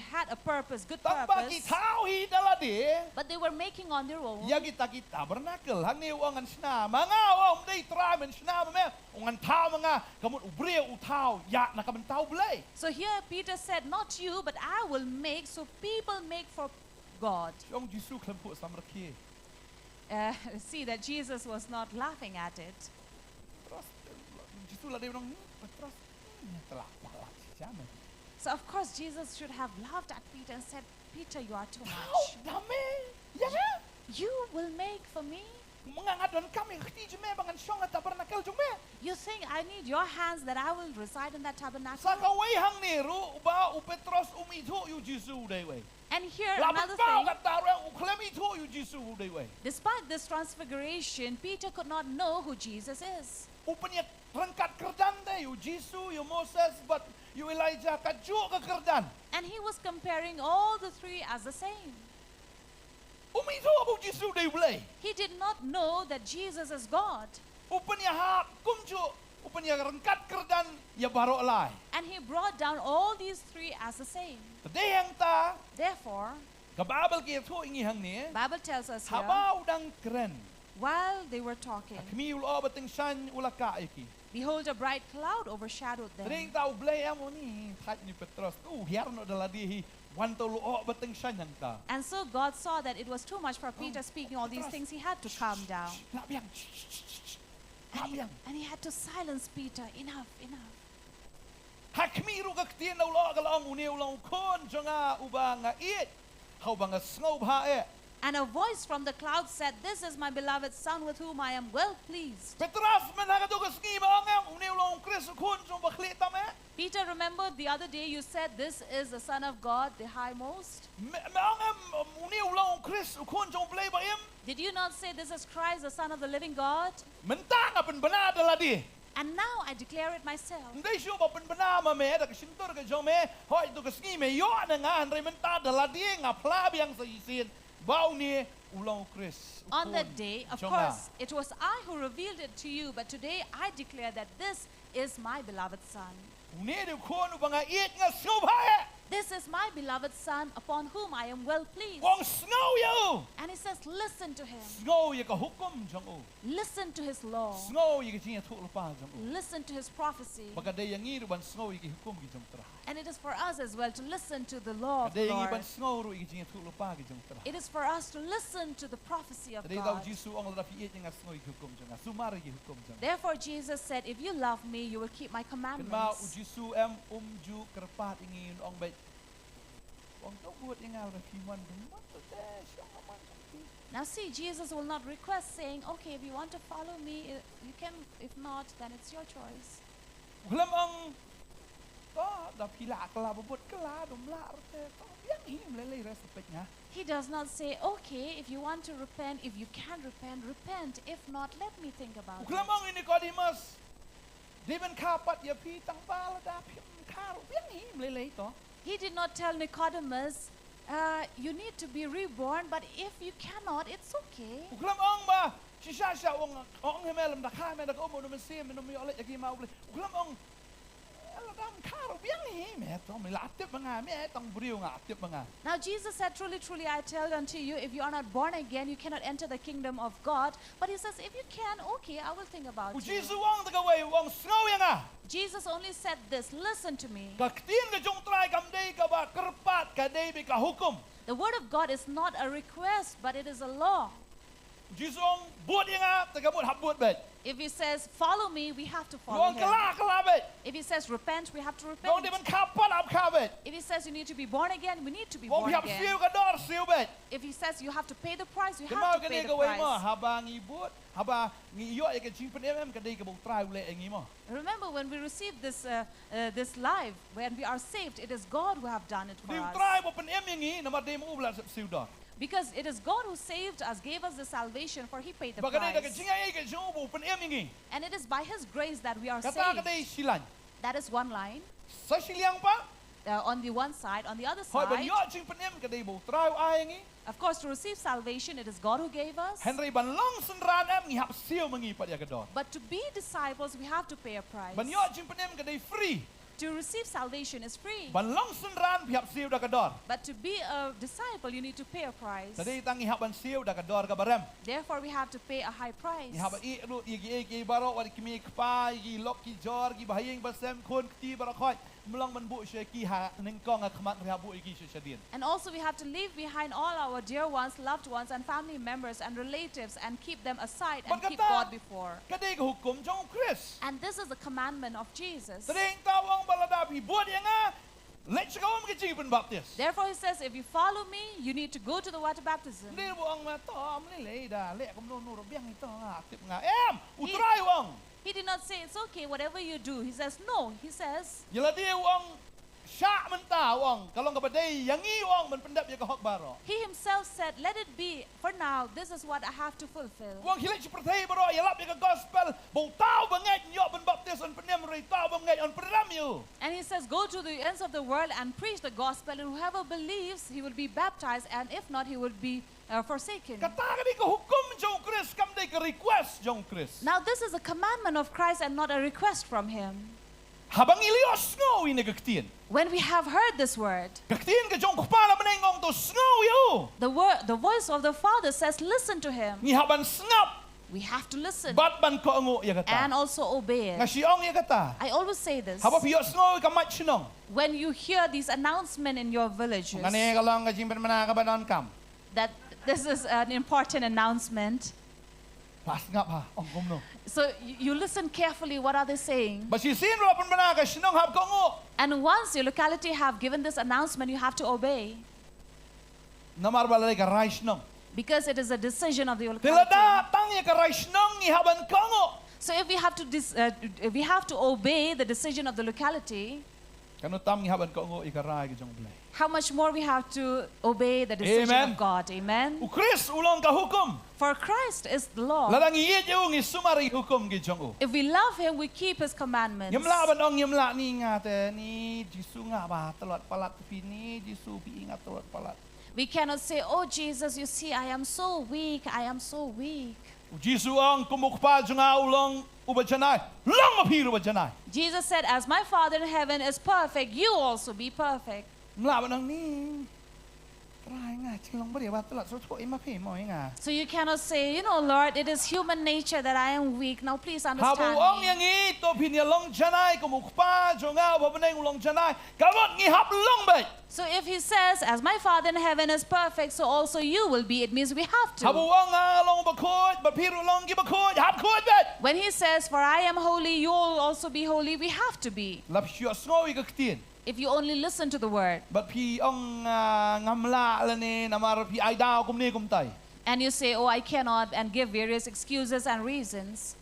had a purpose, good Tamba ki purpose, tao hi daladi. but they were making on their own. Ya kita tabernakel hang ni uangan sna. Mga uang day tribe and sna me uangan tao mga kamut ubriyaw utao ya nakaman tao balay. So here Peter said, not you, but I will make, so people make for God. Yung Jisu klempu samraki. See that Jesus was not laughing at it. la dia bilang Petrus telah balak siapa. So of course Jesus should have laughed at Peter and said, Peter, you are too Kau much. damai, ya kan? You will make for me? Mengangadon kami hati jeme bangan syong tabernakel jeme. You think I need your hands that I will reside in that tabernacle? Sa kawai hang ni ru ba Petros itu yu Jisu dai wei. And here Laban another pau thing, kata orang uklem itu yu Jisu dai wei. despite this transfiguration, Peter could not know who Jesus is. Upanya rengkat kerdan deh yu Jisu yu Moses but yu Elijah kaju ke kerdan. And he was comparing all the three as the same. Itu abu Jisu dai boleh. He did not know that Jesus is God. Upanya hak kumju upanya rengkat kerdan ya barok lai. And he brought down all these three as the same. Tadi yang ta Therefore, kababel kita tu ingi hang ni. Bible tells us here, Habau dan keren. while they were talking, Kami ulo bateng shan ulaka iki. behold, a bright cloud overshadowed them. Tadi tahu boleh amo ni tat ni Petrus. Hiar no dalam dia wan tolu bateng shan yang ta. And so God saw that it was too much for Peter speaking all these things. He had to calm down. Nak biang. And he had to silence Peter. Enough, enough. Hakmi ru kaktien na ulo ka lang uni ulo kon jonga ubanga it. Hau banga snow ba e. And a voice from the cloud said, "This is my beloved son with whom I am well pleased." Petrus menaga tu kasngi ba ang uni ulo Chris kon jong bakli tame. Peter, remember the other day you said this is the Son of God, the highmost? Ang uni ulo Chris kon jong play ba im. Did you not say this is Christ, the Son of the living God? Mentang apen benar dalam dia. And now I declare it myself. Hindi siya apen benar ma me da kasintor ka jong me. Hoi tu kasngi me yo na nga andre mentang dalam dia ngapla biang sa isin. Bau ni ulo Chris. On that day, of Jonah. course, it was I who revealed it to you, but today I declare that this is my beloved Son. Uni du kon ubanga it nga snow ba. This is my beloved Son upon whom I am well pleased. Wong snow yo. And he says, listen to him. Snow ye ka hukum jong o. Listen to his law. Snow ye ka jinga tu lupa jong o. Listen to his prophecy. Baka day yang iru ban snow ye ka hukum ki jong tra. And it is for us as well to listen to the law of Day the yang Lord. ban snow ru ye ka jinga tu lupa ki jong tra. It is for us to listen to the prophecy of Tadi daw God. Jisu ang la fi it nga snow ye hukum jong. Sumar ye hukum jong. Therefore Jesus said, if you love me, you will keep my Ken ma commandments. Jisu ju kerpat ingin ong bai. Wong tu buat ingal ra fi man dum. Now see, Jesus will not request saying, okay, if you want to follow me, you can. If not, then it's your choice. Ulam ang da pila kala bobot kala dum la te. Yang him lele respect nga. He does not say, okay, if you want to repent, if you can repent, repent. If not, let me think about Ulam it. ang ini Nicodemus. Di ben kapat ya pi tang bala da pi karo. Yang him lele to. He did not tell Nicodemus, you need to be reborn, but if you cannot, it's okay. Ulam ang ba sisa ong hemelem da kha me da ko mo no sim no mi ole yaki ma ule. Ulam ang ala dam karo biang him to mi la tip nga me tang briu nga tip nga. Now Jesus said, truly, truly, I tell unto you, if you are not born again, you cannot enter the kingdom of God. But he says, if you can, okay, I will think about U it. Jisu wang da way wang snow yang nga. Jesus only said this, listen to me. Ka tin ka jong try kam dei ka ba kerpat ka dei bi ka hukum. The word of God is not a request, but it is a law. Jisu ong buat yang nga ta ka buat habut bet. If he says, follow me, we have to follow Wang him. kala bet. If he says, repent, we have to Wang di repent. ben kapat ab ka bet. If he says you need to be born again, we need to be Wang born biap again. siu ka dor siu bet. If he says you have to pay the price, you Kemau have to ka pay dei the ka way mo price. habang ibut haba ngi yo ka jing pen ka dei ka bu try ule ngi mo. Remember, when we receive this this life, when we are saved, it is God who have done it for Di us. try mo pen ngi na ma dei mo ubla siu dor. Because it is God who saved us, gave us the salvation, for he paid the Baka dei ka price. jing ai ka jong bu pen ngi. And it is by his grace that we are Kata ka saved. dei silan. That is one line. Sa siliang pa. On the one side, on the other Hoy ban side, yo jing pen ka dei bu try ai ngi. of course, to receive salvation, it is God who gave us. Henry ban long senran ngi hap siu mengi pat ya ka dor. But to be disciples, we have to pay a price. Ban yo jing pen ka dei free. To receive salvation is free. Ban long senran hap siu da ka dor. But to be a disciple, you need to pay a price. Tadi tangi hap ban siu da ka dor ka barem. Therefore, we have to pay a high price. Ni haba i ru i gi baro wa ki mi kpa gi lok ki jor gi bahayeng basem kon kti bara khoi mlang man bu she ki ha ning kong a khmat ria bu gi she shadin. And also we have to leave behind all our dear ones, loved ones, and family members and relatives and keep them aside and keep Pagkata- God before. Kadai ka hukum jong Chris. And this is the commandment commandment of Jesus. Tading tawang baladapi buat yang let's go ang kecipan baptis. Therefore he says, if you follow me, you need to go to the water baptism. Hindi buang mato amni dah lek kum nuru biang ito aktif nga utray wang. He did not say, it's okay, whatever you do. He says, no. He says, Yala dia wang sya menta wang kalong kapaday yangi wang menpendap ya kahok baro. he himself said, let it be. For now, this is what I have to fulfill. Wang hilik seperti baro yalap ya gospel bau tau banget nyok ben baptis on penem rei tau banget on peram you. And he says, go to the ends of the world and preach the gospel, and whoever believes, he will be baptized, and if not, he will be forsaken. Kata ni ko hukum jong Chris kam day ka request jong Chris. Now, this is a commandment of Christ and not a request from him. Habang ilios ngo ini gaktin. When we have heard this word, Gaktin ka jong kupala menengong to sngo you. the voice of the Father says, listen to him. Ni haban snap We have to listen bat ban ko ngo ya and kata. also obey Nga it. siong ya kata. I always say this. Haba piyos ngo ka mat sinong. When you hear these announcements in your villages, Ngane kalong ka jimben mana ka banon kam. that this is an important announcement. Pas ngap ha ong kumno. So you listen carefully, what are they saying? Basi sin ro pun mana ka sinong hab ko ngo. And once your locality have given this announcement, you have to obey. Namar balay ka rai sinong. Because it is a decision of the locality. Tilada tang ya ka rai sinong ni haban ko ngo. So if we have to obey the decision of the locality, Kanu tam ni haban ko ngo ikarai ka jong blay. how much more we have to obey the decision Amen. of God. Amen. U Chris ulong ka hukum. For Christ is the law. Ladang iye yung isumari hukum ki jong u. If we love him, we keep his commandments. Yamla ban ong yamla ni nga te ni Jisu nga ba telot palat pi ni Jisu pi ingat telot palat. We cannot say, oh Jesus, you see, I am so weak. I am so weak. U Jisu ang kumukpa jong ulong ubajanay. Long mapiru bajanay. Jesus said, as my Father in heaven is perfect, you also be perfect. Mla ban ong ni. Try nga chilong bari ba telot so ko imapi mo nga. So you cannot say, you know, Lord, it is human nature that I am weak. Now please Habu understand ong me. yang ito pinyalong janay kumukpa jong ubabanay ulong janay. Kamot ngi hap long bay. So if he says, as my Father in heaven is perfect, so also you will be, it means we have Habu to. ong long bakod bapiru long gi bakod hap kod bay. When he says, for I am holy, you will also be holy, we have to be. Lap syos ngo ikaktin. If you only listen to the word. But pi ong ngamla lani namar pi ay daw kumni kumtay. And you say, oh, I cannot, and give various excuses and reasons.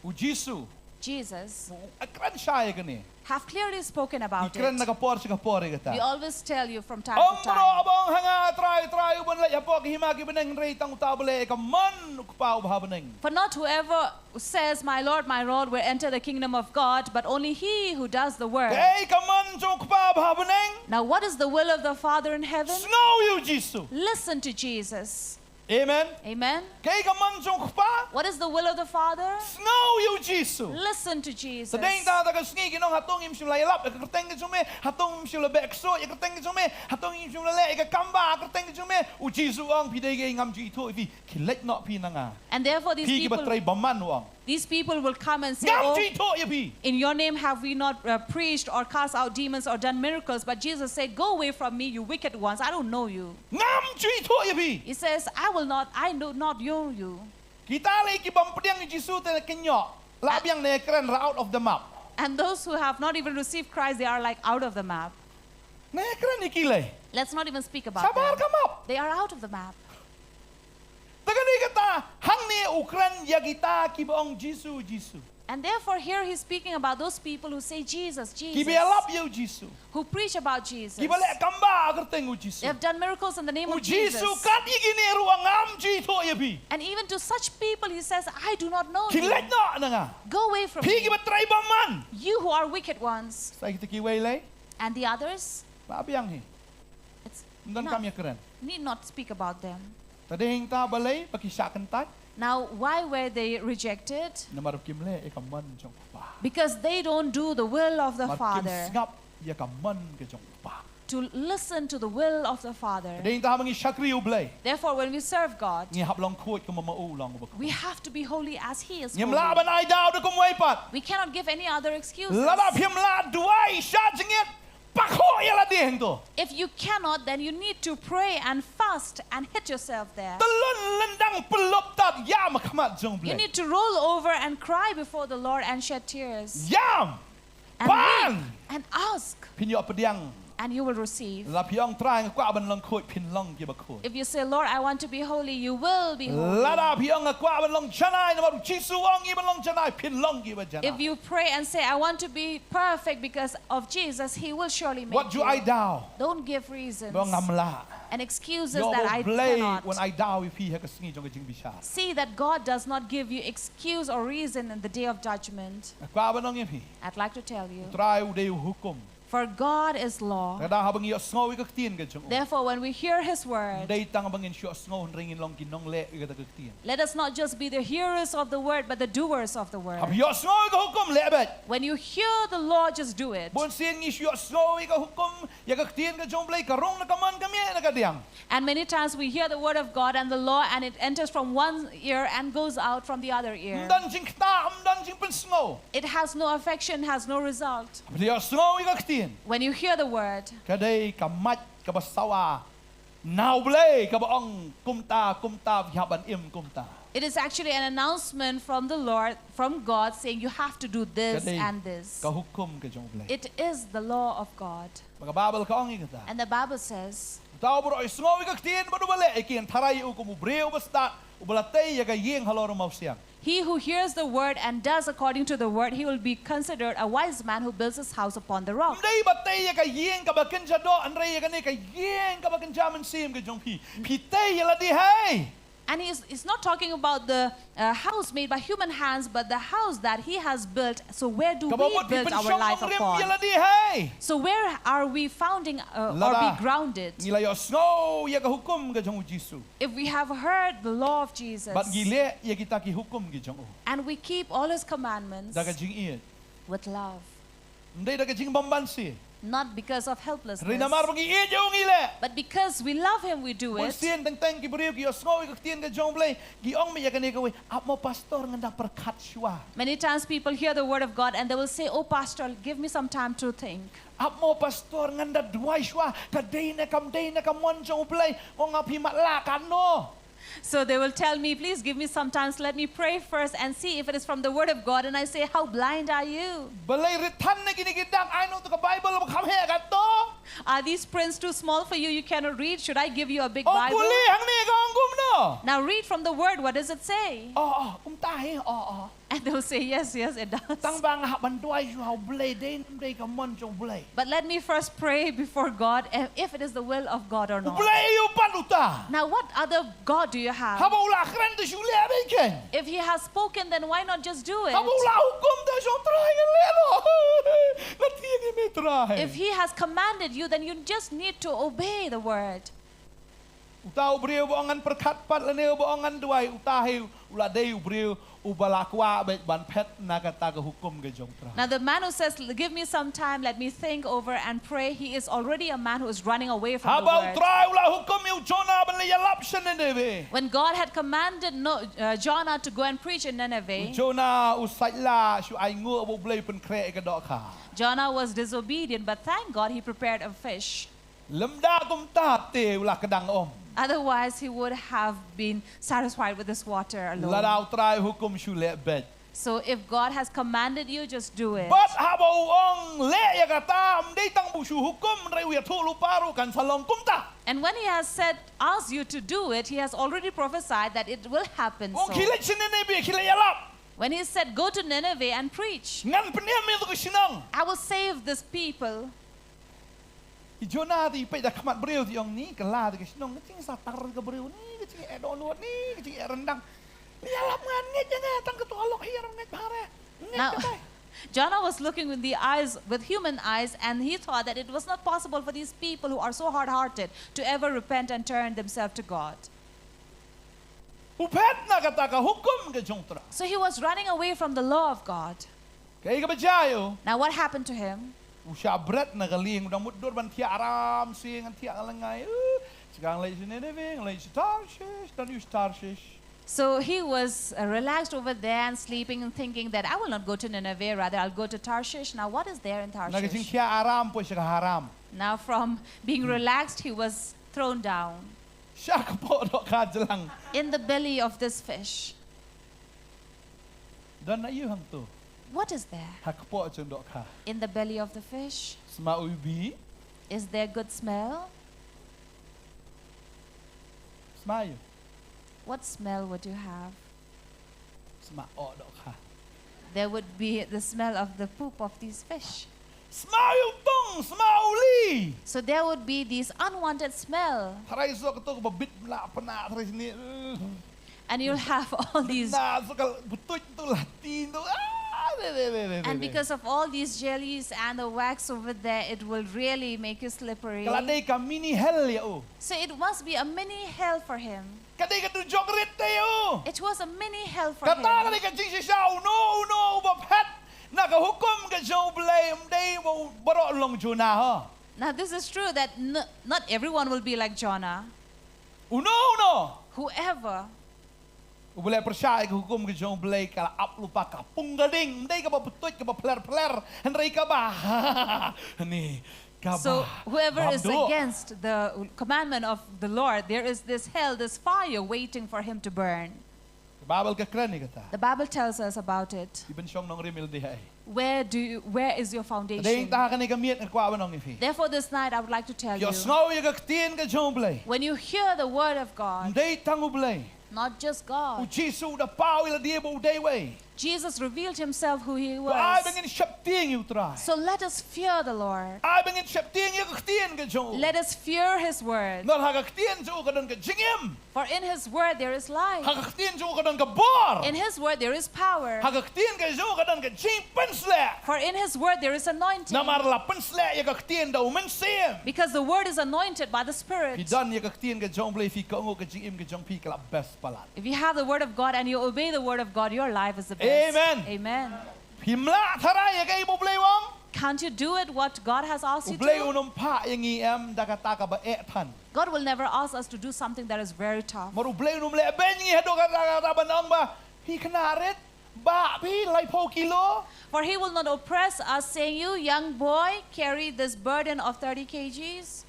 U Jisu Jesus akran siya gani. have clearly spoken about Ikran it. nakapor sa kapor We kata. always tell you from time Ong to bro time. abong hanga try ubon la yapo himagi beneng rei tang utabule ka man ukpa ubhabeneng. For not whoever says, my Lord, will enter the kingdom of God, but only he who does the work. Kay ka man jong ukpa ubhabeneng. Now, what is the will of the Father in heaven? Snow you Jisu. Listen to Jesus. Amen. Amen. Kay ka man jong ukpa. What is the will of the Father? Snow you Jisu. Listen to Jesus. Sadeng ta ta kasngi kinong hatong im shula yalap ikarteng jume hatong im shula bekso ikarteng jume hatong im shula le ikakamba ikarteng jume u Jisu ang pidege ngam ji ito ifi kilet no pinanga. And therefore, Pi batray baman wang. these people will come and say, Ngam oh, ji ito ifi. in your name have we not preached or cast out demons or done miracles? But Jesus said, go away from me, you wicked ones. I don't know you. Ngam ji ito ifi. He says, I do not know you. Kita lagi kibampediang ni Jisu te kenyo. Labiang ne keren ra out of the map. And those who have not even received Christ, they are like out of the map. Ne keren ni kilay. Let's not even speak about Sabar them. ka map. They are out of the map. Tagani kata hang ni ukran ya kita kibaong Jisu Jisu. And therefore, here he's speaking about those people who say, Jesus, Jesus, Kibialap you Jisu. who preach about Jesus. Kibale kamba agarteng u Jisu. They have done miracles in the name U of Jesus. Jisu kat igini ruang ngam ji to yabi. And even to such people, he says, I do not know you. Kilet no na nga. Go away from Pigi me, batray baman. you who are wicked ones. Sa kita kiway lay. And the others, Labiang hi. it's Undan not, kami keren. need not speak about them. Tadeng ta balay pakisakan tay. Now, why were they rejected? Namarap kimle ikaman jong pa. Because they don't do the will of the Markim Father. sngap ya kaman ke jong pa. To listen to the will of the Father. Tadeng ta mangi syakri ublay. Therefore, when we serve God, Ngi hablong kuat ke mamaulang ubak. we have to be holy as He is Ngim holy. laban ay daw de kumway pat. We cannot give any other excuses. Lalap him la duay siya jingit. pakho yala ding to. If you cannot, then you need to pray and fast and hit yourself there. Telun lendang pelop tat yam kamat jong You blay. need to roll over and cry before the Lord and shed tears. Yam. And Pan. weep and ask, Pinyo pediang. and you will receive. La piong trying kwa ban long khoi pin long gi ba khoi. If you say, Lord, I want to be holy, you will be La holy. da piong kwa ban long chanai na ba Jisu ong gi ban long chanai pin long gi ba If janai. you pray and say, I want to be perfect because of Jesus, He will surely make What do you. I dow? Don't give reasons Ba ngamla. and excuses Yo that I bo blay cannot. when I dow if he ha ka sngi jong ka jing bisha. See that God does not give you excuse or reason in the day of judgment. Kwa ban long ypi. I'd like to tell you, Try u de hukum. for God is law. Kada ha bangi sngo ka tien ka jong. Therefore, when we hear His word, Dei tang bangin syo sngo ringin long kinong le ka ta tien. let us not just be the hearers of the word, but the doers of the word. Ha yo sngo ka hukum le bet. When you hear the law, just do it. Bon sien ngi syo sngo ka hukum ya ka tien ka jong blay ka rong na ka man ka me na ka diang. And many times we hear the word of God and the law, and it enters from one ear and goes out from the other ear. Dan jing ta dan jing pen sngo. It has no affection, has no result. Yo sngo ka tien. When you hear the word, Kadai ka mat ka basawa. Now blay ka baong kumta vyaban im kumta. it is actually an announcement from the Lord, from God, saying you have to do this Kadai and this. ka hukum ka jong blay. It is the law of God. Mga babal ka ong ikata. And the Bible says, Tao bro sngo ka tien ba bale ikin taray u kum breu basta ubalatay ya ka yeng haloro mausiang. he who hears the word and does according to the word, he will be considered a wise man who builds his house upon the rock. Dei batay ya ka yeng ka bakin jado anray ya ka ne ka yeng ka bakin jaman sim ka jong pi. Pitay ya la di hay. And he's not talking about the house made by human hands, but the house that he has built. So where do we Kababot build our life rim ya la upon? di hay. So where are we founding or Lada. be grounded? Ngila yo sngo ya ka hukum ka jong Jisu. If we have heard the law of Jesus Bat gile ya kita ki hukum ki jong. and we keep all his commandments Da ka jing iet. with love, Ndai da ka jing bambansi. not because of helplessness, Rinamar bagi iet yung ile. but because we love him, we do Kung it. siyan tang ki beriu ki osngo ka tien ka jong blay. Gi ong mi ya ka ne ka we. Ap mo pastor nganda perkat sywa. Many times people hear the word of God and they will say, oh, pastor, give me some time to think. Ap mo pastor nganda duai sywa. Kadai na kam mon jong blay. O nga pimat la kan no. So they will tell me, please give me some time, so let me pray first and see if it is from the word of God. And I say, how blind are you? Balay ritan na ginigidang ay no to ka Bible mo kamhe ka to. Are these prints too small for you? You cannot read. Should I give you a big O Bible? puli hang ni ka anggum no. Now read from the word. What does it say? Umtahe oo. And they'll say, yes, yes, it does. Tang bang ha banduai sywa blay day ka mon jong blay. But let me first pray before God if it is the will of God or not. Blay yu panuta. Now, what other God do you have? Haba ula kren to syule abiken. If He has spoken, then why not just do it? Haba ula hukum ta syong try ka lelo. Natiyang imi try. If He has commanded you, then you just need to obey the word. Utau beriu boongan perkat pat leneu boongan duai utahe ula dei beriu ubalakwa bet ban pet nakata ka hukum ke jong tra. Now, the man who says, give me some time, let me think over and pray, he is already a man who is running away from the Habang word. try ula hukum yu Jonah ban le yalap senene. When God had commanded Jonah to go and preach in Nineveh, Jonah usatla syu ai ngu bo blei pen kre ka dok ka. Jonah was disobedient, but thank God he prepared a fish. Lemda kum ta te ula kedang om. Otherwise, he would have been satisfied with this water alone. Ladau try hukum syu le bet. So if God has commanded you, just do it. But habau ong le ya kata mdei tang bu syu hukum rei wi thu lu paru kan salong kum ta. And when he has said, asked you to do it, he has already prophesied that it will happen Ong so. khile senene be khile yalap. When he said, go to Nineveh and preach, Ngan peniam mi tu sinang. I will save this people. I Jonah di pe da kamat beriu ti ong ni kala de sinong nging satar ke beriu ni nging edo luat ni nging rendang. Yalap ngan nget jangan tang ketu alok hiram nget bare. Now, Jonah was looking with human eyes, and he thought that it was not possible for these people who are so hard-hearted to ever repent and turn themselves to God. Upet na kata ka hukum ke jong tra. So he was running away from the law of God. Kay ka bajayo. Now what happened to him? Usya bret na galing udang mudur ban tia aram sing an tia alangai. Sekarang lagi sini neving, lagi Tarshish, dan us Tarshish. So he was relaxed over there and sleeping and thinking that I will not go to Nineveh, rather I'll go to Tarshish. Now what is there in Naging Tarshish? siya aram po siya kaharam. Now from being relaxed, he was thrown down Siya ka po do ka lang. in the belly of this fish. Doon na iyo hang to. What is there Hak po chun do ka. in the belly of the fish? Sma ubi. Is there good smell? Sma yu. What smell would you have? Sma o do ka. There would be the smell of the poop of these fish. Sma yu tong, sma uli. So there would be this unwanted smell, Taray so ka to babit la pa na taray ni. and you'll have all these. Na so ka butoy to latin to. And because of all these jellies and the wax over there, it will really make you slippery. Kaladay ka mini hell ya o. So it must be a mini hell for him. Kaday ka to jogret tayo. It was a mini hell for Kata him. kaday ka jing siya uno babhat. Nakahukom ka siya blay umday mo baro long Jonah ha. Now this is true that not everyone will be like Jonah. Uno. Whoever. Boleh percaya ke hukum ke jong boleh kala ap lupa ka punggading ndai ka ba betuit ka ba pler hendrai ka ba ni ka ba. So whoever is Babdo. against the commandment of the Lord, there is this hell, this fire waiting for him to burn. Babel ka kran ni kata. The Bible tells us about it. Iben syong nong rimil di hai. Where is your Ding foundation? ta ka ni kamiet ng kwa nong ifi. Therefore this night I would like to tell Yo you, snow ya ka ktien ka jong boleh. when you hear the word of God, Ndai tangu boleh. not just U God, Jisu da pau ila dia bo dai wei. Jesus revealed himself who he Ai was. bengin syapting you try. So let us fear the Lord. Ai bengin syapting ya ka ktien ka jong. Let us fear his word. Nol ha ka ktien jo ka don ka jingim. For in his word there is life. Ha ka ktien jo ka don ka bor. In his word there is power. Ha ka ktien ka jo ka don ka jing pensle. For in his word there is anointing. Namar la pensle ya ka ktien da umen sem. Because the word is anointed by the Spirit. Pidan ya ka ktien ka jong blay fi ka ngo ka jingim ka jong pi ka la best palat. If you have the word of God and you obey the word of God, your life is the best. Amen. Amen. Himla tharay ya ka ibo blay wong. Can't you do it what God has asked you Blay to? unom pa yang em da ka ta ka ba e than. God will never ask us to do something that is very tough. Maru blay unom le ben ngi hado ka ta banong ba. Hi kanaret ba pi lai po kilo. For he will not oppress us, saying, you young boy, carry this burden of 30 kgs.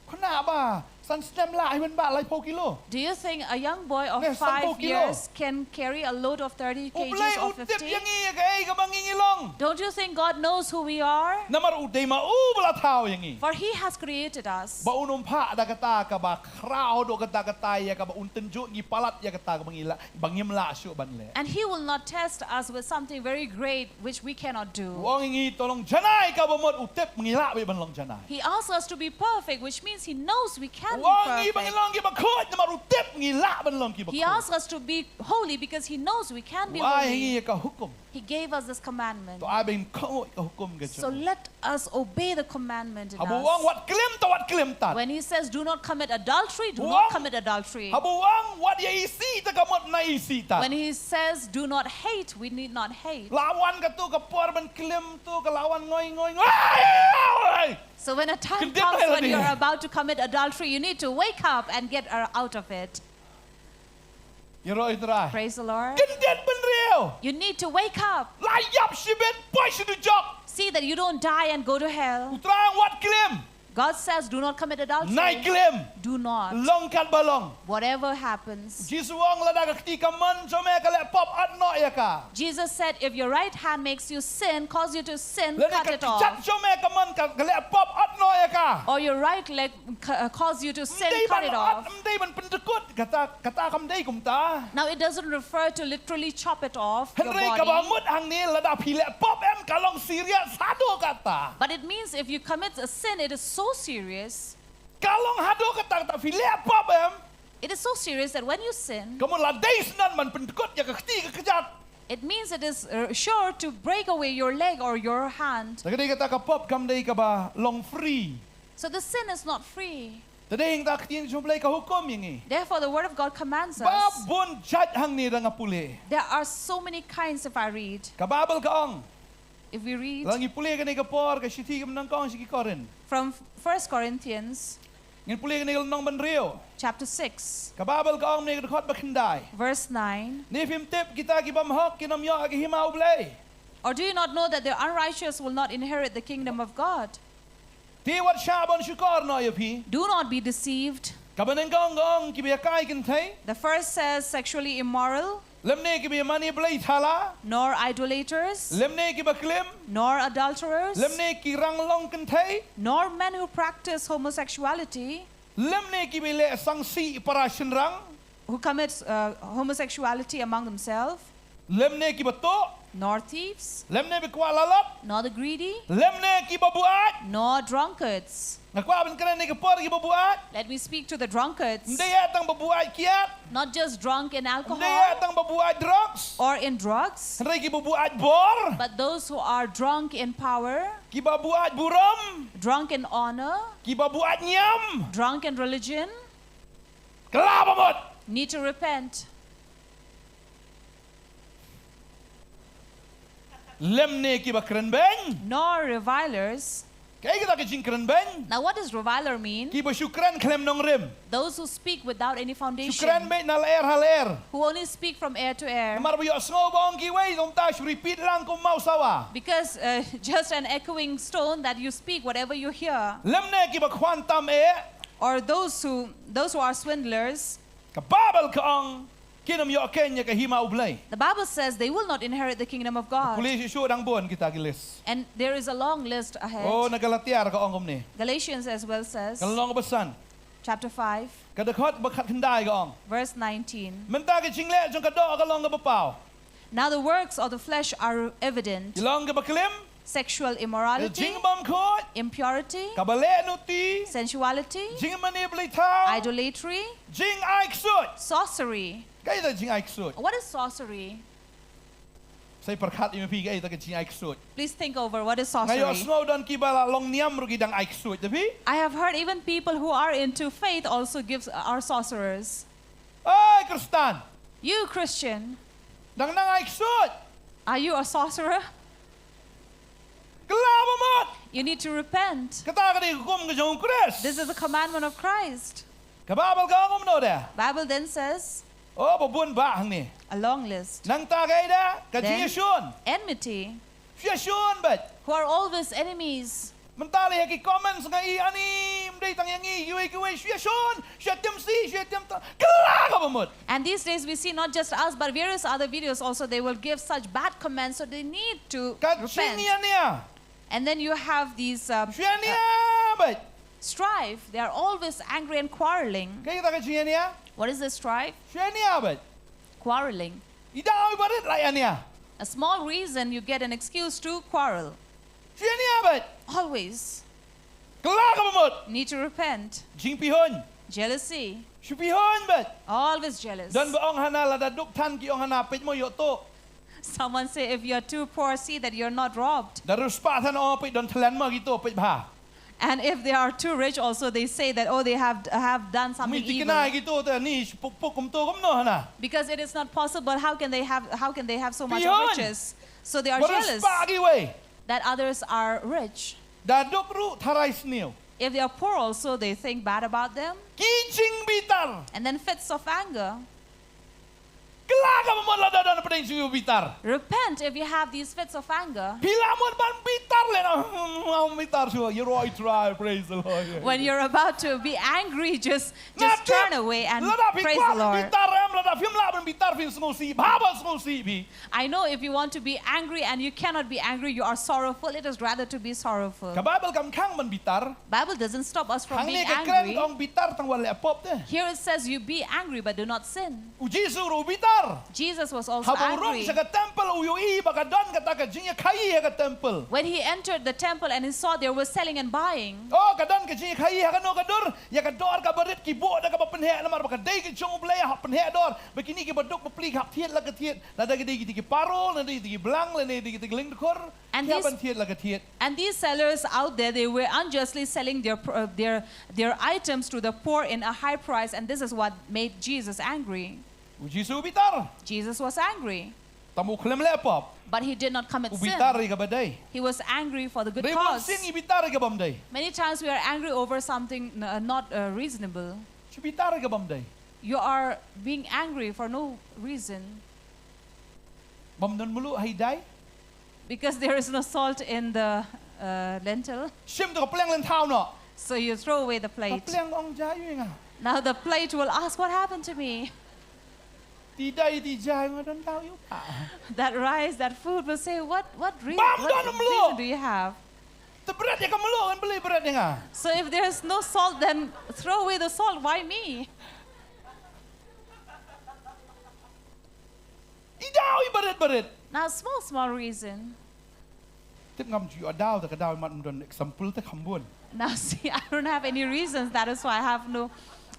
Kana ba? San stem la ai ben ba lai po kilo. Do you think a young boy of Yes, 5 10 kilo. years can carry a load of 30 Blay kgs or utip 50? yang i ka ai ka bangingilong. Don't you think God knows who we are? Namar uday ma u bala tao yang i. For he has created us. Ba unum pa da kata ka ba krao do kata kata ya ka ba untenjo gi palat ya kata ka bangila bangim la syu banle. And he will not test us with something very great which we cannot do. Wong ingi tolong janai ka ba mot utip ngila be banlong janai. He asks us to be perfect, which means he knows we can be Wong i perfect. bangilong gi ba khot namar utip ngila banlong ki ba. He asks us to be holy because he knows we can be Wai holy. ingi ka hukum. He gave us this commandment. To abing ko ka hukum ga So jo. let us obey the commandment in Habu wong us. wat klim tat. When he says do not commit adultery, do Wong. not commit adultery. Habu wong wat ya isi ta ka mot na isi ta. When he says do not hate, we need not hate. Lawan ka tu ka por ban klim tu ka lawan ngoy. Ai! So when a time Condemn comes when melody. you're about to commit adultery, you need to wake up and get out of it. Yero itrai. Praise the Lord. Kendet ben real. You need to wake up. Layap shibet boy should job. See that you don't die and go to hell. Utrang wat klim. God says do not commit adultery. Nai klim. Do not. Long kat balong. Whatever happens. Jisu wong lada ka ketika man jome ka le pop at no ya ka. Jesus said if your right hand makes you sin, cause you to sin, Lani cut ka it off. chat jome ka man ka le pop at no ya ka. Or your right leg cause you to sin, Mdei cut ban it at off. mdei ban pentekut kata kam dei kum ta. Now it doesn't refer to literally chop it off your Henry ka ba body. mut hang ni lada pile pop em kalong Syria sado kata. But it means if you commit a sin, it is so serious. Kalong hado kata ta pile pop em. It is so serious that when you sin, Kamu la dei senan man pentekut ya ka ketika kejat. it means it is sure to break away your leg or your hand. Tadi kata ka pop kam dei ka ba long free. So the sin is not free. Tadi hing tak tin jumlai ka hukum yang ni. Therefore, the Word of God commands us. Babun jat hang ni ranga puli. There are so many kinds if I read. Kababel ka ong. If we read Langi puli ka ni ka por ka shiti ka menang kong sigi korin. from 1 Corinthians, Ngin puli ni nong ban rio. chapter 6, Ka Babel ka ong ni khot ba khandai. verse 9. Ni phim tip kita ki bam hok ki nom yo ag hima ublei. Or do you not know that the unrighteous will not inherit the kingdom of God? Ti wat shabon shukor no yo pi. Do not be deceived. Ka ban gong ki be kai kin thai. The first says sexually immoral, Lem ne ki be mani blei thala. nor idolaters, Lem ne ki ba klim. nor adulterers, Lem ne ki rang long kin thai. nor men who practice homosexuality, Lem ne ki be le sang si para shin rang. who commit homosexuality among themselves, Lem ne ki ba to. nor thieves, Lem ne be kwa lalap. nor the greedy, Lem ne ki ba buat. nor drunkards. Ngakwa ban kran ne ki por ki ba buat. Let me speak to the drunkards, Ndaya tang ba buat kiat. not just drunk in Ndaya alcohol tang ba buat drugs. or in drugs, Ndaya ki ba buat bor. but those who are drunk in power, Ki ba buat buram. drunk in honor, Ki ba buat nyam. drunk in religion, Kelapa mot. need to repent. Lem ne ki ba kran ben. Nor revilers. Kaya kita ki jing kran ben. Now, what does reviler mean? Ki ba syukran klem Nongkhryiem. Those who speak without any Syukran foundation, ben na laer haler. who only speak from air to air. Mar ba yo sngo bong ki wei dong ta repeat lang kum mau sawa. Because just an echoing stone that you speak whatever you hear, Lem ne ki ba kwantam e. or those who are swindlers, Ka Babel ka ong kinam yo kenya ka hima ublay. the Bible says they will not inherit the kingdom of God. Kulis isu dang buon kita gilis. And there is a long list ahead. Oh nagalatiar ka ong kum ni. Galatians as well says, Kalong besan. chapter 5, Kadakot bakat kendai ka ong. verse 19. Menta ki jingle jong ka do ka long ka bapau. Now the works of the flesh are evident: Ilong ka baklim. sexual immorality, Jing bam kot. impurity, Kabale nuti. sensuality, Jing mani beli tau. idolatry, Jing aik sut. sorcery. Kaya ta jing aik sut. What is sorcery? Saya perkat imi pi kaya ta ka jing aik sut. Please think over what is Ngayo sorcery. snow don kibala long niam rugi dang aik sut. Tapi, I have heard even people who are into faith also are sorcerers. ay Kristan. You Christian, Dang nang aik sut. are you a sorcerer? Kelapa mot. You need to repent. Kata ka di hukum ka jong Kris. This is the commandment of Christ. Kababal ka ngom no da. Bible then says Oh, babun ba hang ni. a long list. Nang ta kay da, ka Then- jing shun. Enmity, Siya shun bet. who are always enemies. Mentali haki comments nga i ani mday tang yang i yuay kuway siya shun. Siya tim si, siya tim ta. Kelaka ba mot. And these days we see not just us but various other videos also, they will give such bad comments, so they need to Ka repent. niya niya. And then you have these Siya niya bet. strife. They are always angry and quarreling. Kaya ta ka siya niya. What is this strife? Siya niya bet. Quarreling. Idaw barit layan niya. A small reason you get an excuse to quarrel. Siya niya bet. Always Kelaka ba mot. need to repent. Jing pihon. Jealousy. Siya pihon bet. Always jealous. Dan ba ong hanala da duk tan ki ong hanapit mo yo to. Someone say if you're too poor, see that you're not robbed. Darus pa tan ong apit don talan mo gitu apit ba. And if they are too rich also, they say that, oh, they have done something Miti evil. kenai gitu ta ni puk kum to kum no hana. Because it is not possible. How can they have so much Beyond. riches? So they are Darus jealous pa gi we. that others are rich. Da duk ru tharai sniu. If they are poor also, they think bad about them. Kijing bitar. And then fits of anger. Kelaka mo la da na pedeng siu bitar. Repent if you have these fits of anger. Pila mo ban bitar le na. Mau bitar siu. You right try praise the Lord. When you're about to be angry, just turn away and praise the Lord. Bitar em la da film la ban bitar film smo si. Baba smo si bi. I know if you want to be angry and you cannot be angry, you are sorrowful. It is rather to be sorrowful. Ka Bible kam khang ban bitar. Bible doesn't stop us from Hang ni being ka kren angry. ong bitar tang wala pop te. Here it says you be angry but do not sin. Uji suru bitar. Jesus was also Haburong angry. sa ka temple uyui baka don ka ta ka jinya kai ka temple. When he entered the temple and he saw they were selling and buying, Oh ka don ka jinya kai ka no ka dur ya ka dor ka barit ki bo da ka penhe na mar baka dai ka chong blay ha penhe dor begini ki baduk pli ka thiet la ka thiet na da ki ki parol na di blang la ne di gling kor And ya these- ban thiet la ka thiet. and these sellers out there, they were unjustly selling their items to the poor in a high price, and this is what made Jesus angry. Uji su bitar. Jesus was angry. Tamu klem lepop. But he did not commit sin. Ubitari ka badai. He was angry for the good Ribon cause. sin ibitari ka bamday. Many times we are angry over something not reasonable. Ibitari ka bamday. You are being angry for no reason. Bamdan mulu hayday. Because there is no salt in the lentil. Sim to kaplang lentau no. So you throw away the plate. Kaplang ong jayu nga. Now the plate will ask, what happened to me? Tidai di jayu nga dan tau yu pa. That rice, that food will say, what reason do you have? Te berat ya ka mulu kan beli berat ya nga. So if there's no salt, then throw away the salt. Why me? Idau ibarat-barat. Now small reason. Tip ngam ju adau ta kadau mat mudon example ta khambun. Now see, I don't have any reasons. That is why I have no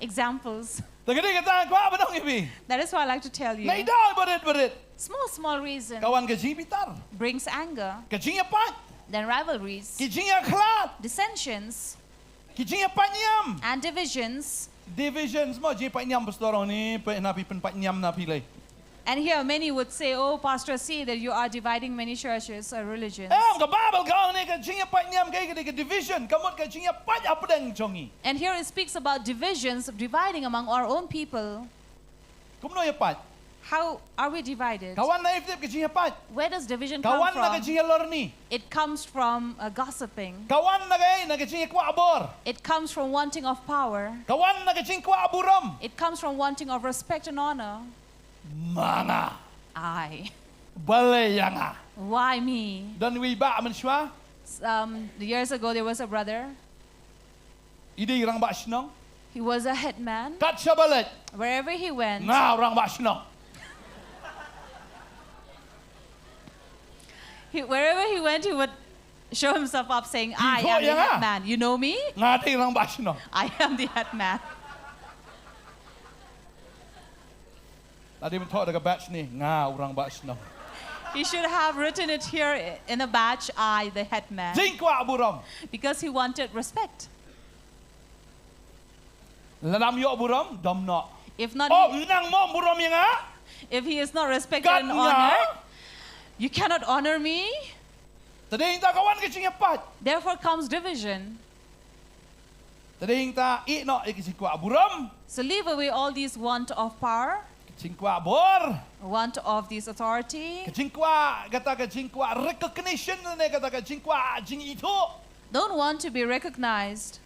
examples. Ta gede kata kwa ba dong ibi. That is why I like to tell you. Na idau ibarat-barat. Small reason Kawan ka jing bitar. brings anger, Ka jing apa? then rivalries, Ki jing akhlak. dissensions, Ki jing apa nyam. and divisions. Divisions mo je pa nyam pastor ni pa na pi pen pa nyam na pi lai. And here many would say, oh, Pastor, see that you are dividing many churches or religions. Ka Bible ka ni ka jing apa nyam ka ka division. Kamot ka jing apa apa dang jongi. And here it speaks about divisions, dividing among our own people. Kumno ya pat. How are we divided? Kawan na iftip ka jing apa. Where does division come Kawan na ka from? jing lorni. It comes from gossiping. Kawan na ka jing kwa abor. It comes from wanting of power. Kawan na ka jing kwa aburam. It comes from wanting of respect and honor. Mana. Balay nga. Why me? Dan wi ba man shwa. Years ago, there was a brother. Idi rang ba shnong. He was a headman. Kat siya balat. Wherever he went, Nga rang ba shnong. wherever he went, he would show himself up saying, I Iko am the yan nga. headman. You know me? Nga di rang ba shnong. I am the headman. Tadi man thought ka batch ni nga urang ba shnong. He should have written it here in a batch, I, the headman, Jing kwa aburam. because he wanted respect. Lanam yo aburam dom no. If not, Oh nang mo aburam yang nga. if he is not respected Kat and nga. honored, you cannot honor me. Tadi ta kawan ka jing apat. Therefore comes division. Tadi ta i no ikisi kwa aburam. So leave away all these want of power, Jing kwa abor. want of this authority. Jing kwa kata ka jing kwa recognition ne kata ka jing kwa jing itu. Don't want to be recognized.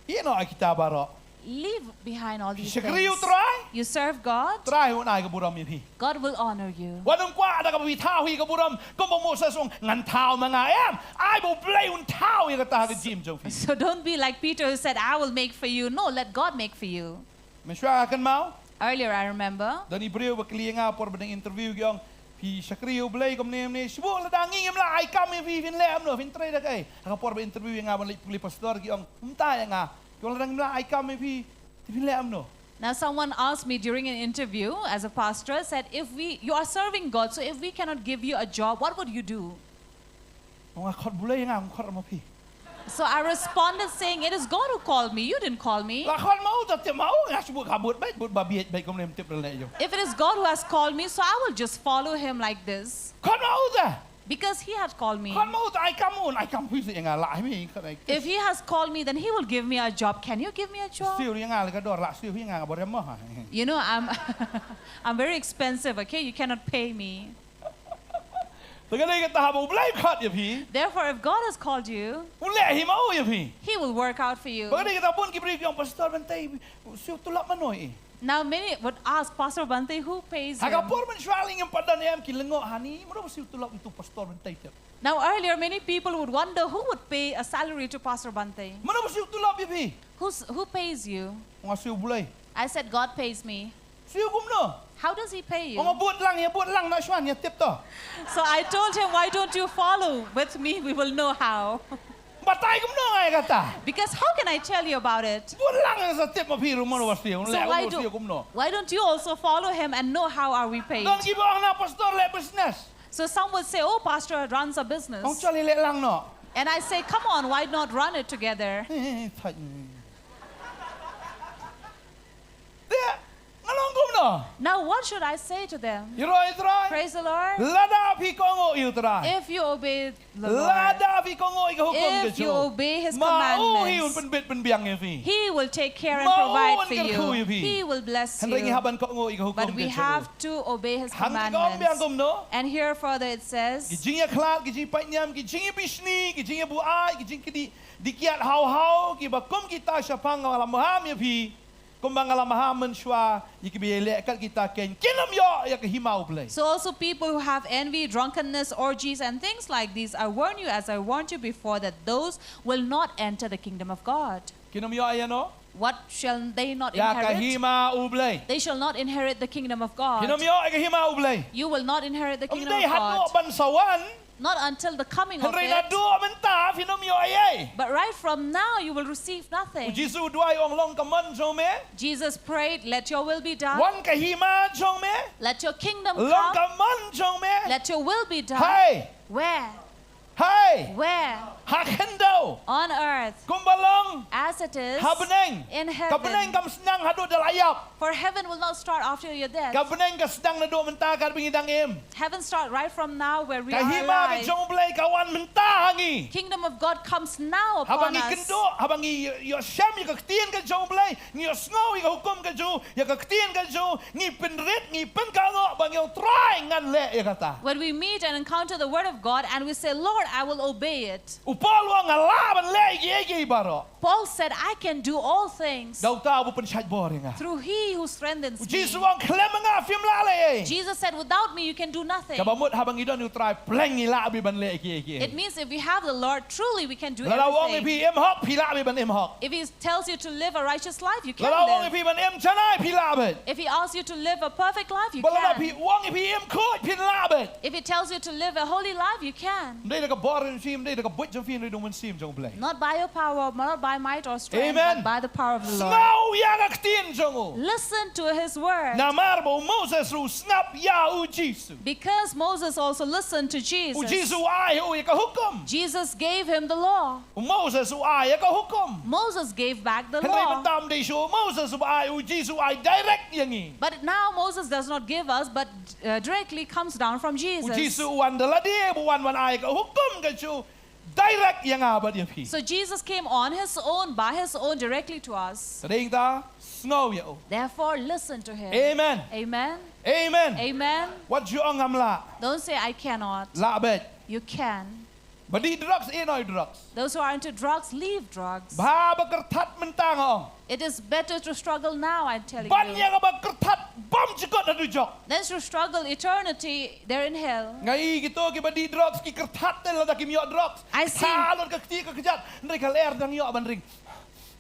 I no kita baro. Leave behind all these Shakriu things. try. You serve God, Try un ai ka buram yin hi. God will honor you. Wadong kwa ada ka bi tao hi ka buram. Ko mo sa song ngan tao mga em. I will play un tao hi ka ta ka jim jong fi. So don't be like Peter who said, I will make for you. No, let God make for you. Meswa kan mau. Earlier, I remember, Dan Ibreu ba klienga por ba interview gyong pi Shakriu blay kom nem ne sibo la dangi ngem la ai kam fi fin le am no fin tre da kai. Ka por ba interview nga ban li pastor gyong umta nga. Yung la dang la ai kam fi fin le am no. now someone asked me during an interview as a pastor, said, you are serving God, so if we cannot give you a job, what would you do? Nga khot bulay nga khot ma pi. So I responded saying, it is God who called me. You didn't call me. La khot mau ta te mau nga sibo ka but ba biet ba kom nem tip le yo. If it is God who has called me, so I will just follow him like this. Khot mau ta. Because he had called me. Khot mau ta ai kam un ai kam fi se nga la mi khot ai. If he has called me, then he will give me a job. Can you give me a job? Siu nga le ka dor la siu nga ba rem ha. You know, I'm very expensive, okay? You cannot pay me. Tagay ka ta ba blay khot ya pi. Therefore, if God has called you, Un le hi mau ya pi. he will work out for you. Bagay ka ta pun ki brief yung pastor Bantei siu tulak manoy. Now, many would ask, Pastor Bantei, who pays him? Aga por man shwaling yung padan em ki lengo hani mo siu tulak itu pastor Bantei tip. Now, earlier, many people would wonder who would pay a salary to Pastor Bantei. Mo siu tulak ya pi. Who pays you? Nga siu bulay. I said, God pays me. Siu gumno. How does he pay you? Mga buot lang na shwan ya tip to. So I told him, why don't you follow with me? We will know how. Batay gumno ay kata. Because how can I tell you about it? Buot lang sa tip mo piru mo was siu. So Le siu gumno. why don't you also follow him and know how are we paid? Don gibo ang na pastor le business. So some would say, oh, Pastor runs a business. Ang chali le lang no. And I say, come on, why not run it together? Dia ngalong gumno. no. Now what should I say to them? You right try. Praise the Lord. Lada pi kongo you try. If you obey the Lord, Lada pi kongo ika hukum if you kejo. obey His Mau hiun commandments, penbit penbiang ya fi. He will take care and Mau provide an for kerku you. ya fi. He will bless Henry you. haban kongo ika hukum But we kejo. have to obey His Han kom biang commandments. kom no. And here further it says, Kijing ya klat, kijing panyam, kijing ya bisni, kijing ya buai, kijing kidi dikiat hau kiba kum kita syapang ngalam maham ya fi. Kumbang ngalam maham menshwa yikibi lekat kita ken kinam yo ya kehimau play. so also people who have envy, drunkenness, orgies, and things like these, I warn you, as I warned you before, that those will not enter the kingdom of God. Kinam yo ayano? What shall they not Ya inherit? kahimau play. They shall not inherit the kingdom of God. Kinam yo kahimau play. You will not inherit the kingdom Umday of hanu God. bansawan. Not until the coming of Henry na it. do menta kinam yo ayay. But right from now, you will receive nothing. Jisu duai ong long kaman jong me. Jesus prayed, let your will be done. Wan kahima jong me. Let your kingdom Long come. kaman jong me. Let your will be done. Hey, Where? hey. Where? Hakendo. On earth. Kumbalong. As it is Habeneng. in Kabeneng heaven. kam senang hadu dalayap. For heaven will not start after your death. Kabeneng ka sedang na do menta kar bingidang im. Heaven start right from now where we are Kahima ka alive. jong play kawan menta hangi. Kingdom of God comes now upon Habangi us. kendo, habangi yo syam yo kaktien ka jong play, ni yo sngow yo hukum ka jo, yo kaktien ka jo, ni penrit, ni penkango bang yo try ngan le ya kata. When we meet and encounter the word of God and we say, Lord, I will obey it. Upal wa ngalaban le ye baro. Paul said, I can do all things Daw ta bu pensyat boring ah. through He who strengthens me. Jesus wang klem nga film la le. Jesus said, without me, you can do nothing. Kabamut habangi don yo try pleng ila abi ban le ye. It means if we have the Lord, truly we can do Lala wong everything. pi em hok pi la abi ban em hok. If He tells you to live a righteous life, you can Lala wong live. pi ban em chanai pi la abi. If He asks you to live a perfect life, you Balala pi can. wong pi em khoi pi la abi. If He tells you to live a holy life, you can. Đây là cái boring film, đây là cái bút trong phim, đây đúng mình xem trong play. Not by your power, not by might or strength, Amen. but by the power of the Lord. Snau ya các tiên trong ô. Listen to His word. Na marbo Moses ru snap ya u Jesus. Because Moses also listened to U Jesus. Jesus ai u ya ka hukum. Jesus gave him the law. U Moses u ai ya ka hukum. Moses gave back the Henry law. bentam di show Moses u ai u Jesus ai direct yang ni. But now Moses does not give us, but directly comes down from U Jesus. Jesus wan dala dia bu wan ai ka hukum ka chu. Direct yang abad yang pi. So Jesus came on His own, by His own, directly to us. Seding ta snau ya u. Therefore, listen to Him. Amen. Amen. Amen. Amen. What you angam la? Don't say, I cannot. La bet. You can. Badi drugs enoi drugs. Those who are into drugs, leave drugs. Ba bekertat mentang ong. It is better to struggle now, I'm telling Ban you. yang bekertat bom jikot adu jok. Than to struggle eternity there in hell. Ngai gitu ki badi drugs ki kertat tel da ki miok drugs. I see. Talon ke keti ke kejat. Ndai kal air dang yok ban ring.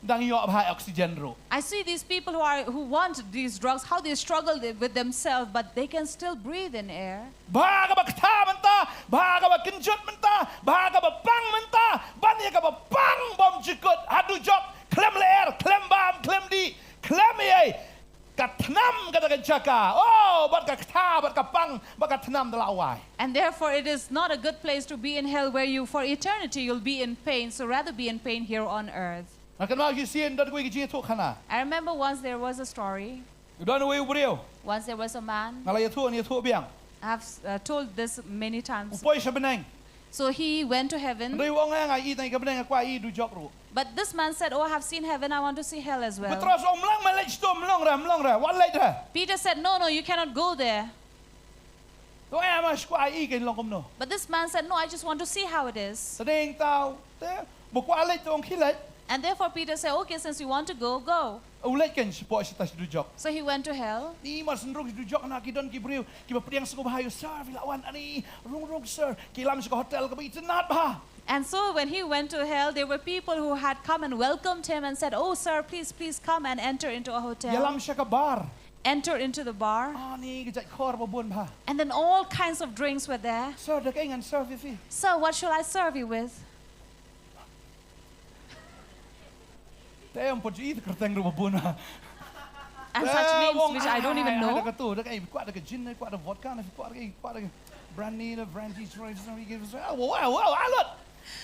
Dang yok high oxygen ro. I see these people who want these drugs, how they struggle with themselves, but they can still breathe in air. Ba ka bakta menta, ba ka bakenjut menta, ba ka bang menta, ban ya ka bang bom jikot adu jok. Klem le air, klem bam, klem di, klem ye. Katnam kata jaka. Oh, bat ka kta, bat ka pang, bat ka tnam dalawai. And therefore it is not a good place to be in hell where you for eternity you'll be in pain, so rather be in pain here on earth. Akan mau kisien dat gue kijing tu kana. I remember once there was a story. Udah nu ubriu. Once there was a man. Ngalai tu ni tu biang. I have told this many times. Upoi sebeneng. So he went to heaven. Ndai wong ngai i tai ka beneng kwa i du jok ru. But this man said, oh, I have seen heaven, I want to see hell as well. Petros om lang malai sto mlong ra. Wat lai dah. Peter said, no, you cannot go there. Tu ai mas kwa i ke long kom no. But this man said, no, I just want to see how it is. Sedeng tau te bu kwa lai tu ong khilai. And therefore Peter said, okay, since you want to go, go. Ulai ken sipo sitas du jok. So he went to hell. Ni mas ndrong du jok na ki don ki briu. Ki ba priang sko bahayo sir vilawan ani. Rong sir. Ki lam sko hotel ka bi tenat ba. And so when he went to hell, there were people who had come and welcomed him and said, oh, sir, please come and enter into a hotel. Yalam siya ka bar. Enter into the bar. Ah ni kejat khor ba bun ba. And then all kinds of drinks were there. Sir dak ingan serve fi. Sir, what shall I serve you with? Te om pot i kerteng ru ba bun. And such names which I don't even know. Ada tu, dak ai kuat dak gin, kuat dak vodka, kuat dak brandy, brandy, wow, alot.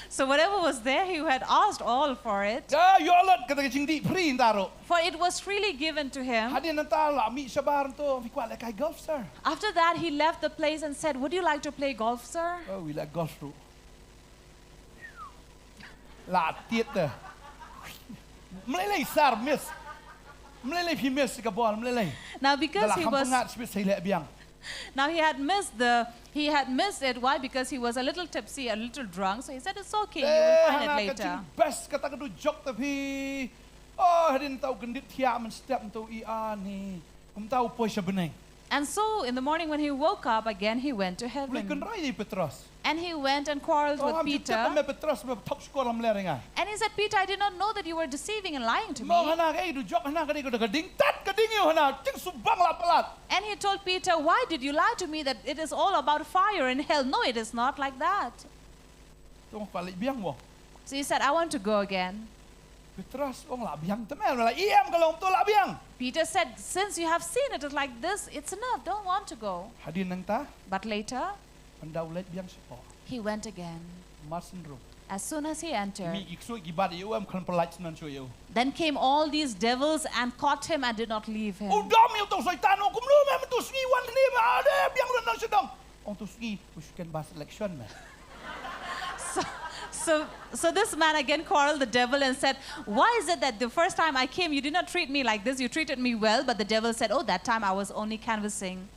So whatever was there, he had asked all for it. yo lot kata ka jing di pri ndaro. For it was freely given to him. Hadin nanta la mi sabar to vi kwa kai golf sir. After that, he left the place and said, "Would you like to play golf, sir?" Oh, we like golf ru. La tiet te. Mlelei sar miss. Mlelei phi miss ka ball mlelei. Now because he was Now he had missed it. Why? Because he was a little tipsy, a little drunk. So he said, "It's okay. You will find it later." Best kata ka du jok te phi. Oh, hadin tau kendit thia man step to I ni. Kum tau poi sa beneng. And so in the morning when he woke up again, he went to Boleh heaven. kenrai di Petrus. And he went and quarreled with Peter. Petrus me top score am leringa. And he said, "Peter, I did not know that you were deceiving and lying to Mo me." hana ka du jok hana ka di ko ding tat ka ding yo hana ting subang la palat. And he told Peter, "Why did you lie to me that it is all about fire in hell?" No, it is not like that. Tong balik biang mo. So he said, "I want to go again." Petrus ong la biang temen la iam kalong tu la biang. Peter said, "Since you have seen it is like this, it's enough. Don't want to go." Hadin nang ta But later, pendaulet biang sepo. he went again. Masin ru. As soon as he entered, Mi iksu gibat yo am kan pelat nan so yo. then came all these devils and caught him and did not leave him. Oh dom yo tong saitan ong kum lu me tu sgi wan ni ma ade biang lu nang sedang. Ong tu sgi uskan bas election me. So this man again quarreled the devil and said, "Why is it that the first time I came, you did not treat me like this? You treated me well." But the devil said, "Oh, that time I was only canvassing."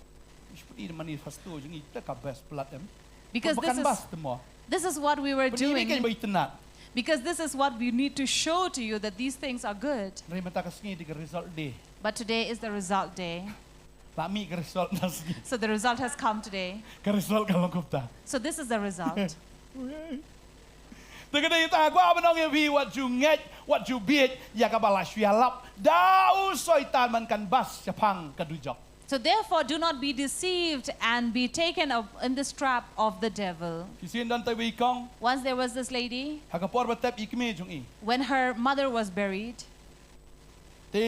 Ispudi manifesto jing ita ka best pelat em. Because this is what we were doing. Because this is what we need to show to you, that these things are good. But today is the result day. So the result has come today. So this is the result. What you get, what you beat, yakabala swialap. Dau soitan man kan bas japang kadujok. So therefore, do not be deceived and be taken up in this trap of the devil. Once there was this lady, when her mother was buried, so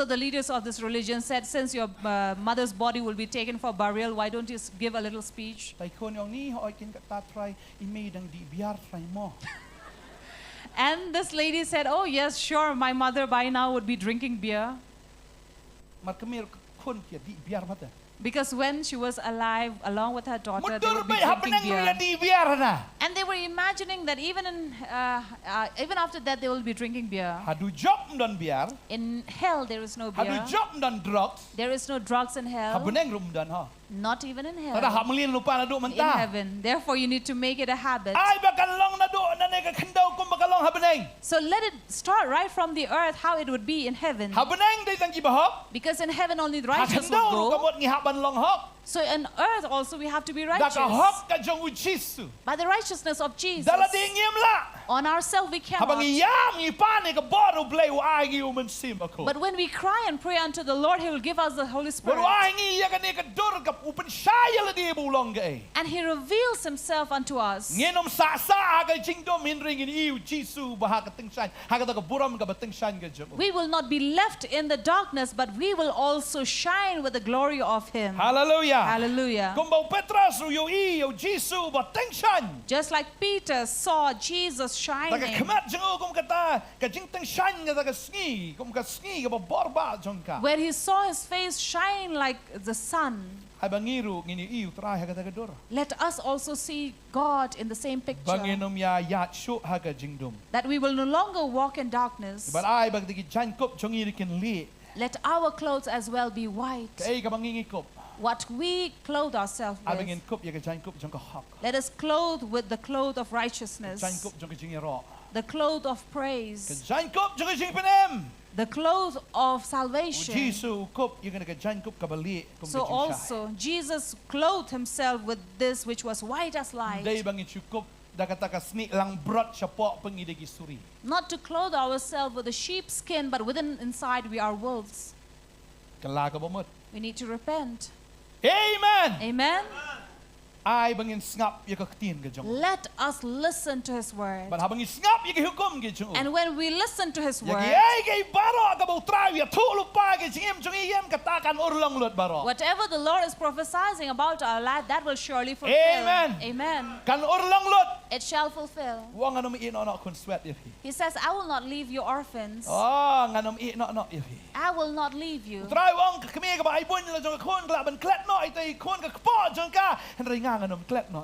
the leaders of this religion said, "Since your mother's body will be taken for burial, why don't you give a little speech?" And this lady said, "Oh yes, sure, my mother by now would be drinking beer." Because when she was alive, along with her daughter, they would be drinking beer. And they were imagining that even after that, they will be drinking beer. In hell, there is no beer. There is no drugs in hell. Not even in hell. In heaven. Therefore, you need to make it a habit. So let it start right from the earth, how it would be in heaven. Because in heaven only the righteous will go. So in earth also we have to be righteous. By the righteousness of Jesus. On ourselves we cannot. But when we cry and pray unto the Lord, He will give us the Holy Spirit. And He reveals Himself unto us. We will not be left in the darkness, but we will also shine with the glory of Him. Hallelujah. Hallelujah. Just like Peter saw Jesus shining. Where he saw his face shine like the sun. Let us also see God in the same picture. That we will no longer walk in darkness. Let our clothes as well be white. What we clothe ourselves with. Let us clothe with the cloth of righteousness. The cloth of praise. The clothes of salvation. So also Jesus clothed Himself with this which was white as light. Not to clothe ourselves with a sheepskin, but inside we are wolves. We need to repent. Amen. Amen. ai bangin ngap ya ka tin ga jong. Let us listen to His word. But ha bangin ngap ya ka hukum ga jong. And when we listen to His Ya word, ai ga baro ka bo trai ya thu lupa ga jim jong iem katakan urlang lut baro. whatever the Lord is prophesying about our life, that will surely fulfill. Amen. Amen. Kan urlang lut. It shall fulfill. Wang anom i no kun sweat ya. He says, I will not leave you orphans. Oh, nganom i no ya. I will not leave you. Trai wang kami ka ba ai bun la jong kon kla ban klet no ai tai kon ka po jong ka henry nga nganom klet no.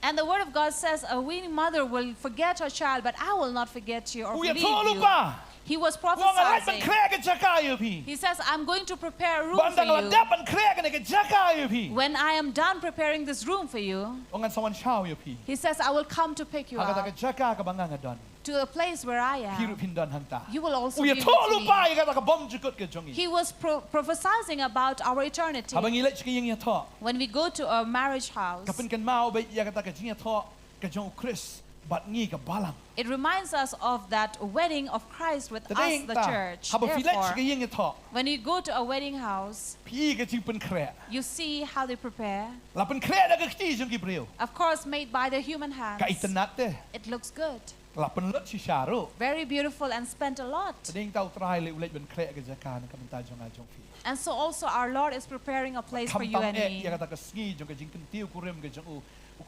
And the word of God says, a weaning mother will forget her child, but I will not forget you or Uya leave thu you. lupa. He was Wang alai ban prophesying. kre ga jaka ya pi. He says, I'm going to prepare a room Ban for dang la you. dap ban kre ga ne ga jaka ya pi. When I am done preparing this room for you, Ongan sawan shao ya pi. He says, I will come to pick you Aga up ga jaka ka banga don. to a place where I Hiru am. pindan hangta. You will also Uya be thu with me. lupa ya ka bom jukut ka jongi. He was prophesying about our eternity. Habang ilet ka yang ya tho. When we go to a marriage house, Kapin kan mau ba ya ka jing ya tho ka jong Chris bat ngi ka balang. it reminds us of that wedding of Christ with us, Tadeng the ta. church. Habang filet Therefore, ka yang ya tho. when you go to a wedding house, Pi ka jing pen kre. you see how they prepare. La pen kre da ka ti jong ki breu. Of course, made by the human hands. Ka itanat te. It looks good. La pen lut si sharu. Very beautiful and spent a lot. Tadeng tau trai le ulet ben kre ka jaka na kamenta jong a jong fi. And so also our Lord is preparing a place for you Kampang and me. ya ka ta ka ski jong ka jing ken tiu kurim ka jong u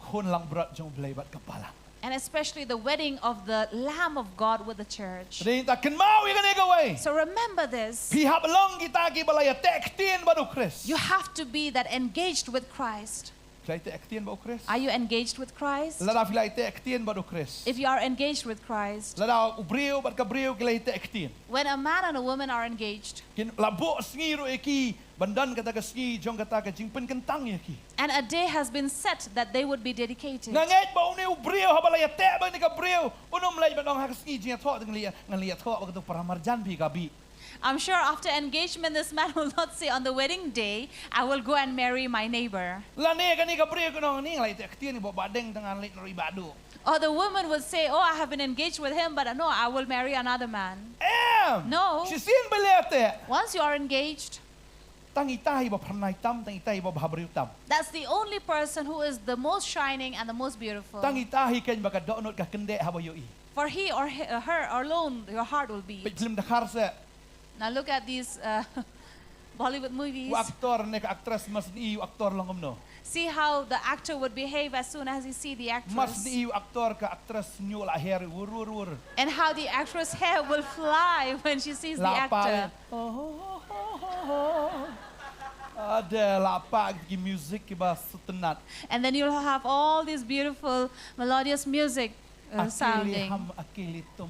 khon lang brat jong blai bat ka balang. And especially the wedding of the Lamb of God with the church. Tadeng ta ken mau ya ka ne ka wei. So remember this. Pi hap long kita ki balaya tek tien badu Chris. You have to be that engaged with Christ. Klai tek tien badu Chris. Are you engaged with Christ? La da filai tek tien badu Chris. If you are engaged with Christ, La da ubreu bat ka breu klai tek tien. when a man and a woman are engaged, Kin la bo sngi ro eki bandan kata ka ski jong kata ka jing pen kentang ya ki. and a day has been set that they would be dedicated. Nganget ba une ubreu ha balaya tek ba ni ka breu. Unum lai ba dong ha ski jing tho ding lia ngan lia tho ba tu paramarjan pi ka bi. I'm sure after engagement, this man will not say on the wedding day, I will go and marry my neighbor. La ne ka ni ka breu ko nong ni lai tek tien ni bo badeng tangan lai ri badu. Or the woman would say, oh, I have been engaged with him, but no, I will marry another man. No. Si sin belete. Once you are engaged, Tangi tahi ba pranai tam tangi tahi ba bhabriu tam. that's the only person who is the most shining and the most beautiful. Tangi tahi ken ba ka donot ka kende ha ba yo i. For he or her alone, your heart will be. Pe film dakhar se. Now look at these Bollywood movies. U aktor ne ka actress mas ni u aktor langom no. See how the actor would behave as soon as he see the Mas actress. ni u aktor ka actress nyu la hair wur. And how the actress' hair will fly when she sees the La pa. actor. Ada la pa ki music ki ba sutenat. And then you'll have all these beautiful melodious music Akili sounding. ham akili tum.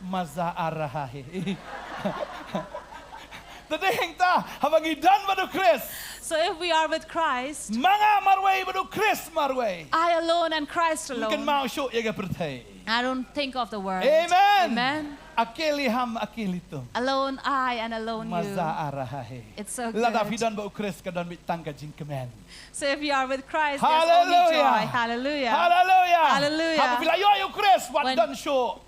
Maza arahe. Tadeng ta habang idan ba do Chris. So if we are with Christ, Mga marway ba do Chris marway. I alone and Christ Kan alone, mau show ya pertay. I don't think of the world. Amen. Amen. Akili ham akili tum. Alone I and alone Maza you. arahe. It's so La da good. fidan ba Chris ka don bitang ka jing command. So if you are with Christ, there's only Hallelujah. joy. Hallelujah. Hallelujah. Hallelujah. Habu bila yo Chris what When- done show.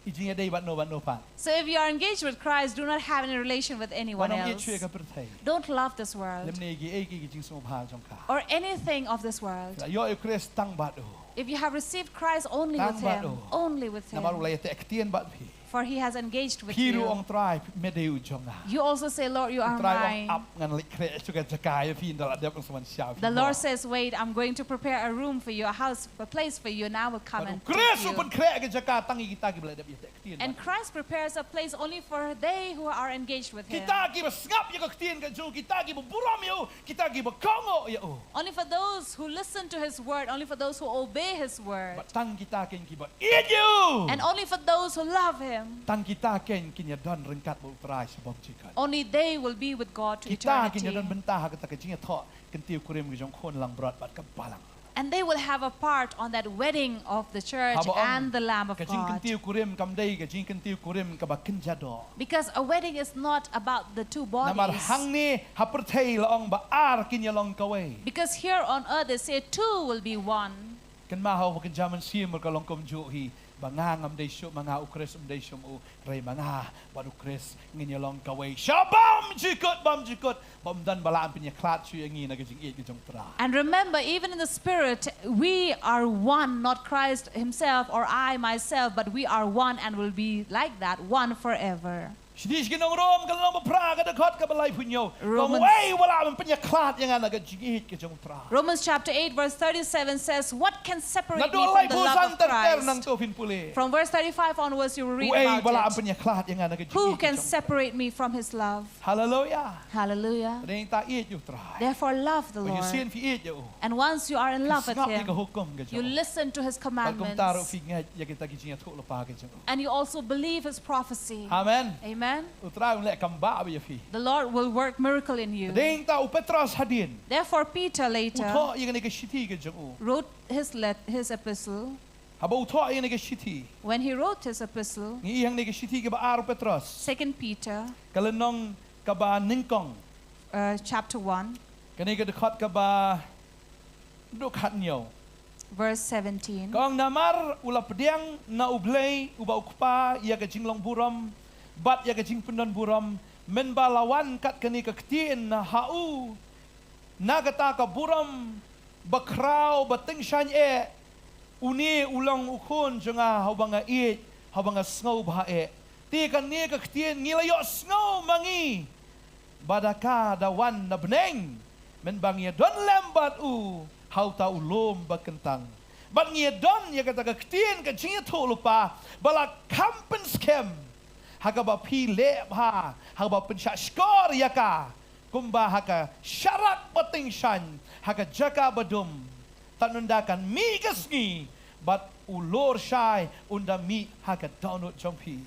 Ijing day but no pa. So if you are engaged with Christ, do not have any relation with anyone Wanong else. itchwe ka pertay. Don't love this world Lemne gi egi jing sumo bha jong ka. or anything of this world. Yo Chris tang bado. If you have received Christ, only with Tang Him. bado. Only with Na Him. maru lay te aktien bat pi. For He has engaged with Piru you. ong try medeu jonga. You also say, Lord, you are Try ong mine. up ngan lik kre chuka jakaya pin dala dep ong saman siaw. The Lord says, wait, I'm going to prepare a room for you, a house, a place for you, and I will come and Chris take upon you. kre ka jaka tangi kita ki bala dep te aktien. And Christ prepares a place only for they who are engaged with Him. Kita ki ba ngap ya aktien ka jo kita ki ba buram yo kita ki ba kongo yo. Only for those who listen to His word, only for those who obey His word, But tang kita ken ki ba you. and only for those who love Him. Tang kita ken kinya don rengkat bo try sebab jikan. Only they will be with God to Kita eternity. kinya don bentah ka ta ka jinga tho kentiu kurim ki jong khon lang brat bat ka balang. And they will have a part on that wedding of the church Habo ang and the Lamb of ka jing God. kentiu kurim kam dei ka jing kentiu kurim ka ba kenjado. Because a wedding is not about the two Na mar bodies. hang ni haperthei laong ba ar kinya long kawai. Because here on earth they say two will be one. Kan mahaw ken jaman sim ka long kom jo hi bangangam day show mga ukres day show ray mga bad ukres nginyalong kaway shabam jikot bamdan balaan pinya klat shu yangi na gajing it gajong tra. And remember, even in the spirit, we are one, not Christ himself or I myself, but we are one and will be like that, one forever. Sidis ginong Rom kalong mapraga dakot kabalay punyo. Romans- Way wala man pinya klat yang na gajing it gajong tra. Romans chapter 8 verse 37 says, what can separate me Nadulay from the love of nang Christ? tofin puli. From verse 35 onwards you will read Way wala about ang it. pinya klat yang na gajing Who it can gajong tra. separate me from his love? Hallelujah. Hallelujah. Ding ta it you tra. Therefore love the When you see Lord. fi it you. And once you are in love with Snap him, ka hukom you gajong. listen to his Pagkum taro commandments, fi ngaj ya kita gijing tu lupa gajong. and you also believe his prophecy. Amen. Amen. Utra lek kamba ba ya fi. The Lord will work miracle in you. Ding ta Petros hadin. Therefore Peter later Utho yang ni shiti gajong. wrote his epistle. Haba utho yang ni shiti. When he wrote his epistle, Ni yang ni shiti ke ba aro Petros. 2 Peter Kalenong ka ba ningkong. chapter 1 Kani ka dekat ka ba dukhat nyo. verse 17. Kong namar ula pediang na ublay uba ukpa ya gajing long buram bat ya gajing pendon buram men balawan kat kani kaktiin na hau nagata ka buram bakrau bating shan uni ulang ukun jonga habanga habanga snow bah ti kan ni kaktiin ngilayo snow mangi badaka dawan na beneng men bangya don lembat hau ta ulom bakentang bat ngia don ya kata kaktiin ka jinga tu lupa bala kampen skem haka ba pi le ha haka ba pensha skor ya ka kumba haka syarat bating shan haka jaka badum tanundakan migas ni bat ulor syai unda mi haka download jompi.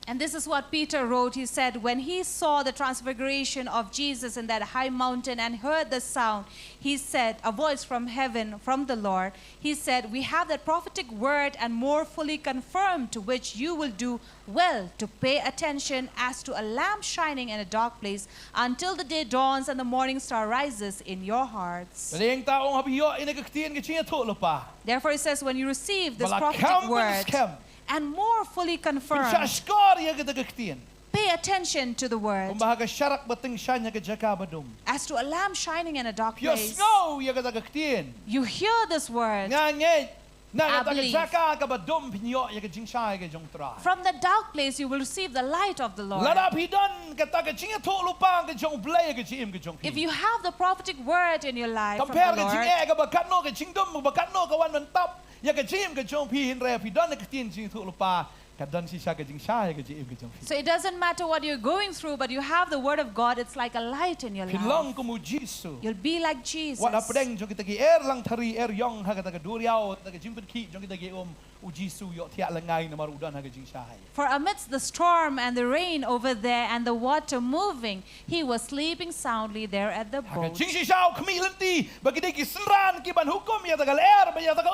And this is what Peter wrote. He said, when he saw the transfiguration of Jesus in that high mountain and heard the sound, he said, a voice from heaven, from the Lord, he said, we have that prophetic word and more fully confirmed, to which you will do well to pay attention as to a lamp shining in a dark place until the day dawns and the morning star rises in your hearts. Bading taong habiyo ina kaktiin ka jinga tu lupa Therefore it says, when you receive this bala prophetic kampen word skem and more fully pensha confirmed, skor ya kita kaktiin pay attention to the word kumba haka syarat bating shan haka jaka badum as to a lamp shining in a dark Yo place. snow ya kata kaktiin You hear this word. Ngange na I kata believe. jaka ka badum pinyo ya ka jingsha ya ka jong tra. From the dark place you will receive the light of the Lord. Lada pidon kata ka jinga to lupa ka jong blay ka jim ka jong pi. If you have the prophetic word in your life from Compare the ka jing Lord, ka bakat no ka jingdom bakat no ka wan mantap ya ka jim ka jong pi hinre pidon ka tin jing to lupa ka dan si sha ka jingsha ya ka jim ka jong pi. so it doesn't matter what you're going through, but you have the word of God. It's like a light in your life. Pinlong kumu Jisu. You'll be like Jesus. Wala pedeng jong kita ki lang thari yong ha kata ka duriao ta ka jimpet ki jong kita ki u Jisu yo tiak lengai na marudan ha ka jingsha. For amidst the storm and the rain over there and the water moving, he was sleeping soundly there at the Haka boat. jing si siya kami lenti bagi dia ki senran ki ban hukum ya tagal ba ya taga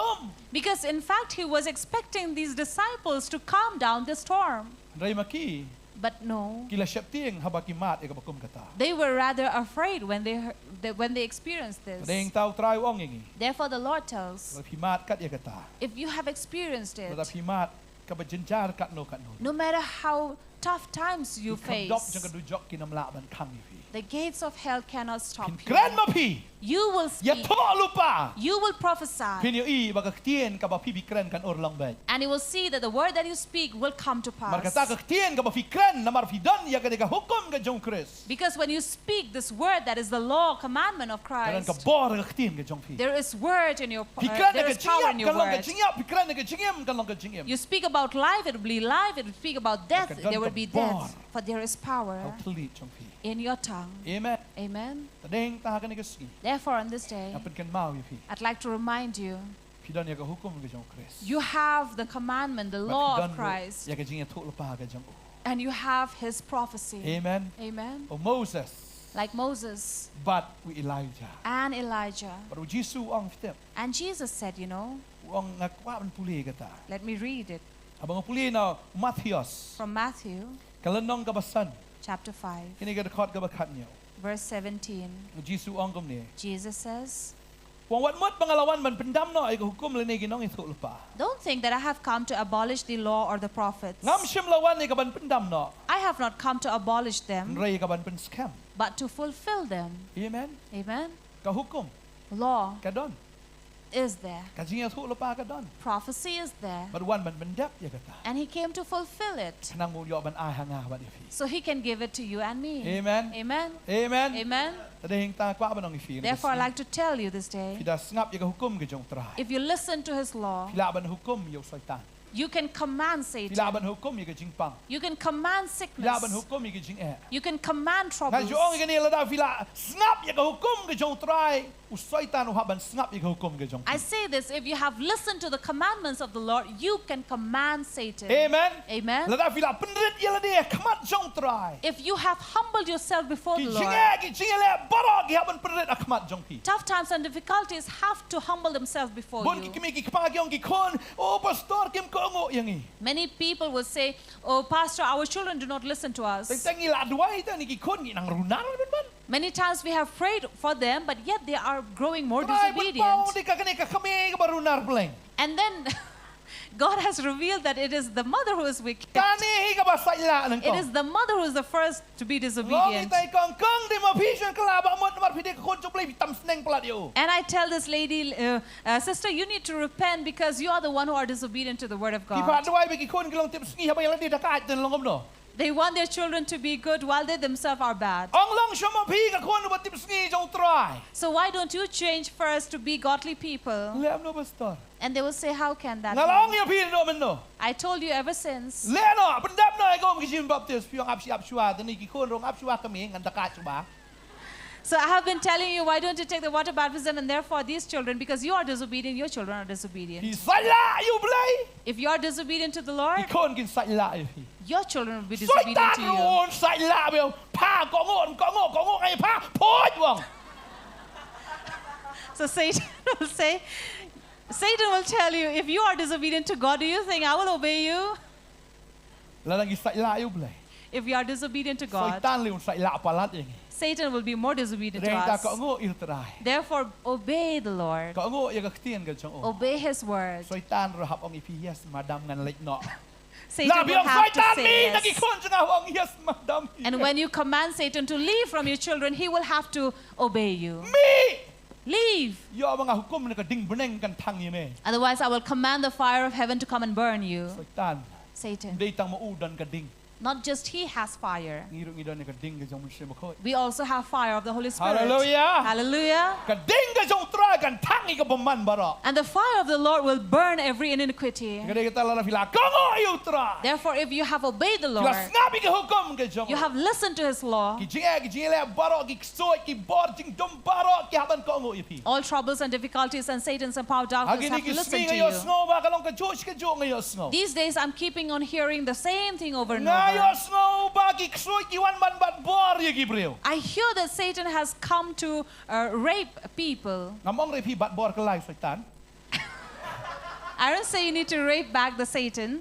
Because in fact he was expecting these disciples to calm down the storm. Ray maki But no, kila syapting habaki mat ya kabakum kata. they were rather afraid when they experienced this. Ding tau try wong ingi. Therefore the Lord tells, Tapi mat kat ya kata. if you have experienced it, Tapi mat ka bajenjar kat no. no matter how tough times you face, Dok jang kadujok kinamla ban kang ifi. the gates of hell cannot stop Pin you. kran mapi. You will Ya speak, to lupa. you will prophesy, Pin yo i baga ktien ka ba pi bikran kan or lang ba. and you will see that the word that you speak will come to Mar pass. kata ka ktien ka ba fikran na mar fidan ya ka de ka hukum ka jong Chris. Because when you speak this word that is the law, commandment of Karan Christ, ka bor ka ktien ka jong pi. there is word in your Fikran there ka is power in jingyap your kan long ka word. jingyap fikran ka jingyam kan long ka jingyam. You speak about life, it will be life. It will speak about death, Maka there will be bar. death. For there is power How pelit jong pi. in your tongue. Amen. Amen. Tadeng tahakan ni kasi. Therefore, on this day, Apan kan mau ifi. I'd like to remind you, Pidan ya ka hukum ka jong Chris. you have the commandment, the law of Christ, Ya ka jingyam tu lupa ka jong. and you have his prophecy. Amen. Amen. O Moses. Like Moses But we Elijah. and Elijah. Pero Jisu ang fitem. And Jesus said, you know, Ang ngakwan puli kata. let me read it Abang puli na Matthews. from Matthew Kalanong kabasan. chapter 5, Kini ka dekat kabakat niyo. verse 17. Jisu ang kum ni. Jesus says, Wang wat mut pangalawan man pendam no ay hukum le ni ginong itu lupa. Don't think that I have come to abolish the law or the prophets. Ngam sim lawan ni kaban pendam no. I have not come to abolish them, Ray kaban pen scam. but to fulfill them. Amen. Amen. Ka hukum Law ka don. is there. Ka jinga itu lupa ka don. Prophecy is there. But wan man pendap ya kata. And he came to fulfill it. Nang mo yo ban ai hanga wat ifi. So he can give it to you and me. Amen. Amen. Amen. Amen. Tadi hing ta kwa banong ifi. Therefore, I'd like to tell you this day, Pida ngap ya ka hukum ke jong trai. if you listen to his law, Pila ban hukum yo syaitan. you can command Pila Satan. ban hukum ya ka jingpang. You can command Pila ban sickness. hukum ya ka jing eh. You can command Nga troubles. jong gani la da pila ngap ya ka hukum ke jong trai. U syaitan u haban ngap ya ka hukum ke jong. I say this, if you have listened to the commandments of the Lord, you can command Satan. Amen. Amen. La da pila penrit ya la dia kamat jong trai. If you have humbled yourself before Ki the jing Lord, eh ki jing le barok ki haban penrit akamat jong pi. tough times and difficulties have to humble themselves before Bon ki you. kimi ki kpag yong ki kon. Oh pastor kim ko ngo yang i. Many people will say, "Oh, Pastor, our children do not listen to us." Teng ila duai ta ni ki kon ni nang runar ben ban. Many times we have prayed for them, but yet they are growing more Try disobedient. di ka kani ka kami ka barunar bleng. And then God has revealed that it is the mother who is wicked. Kani hi ka ba sa ila nang ko. It is the mother who is the first to be Long disobedient. itai kong kong di ma vision kalaba mo mar pide ko kon play tam sneng pala dio. And I tell this lady, sister, you need to repent because you are the one who are disobedient to the word of Ki pa God. duai bi ki kon kilong tip sngi ha ba yala di da ka ten longom no. They want their children to be good while they themselves are bad. Ong long syo ma pi ka kon ba tip sngi jong try. So why don't you change first to be godly people? Le am no pastor. And they will say, how can that Ngalong be? yo pi no men no. I told you ever since. Le no pendap no ko ki jim baptist piong ap si ap shua ni ki kon rong ap shua kami ngan da ka chuba. So I have been telling you, why don't you take the water baptism? And therefore these children, because you are disobedient, your children are Ki disobedient. sala you play. If you are disobedient to the Lord, Ki kon kin sa ila yo. your children will be disobedient to Syaitan you. ron sa ila bio. Pa ko ngo ngai pa. Poj wong. So Satan will say, Satan will tell you, if you are disobedient to God, do you think I will obey you? La nang sa ila yo play. If you are disobedient to God, Syaitan leun sa ila palat yang. Satan will be more disobedient to Renta us. ko ngo il try. Therefore, obey the Lord. Ko ngo ya ka tien ka jong o. Obey His word. Syaitan ro hap ong ipi yes madam ngan lek no. Satan La will biong have to syaitan say mi nagi yes. kon jang ong yes madam. And when you command Satan to leave from your children, he will have to obey you. mi Leave. yo mga hukum na ka ding beneng kan tang ye me. Otherwise, I will command the fire of heaven to come and burn you. Syaitan Satan. dei tang mo udan ka ding. Not just he has fire. Ngiro ngidon ka ding ka jong mo mo ko. We also have fire of the Holy Spirit. Hallelujah. Hallelujah. Ka ding ka jong tra kan tang ka paman bara. And the fire of the Lord will burn every iniquity. Ngade ka tala fila ko ngo yo tra. Therefore, if you have obeyed the Fila Lord, snabi ka hukum ka jong. you have listened to his law, Ki jing le baro ki soy ki bor jing dum baro ki haban ko ngo ipi. all troubles and difficulties and Satan's and power of darkness Agi have ni to ki listen swing to yo you. snow ba kalong ka Josh ka jo ngayo snow. These days, I'm keeping on hearing the same thing over and Ngayo over. snow ba ki soy ki wan ban bat bor ye ki breu. I hear that Satan has come to rape people. Ngamong re pi bat bor ka lai Syaitan. I don't say you need to rape back the Satan.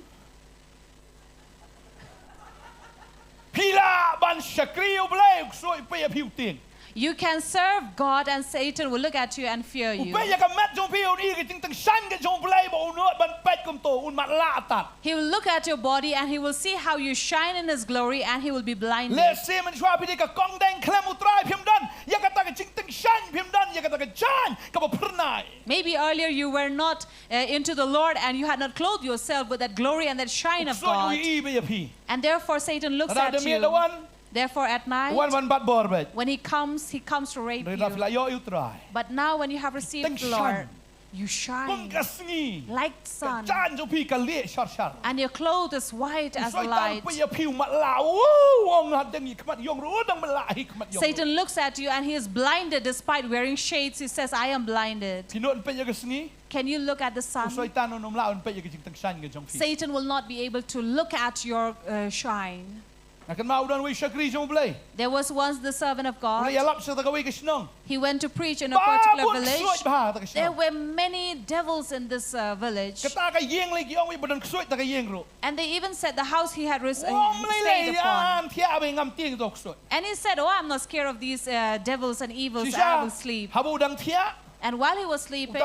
Pila ban shakriyo blay soy pe piu ting. You can serve God and Satan will look at you and fear you. Upe ya ka mat jong piu ni ki ting tang shan ka jong blay ba unot ban pet kum to un mat la tat. He will look at your body and he will see how you shine in his glory and he will be blinded. Le se man shwa pi ka kong deng klem utrai phim dan. Ya ka ta ka ting tang shan phim dan ya ka ta ka chan ka ba pernai. Maybe earlier you were not into the Lord and you had not clothed yourself with that glory and that shine of So God. you be ya pi. And therefore Satan looks Ada at mi you. da wan Therefore at night, ban bat bor bet. when he comes to rape Re da you. fila yo utrai. But now when you have received Teng the Lord, shine. you Kung shine ka sngi. like Ka sun. chan jong pi ka le shar shar. And your clothes is white as Soy light. tan pe ya piu mat la. Woo wong hat deng yi kmat yong ru dang mala hi kmat yong. Satan looks at you and he is blinded despite wearing shades. He says, I am blinded. Kinot pe ya ka sngi. Can you look at the Soy sun? tan no nom la un pe ya ka jing tang shan ka jong pi. Satan will not be able to look at your shine. Akan mau dan wi shakri jong blay. There was once the servant of Ula God. ya lap sa ta ka wi ka snong. He went to preach in a particular Babun village. soy ba ta ka There snong. were many devils in this village. Kata ka yeng le ki ong wi badan soy ta ka yeng ro. And they even said the house he had Wong le stayed le upon. an thia be ngam ting tok soy. And he said, oh, I'm not scared of these devils and evils. I Sisha will sleep. habu dang thia. And while he was sleeping,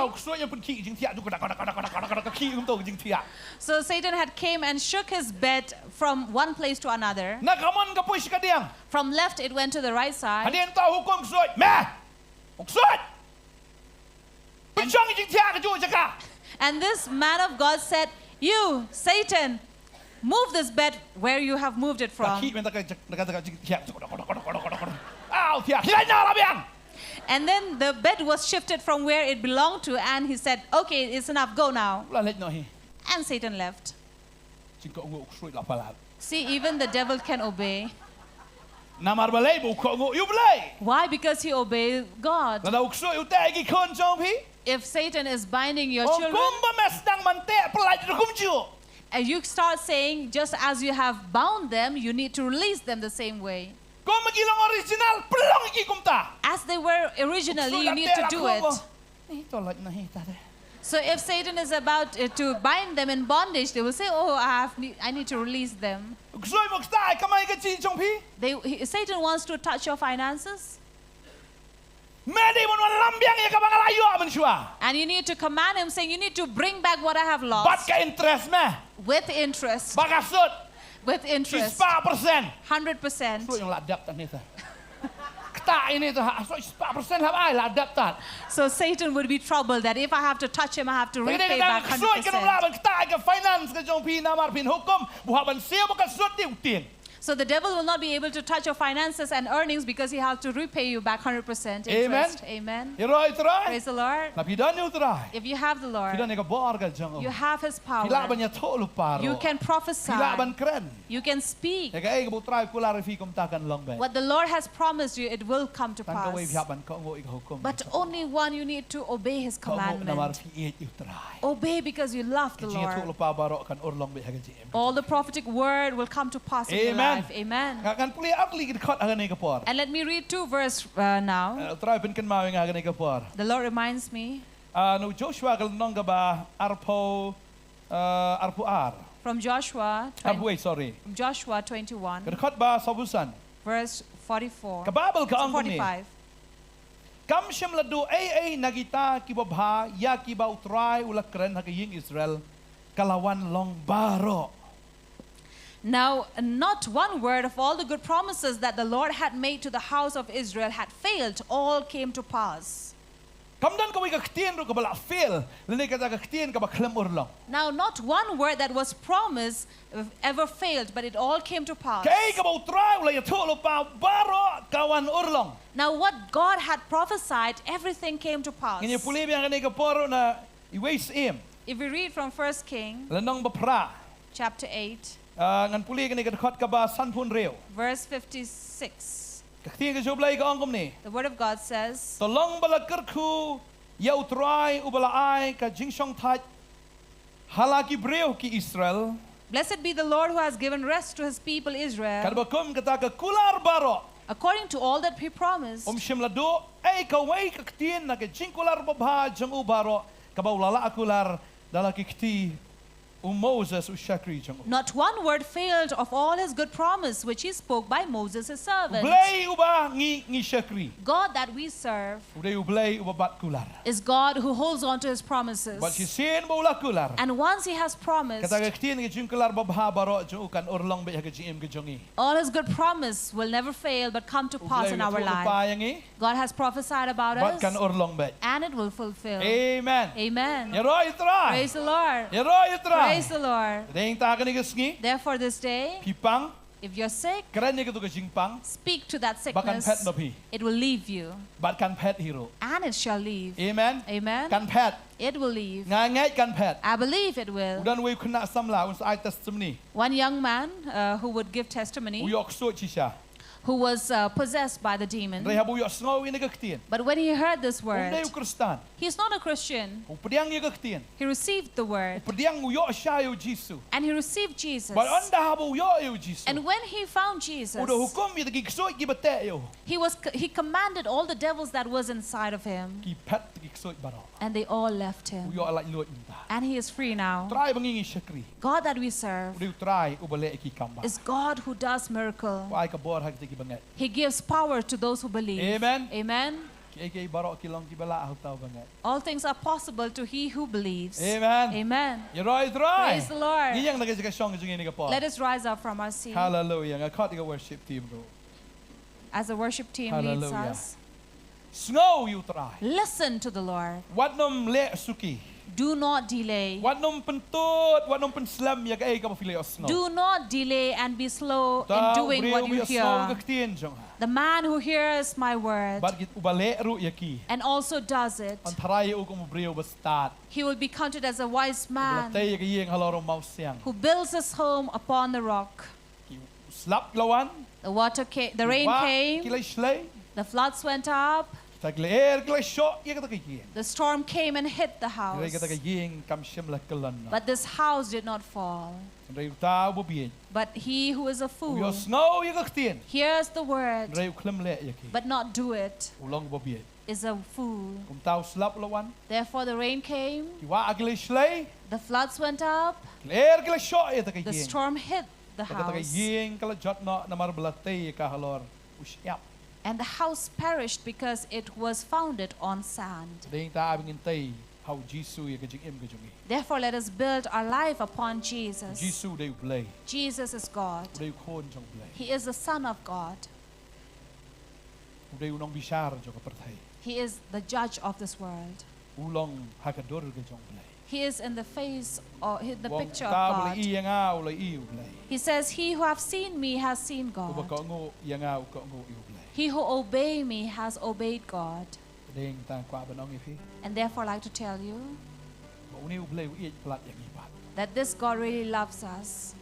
so Satan had came and shook his bed from one place to another. From left it went to the right side. And this man of God said, "You, Satan, move this bed where you have moved it from." And then the bed was shifted from where it belonged to, and he said, "Okay, it's enough, go now." And Satan left. See, even the devil can obey. Why? Because he obeys God. If Satan is binding your children, and you start saying, just as you have bound them, you need to release them the same way. As they were originally, you need to do it. So if Satan is about to bind them in bondage, they will say, "Oh, I need to release them." Satan wants to touch your finances. And you need to command him, saying, "You need to bring back what I have lost." With interest. With interest. 100%. So Satan would be troubled that if I have to touch him, I have to repay back 100%. So the devil will not be able to touch your finances and earnings because he has to repay you back 100% interest. Amen. Praise the Lord. If you have the Lord, you have his power. You can prophesy. You can speak. What the Lord has promised you, it will come to pass. But only one, you need to obey his commandment. Obey because you love the Lord. All the prophetic word will come to pass in your life. Amen. And let me read 2 verses now. The Lord reminds me. From Joshua 21. Verse 44. 45. Kam shem ladu ay nagita kibabha ya kiba utray ulakren hagaying Israel kalawan long baro. Now, not one word of all the good promises that the Lord had made to the house of Israel had failed. All came to pass. Now, not one word that was promised ever failed, but it all came to pass. Now, what God had prophesied, everything came to pass. If we read from 1 Kings chapter 8, verse 56. The word of God says, "Blessed be the Lord who has given rest to his people Israel, according to all that he promised." Not one word failed of all his good promise which he spoke by Moses his servant. God that we serve is God who holds on to his promises. And once he has promised, all his good promise will never fail but come to pass in our life. God has prophesied about us, and it will fulfill. Amen. Amen. Praise the Lord. Praise the Lord. Therefore this day, if you're sick, speak to that sickness. It will leave you. And it shall leave. Amen. Amen. It will leave. I believe it will. One young man who would give testimony, who was possessed by the demon. But when he heard this word, he's not a Christian. He received the word. And he received Jesus. And when he found Jesus, he commanded all the devils that was inside of him. And they all left him. And he is free now. God that we serve is God who does miracles. He gives power to those who believe. Amen. Amen. All things are possible to he who believes. Amen. Amen. Praise the Lord. Let us rise up from our seat. Hallelujah. Worship team go. As the worship team leads Hallelujah. us, Snow you try. listen to the Lord. What num le suki. Do not delay. What num pentut, what num penslam ya kay ka pafili snow. Do not delay and be slow in doing what you hear. The man who hears my word and also does it, he will be counted as a wise man who builds his home upon the rock. The rain came, the floods went up, the storm came and hit the house, but this house did not fall. But he who is a fool hears the word but not do it is a fool. Therefore the rain came, the floods went up, the storm hit the house, and the house perished because it was founded on sand. Therefore let us build our life upon Jesus. Jesus is God. He is the Son of God. He is the judge of this world. He is in the face or the picture of God. He says, he who have seen me has seen God. He who obey me has obeyed God. And therefore I'd like to tell you that this God really loves us.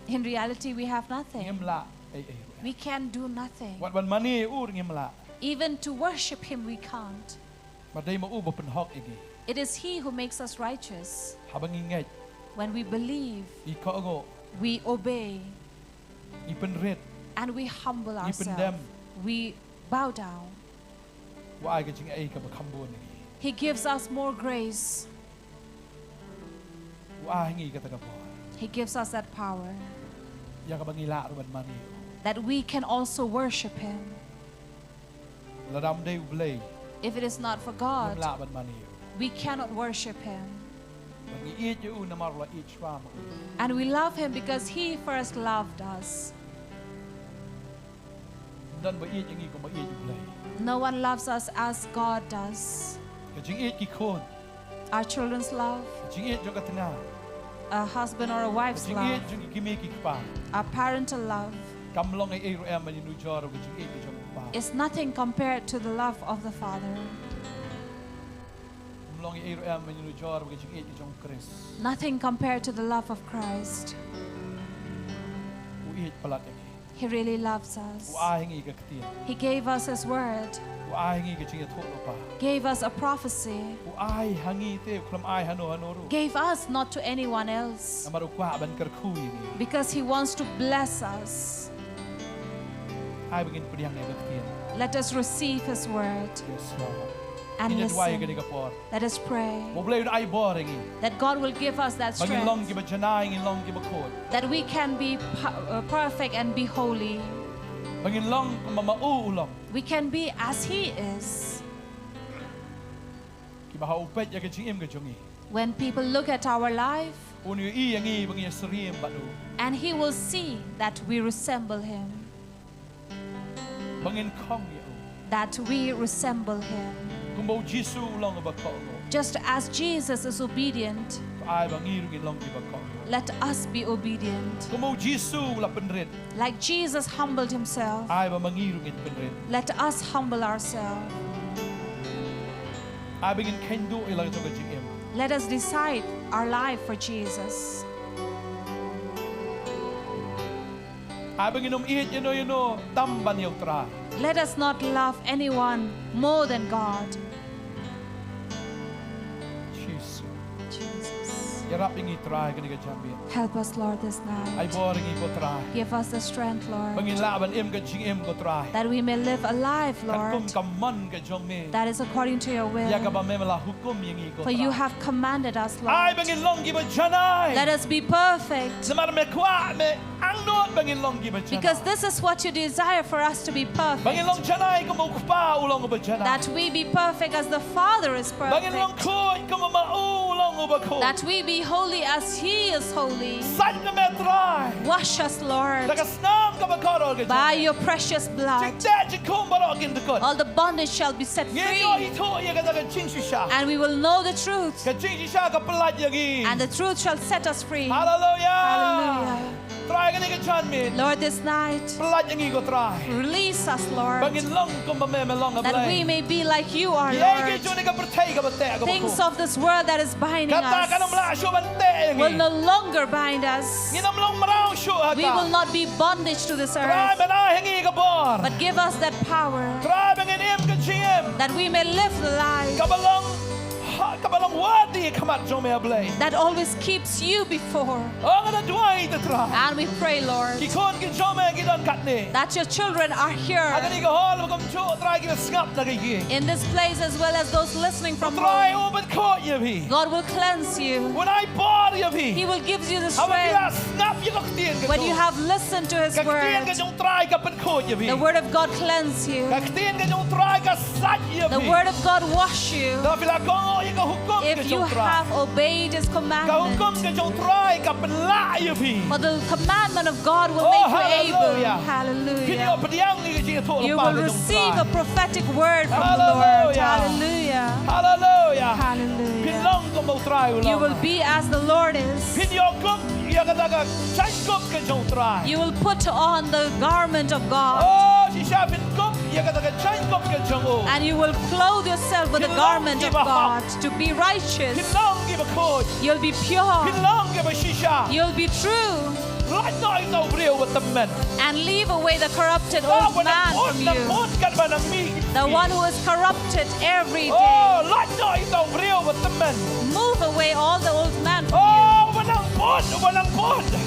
In reality, we have nothing. We can do nothing. Even to worship Him, we can't. It is He who makes us righteous. When we believe, we obey, and we humble ourselves. We bow down. He gives us more grace. He gives us that power that we can also worship Him. If it is not for God, we cannot worship Him. And we love Him because He first loved us. No one loves us as God does. Our children's love, a husband or a wife's love, our parental love is nothing compared to the love of the Father. Nothing compared to the love of Christ. He really loves us. He gave us His word, gave us a prophecy, gave us not to anyone else, because He wants to bless us. Let us receive His word and listen. Let us pray that God will give us that strength, that we can be perfect and be holy. We can be as He is. When people look at our life, and He will see that we resemble Him, that we resemble Him. Just as Jesus is obedient, let us be obedient. Like Jesus humbled Himself, let us humble ourselves. Let us decide our life for Jesus. Let us not love anyone more than God. Jesus. Help us, Lord, this night. Give us the strength, Lord, that we may live a life, Lord, that is according to Your will. For You have commanded us, Lord. Let us be perfect. ang not bangin long giba chana. Because this is what you desire for us to be Bangin perfect. long chanai ko mo pa ulong ba chana. That we be perfect as the Father is Bangin long perfect. koi ko mo ulong ba ko. That we be holy as He is holy. Sat na metrai. Wash us, Lord, Nagasnam ka ba karo ka. by your precious blood. Jingda jikum barok in the good. All the bondage shall be set Yenyo free, ito ya ka daga chingshisha. and we will know the truth, Ka chingshisha ka pelat yagi. and the truth shall set us free. Hallelujah. Hallelujah. Try ka ni ka chan min. Lord, this night, Pelat yagi ko try. release us, Lord, Bangin long ko mameme long ka that we may be like you are, Yegi Lord. juni ka pertay ka bate ka Things ko. of this world that is binding Kata ka nam us la syo bante will yagi. no longer bind us. Nginam long marao syo We will haka. not be bondage to this Try earth, mana hingi ka bor. but give us that power Try bangin im ka chiem. that we may live the life Kabalong wadi kamat jo me ablay. that always keeps you before. Oh ngana duai te try. And we pray, Lord, Ki kon ki jo me ki don kat ni. that your children are here Aga ni ka hol kom jo try ki skap na ki. in this place as well as those listening from Try home. open court ye bi. God will cleanse you. When I bought ye bi. He will give you the Hawa kila strength snap ye kok tien ka. when you have listened to His Ka tien ka word. jong try ka pen court ye bi. The word of God cleanse you. Ka tien ka jong try ka sat ye bi. The word of God wash you. Da bila ko ye ka hukom ka If you jong try. have obeyed His Ka commandment, hukom ka jong try ka pen la ye bi. for the commandment of God will Oh, make you able. hallelujah. Kini Hallelujah. o pediang ni ka jing to You pa will ka jong receive try. a prophetic word from the Lord. Hallelujah. Hallelujah. Hallelujah. Hallelujah. Pinlong ko mo try ulang. You will be as the Lord is. Pinyokom iya ka daga chan kop ka jong try. You will put on the garment of God, Oh, si Shabin kop iya ka daga chan kop ka jong o. and you will clothe yourself with the garment of God to be righteous. Pinlong ki ba kod. You'll be pure. Pinlong ki ba shisha. You'll be true, Right now ito real with the men. and leave away the corrupted Oh, old when man ang from nang you, pod ka ba ng mi. the one who is corrupted every day. Oh, right now ito real with the men. Move away all the old man from Oh, walang pod. you,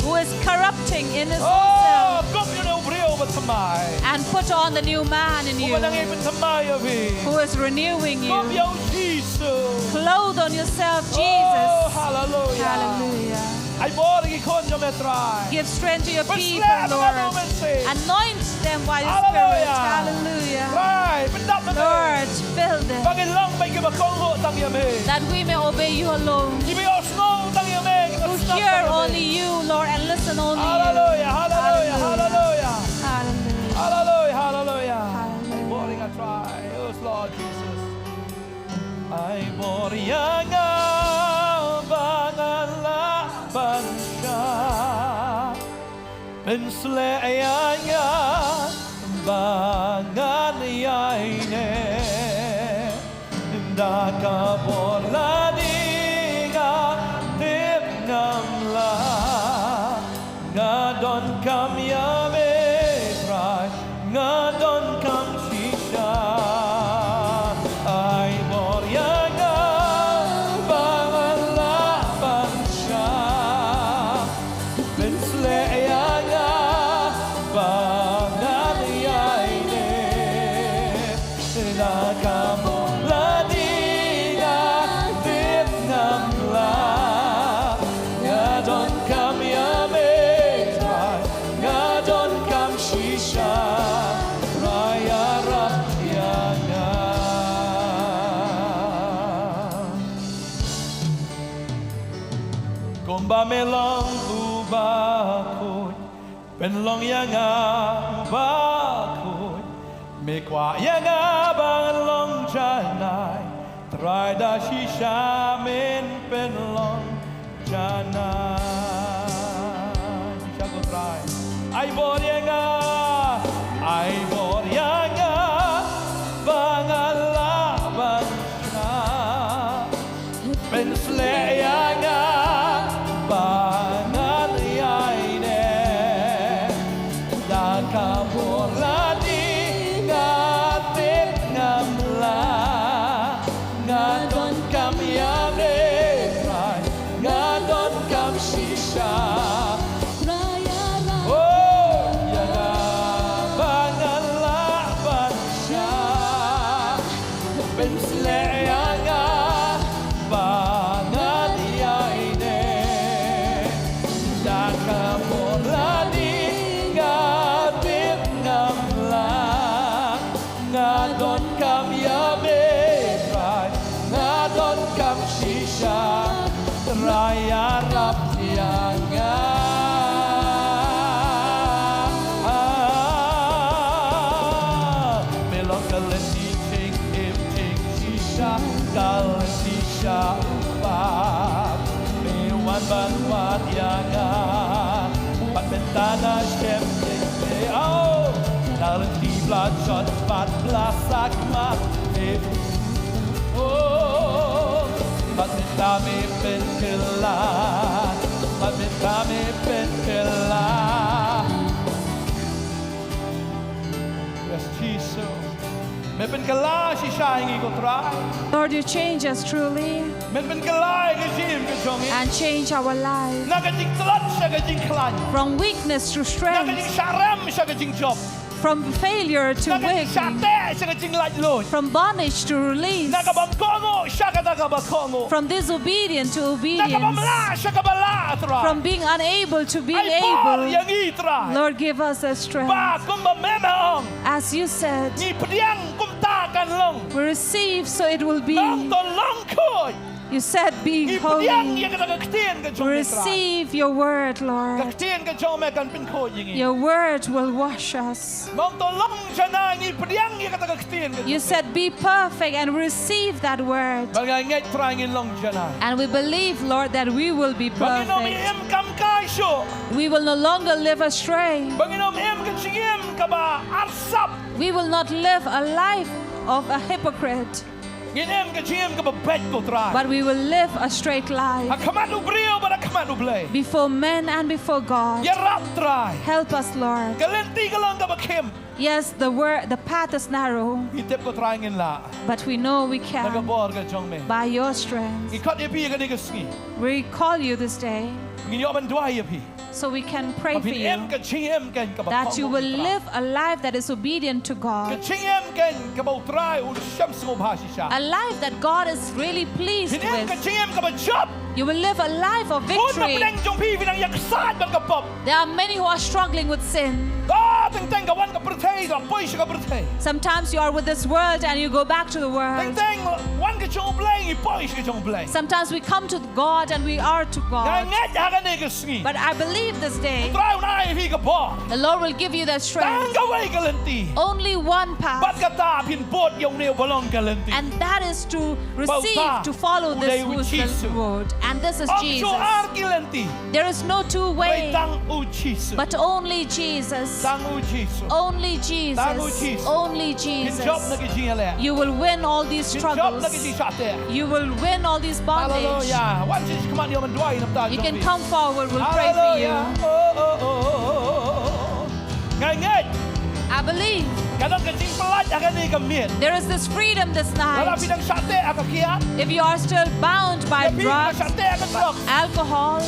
who is corrupting in his own Oh, self, kop yun ang real with the mai. and put on the new man in you, Walang ibig sa mai abi. who is renewing Kop you. yung Jesus. Clothe on yourself Oh, Jesus. hallelujah. Hallelujah. Ay bori kon yo me try. Give strength to your But people, slap Lord. na moment say. Anoint them by the Hallelujah. Spirit. Hallelujah. Right, pindak na Lord, fill them, Pagin lang may kibakong ho tang yame. that we may obey you alone. Ibi osno tang yame. To hear only you, Lord, and listen only you. Hallelujah, hallelujah, hallelujah. Hallelujah. Hallelujah, hallelujah. Hallelujah. Ay bori nga try. Oh, Lord Jesus. Ay bori nga bangalaban siya. Pensleyanya bangan yaine. Dakabolani nga timnamla. Nga don kamyame try. Nga don kam shisha. Ay boryaga bangalaban siya. Pensleyanya bangan yaine. Dakabolani nga timnamla. Nga don kamyame try. Nga don kam shisha. Raya ratyanga. Kumba melong ubakot. Penlong yanga ubakot. Mikwa yanga banglong janay. Try da shisha min penlong janay. Shisha ko try. Ay boryanga. Ay boryanga. Bangalaban siya. Pensleyanga. Bangan yaine. Dakabolani ngatit ngamla. Ngadon kam yame try. Ngadon kam shisha. Oh, yaga bangalaban siya. Pensleyanga. Bangan yaine. Dakabolani kal sisha upat me wan ban wat yaga pat bentana shem ye au dar di blood shot pat blasak ma oh pat me pen killa pat me pen killa yes Jesus me pen killa si shine go try Lord, you change us truly me pen killa ke jim ke jong and change our lives na ka jing tlat sa ka jing klan from weakness to na ka strength, jing sharam sa ka jing job from failure to na ka jing victory, shate sa ka jing light lord from bondage to release, na ka bang kongo sa ka ta ka ba kongo from disobedience to na ka obedience, bamla sa ka bala tra from being unable to being ay por able. yang itra Lord, give us the strength. ba kum ba memaong As you said, ni pediang kum ta kan long we receive so it will be. long to long koi You said ni be pediang holy. yang ka ktien ka We jong ni tra receive your word, ka Lord. ktien ka jong me kan pin ko ying Your word will wash us. long to long chana ni pediang yang ka ktien ka You said be perfect and receive that word. bagay ngai trying in long chana And we believe, Lord, that we will be Banginom perfect. em kam kai sho We will no longer live astray. Banginom em kan singem ka ba arsap We will not live a life of a hypocrite, Ngin em kan singem ka ba bet ko try but we will live a straight life Akaman ubrio ba akaman ublay before men and before God. Ya rap try Help us, Lord. Kalenti ka lang ka ba kim Yes, the path is narrow, Itep ko try ngin la but we know we can Nagabor ka jong me by your strength. Ikat epi ka ni kasngi We call you this day Ngin yo man dwai epi so we can pray for Apin em you kan singem kan ka ba that you will live a life that is obedient to Kan God, singem kan ka ba try u sham smo bhashi sha a life that God is really pleased Ngin em kan with. singem ka ba job You will live a life of Kun na victory. pinang jong pi pinang yaksad ban ka pop There are many who are struggling with sin. Teng ka wan ka pertay la poi ka pertay Sometimes you are with this world and you go back to the world. Teng wan ka jong blay i poi ka jong blay Sometimes we come to God and we are to Nga God. ngat ha ka ni ka sngi But I believe this day Try na hi ka bo the Lord will give you that Tang strength. ka wai ka lenti Only one Bat path, ka ta pin bot yong ne balong ka lenti and that is to receive, to follow this road. And this is Ang so Jesus. ar ki lenti There is no two Wai way, tang u Jesus but only Jesus. Tang u Jesus Only Jesus. Only Kin job na Jesus. ki jinga le You will win all these Kin job na ki struggles. ji shate You will win all these bondage. Hallelujah Wan si command yo man dwai nam ta You can come forward, we'll pray for you. Ngai I believe kadang ka jing pelat akan ni ka miet there is this freedom this Wala night. pinang shate aka kiat If you are still bound by Tapi drugs, shate aka drug alcohol,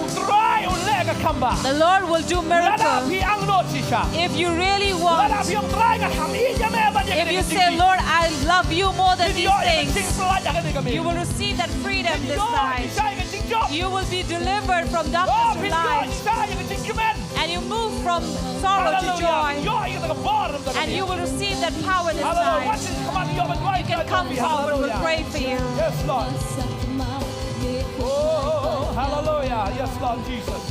Utray ule ka kamba the Lord will do Lada miracles. pi ang not si siya If you really Lada want, pi ang try ka hami niya may ba niya if you say, Lord, I love you more than these jing things, pelat akan ni ka miet you will receive that freedom this night. Siya ka jing job You will be delivered from Oh darkness to pin light, siya ka jing kumen and you move from sorrow to joy, Yo ika ka bar nam ta and you will receive that power this Hallelujah night. What is command yo man dwai You can come forward, we'll pray for you. Yes Lord Oh hallelujah Yes Lord Jesus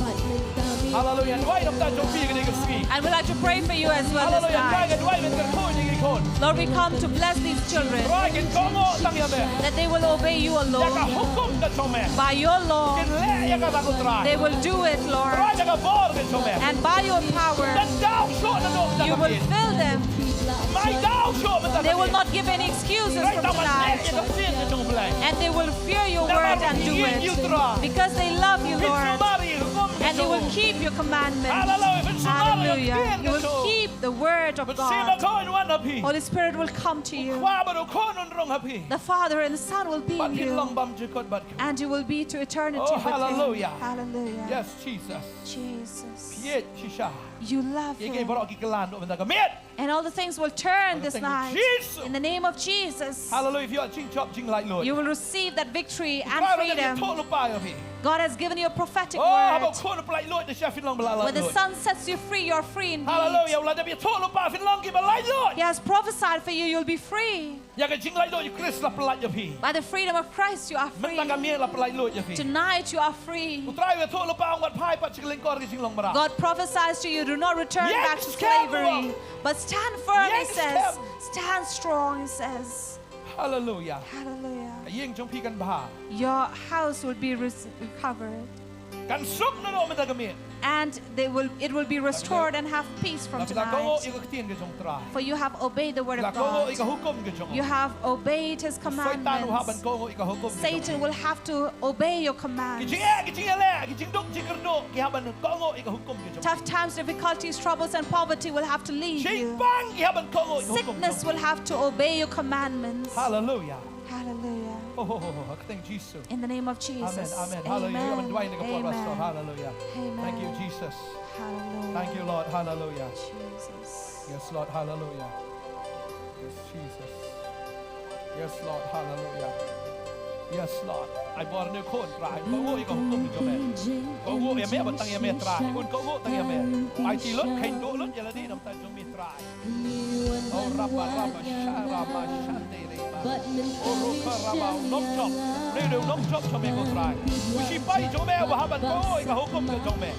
Hallelujah Dwai nam ta jong pi ka ni ka ski And we'd like to pray for you as well this Hallelujah Dwai night. ka dwai men ka ko ni ki kon Lord, we come to bless these children, Dwai kin kongo tang ya me that they will obey you Ya ka alone. hukum ka chong me By your law, Kin le ya ka ta ko try they will do it, Lord. Dwai ya ka bor ka chong me And by your power, Dan daw sho na no ta you ka will pin fill them. Mai daw sho man ta They will not give any excuses Right from now man le ya ka tonight. pin ka chong blai And they will fear your word and do it. Because they love you, Pin Lord. sumari hukum ka And they will chong keep your commandments. Hallelujah Pin sumari Hallelujah. pin You ka will chong keep the word of But sima God. ko in one of he Holy Spirit will come to you. Kwa ba do ko nun rong hapi The Father and the Son will be But in pin long you. bam jikot bat And you will be to eternity Oh, with Him. hallelujah. Hallelujah. Yes Jesus Jesus. Piet shisha You love Ye ke Him. borok ki kelan do man ta ka miet And all the things will turn this Thank you, night. Jesus. In the name of Jesus. Hallelujah if you are ching chop ching like Lord You will receive that victory and Kwa ba ni freedom. to lu pa yo hi God has given you a prophetic Oh haba word. ko lu pa Lord de chef long bla When the Lord Son sets you free, you're free indeed. Hallelujah wala de bi to lu pa fin long ki ba like Lord He has prophesied for you, you'll be free. Ya ka ching like Lord you Chris la pa yo hi By the freedom of Christ, you are Man free. ta ka mi la pa Lord yo hi Tonight, you are free. Utrai we to lu pa ang wat pai pa ching ling kor ki ching long bara God prophesies to you, do not return Yes, back to careful. slavery, but stand firm, He Yes, says. careful. Stand strong, He says. Hallelujah. Hallelujah. ยิ่งจงพี่กันบ่า Your house will be recovered. กันซุกนั่นโอ้ไม่ได้กันมี And it will be restored and have peace from แล้วก็ tonight. อีกที่ก็จงตราย For you have obeyed the word แล้ of วก็อีก God. หุกกลมก็จง You have obeyed his ไฟตาหนูหาบัน commandments. โกอีกหุกกลม Satan will have to obey your กิ commands. จิงเอ๋กิจิงเอ๋กิจิงดุกิจิงกระโดกิหาบันโกอีกหุกกลมก็จง Tough times, difficulties, troubles, and poverty will have to leave ชิง you. ปังกิหาบันโกอีกหุกกลม Sickness will have to obey your commandments. Hallelujah. Hallelujah. Oh, thank Jesus. In the name of Jesus. Amen. Hallelujah. Amen. Hallelujah. Amen. Thank you, Jesus. Hallelujah. Thank you, Lord. Hallelujah. Jesus. Yes, Lord. Hallelujah. Yes, Jesus. Yes, Lord. Hallelujah. Yes, Lord. I bought a new coat. Right. Go go. You go home to your man. Go go. You may have a tongue. You may try. Go go. Tongue. You may. I see. Look. Can't do. Look. You let it. I'm telling you. Me try. Oh, Rabba, Sharaba, Shante. Oh, Roka, Rabba. Nong chop. Radio. Nong chop. So me go try. Ushi pai. Jo me. Wahaban go. Ika hukum ke jo me.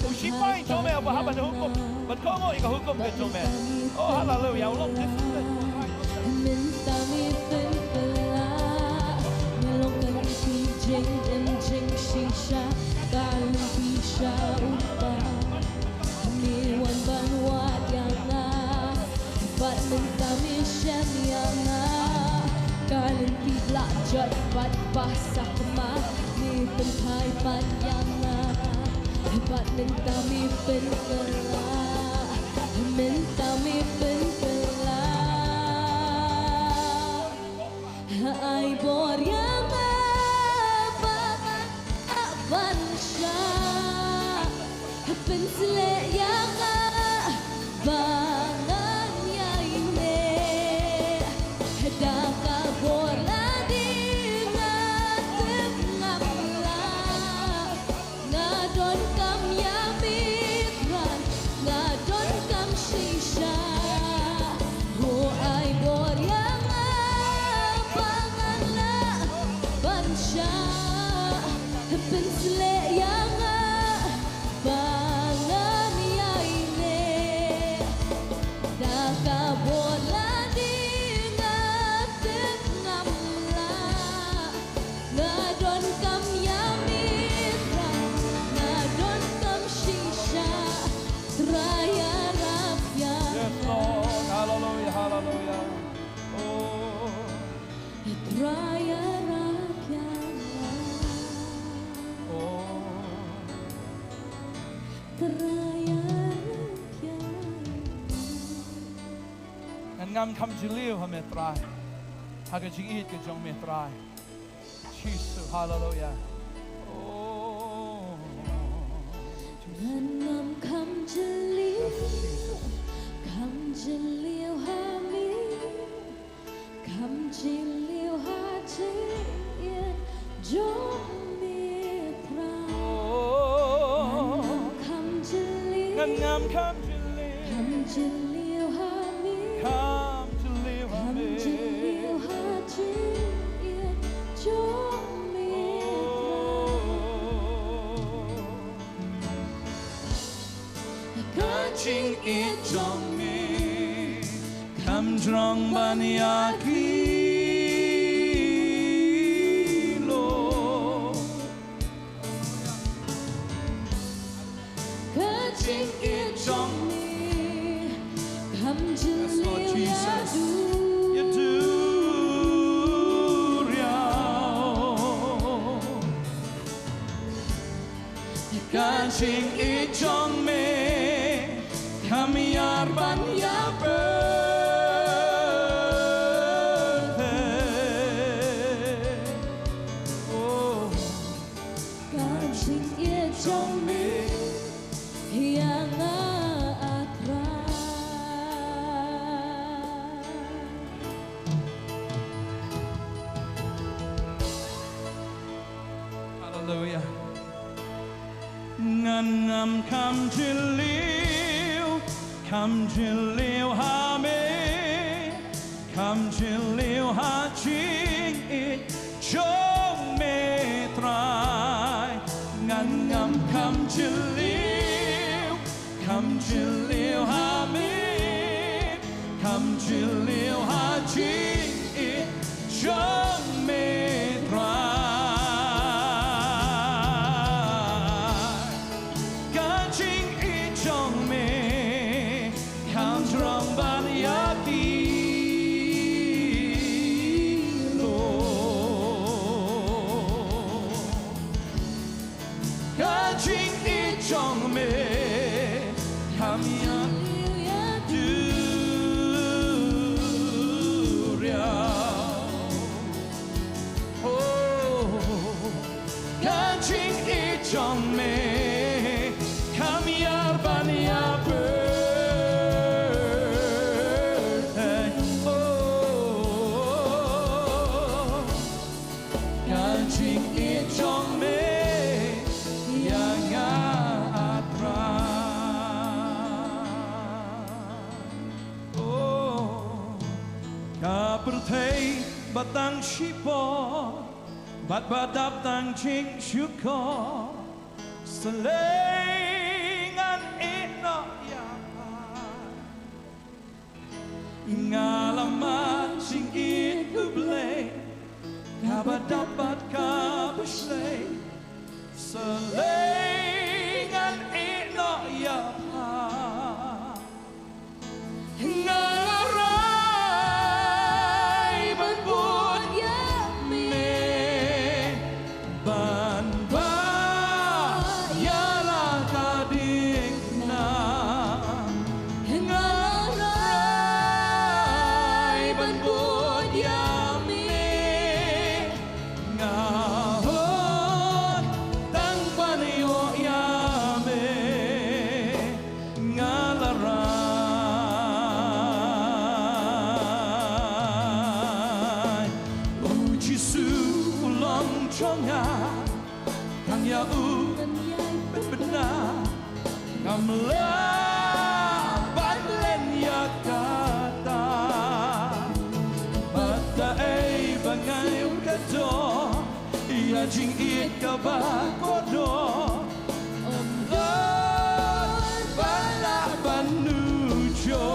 Ushi pai. Jo me. Wahaban hukum. But go go. Ika hukum ke jo me. Oh, hallelujah. Look. This is it. Jot bat basah kemah ni pentai panjangah bat minta mi pengelah minta mi pengelah ai bor yang aban syah pensele yang bangan ya ini daka bor Ngam kam jiliu hame try. Haga jing eat ke jong me try. Jesus, hallelujah. Oh. Ngam kam jiliu hami kam jiliu ha jin jong me try. Ngam kam jiliu. Come to live on me. Catching it on me. Come drunk banyaki lo. Catching it on me. Yes, Lord Jesus, you do, catching it on me, come yar ban ya oh, catching it on me, yang Hallelujah. Ngam kam jiliu ha me, kam jiliu ha ching it jong me try. Ngam kam jiliu ha me, kam jiliu ha ching it Bantei batang shipo bat badap tang ching shuko selengan ino ya ngalamat sing it ublay kabat dapat kabusay selengan ino ya ngalaray banbun ya me ban ba yalah kadik na ngalaray banbun ya me ngahon tang paniyo ya me ngalaray Jonah Kang Yau benar Kamlah Bantlen ya kata Bantei bangai ukato Ya jing it kabakodo Omlon bala banujo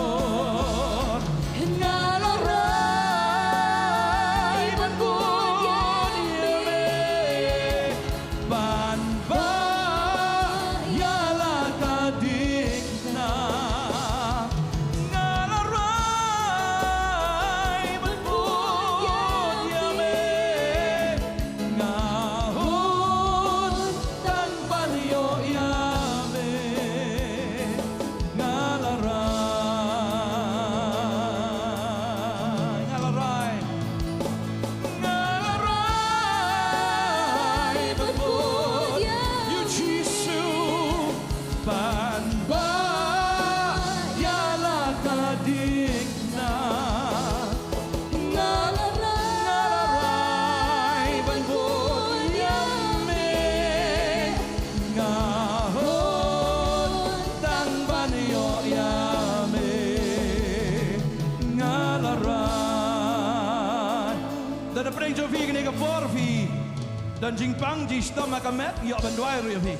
Dan jingpang ji stom akamet yo bandwai ru phi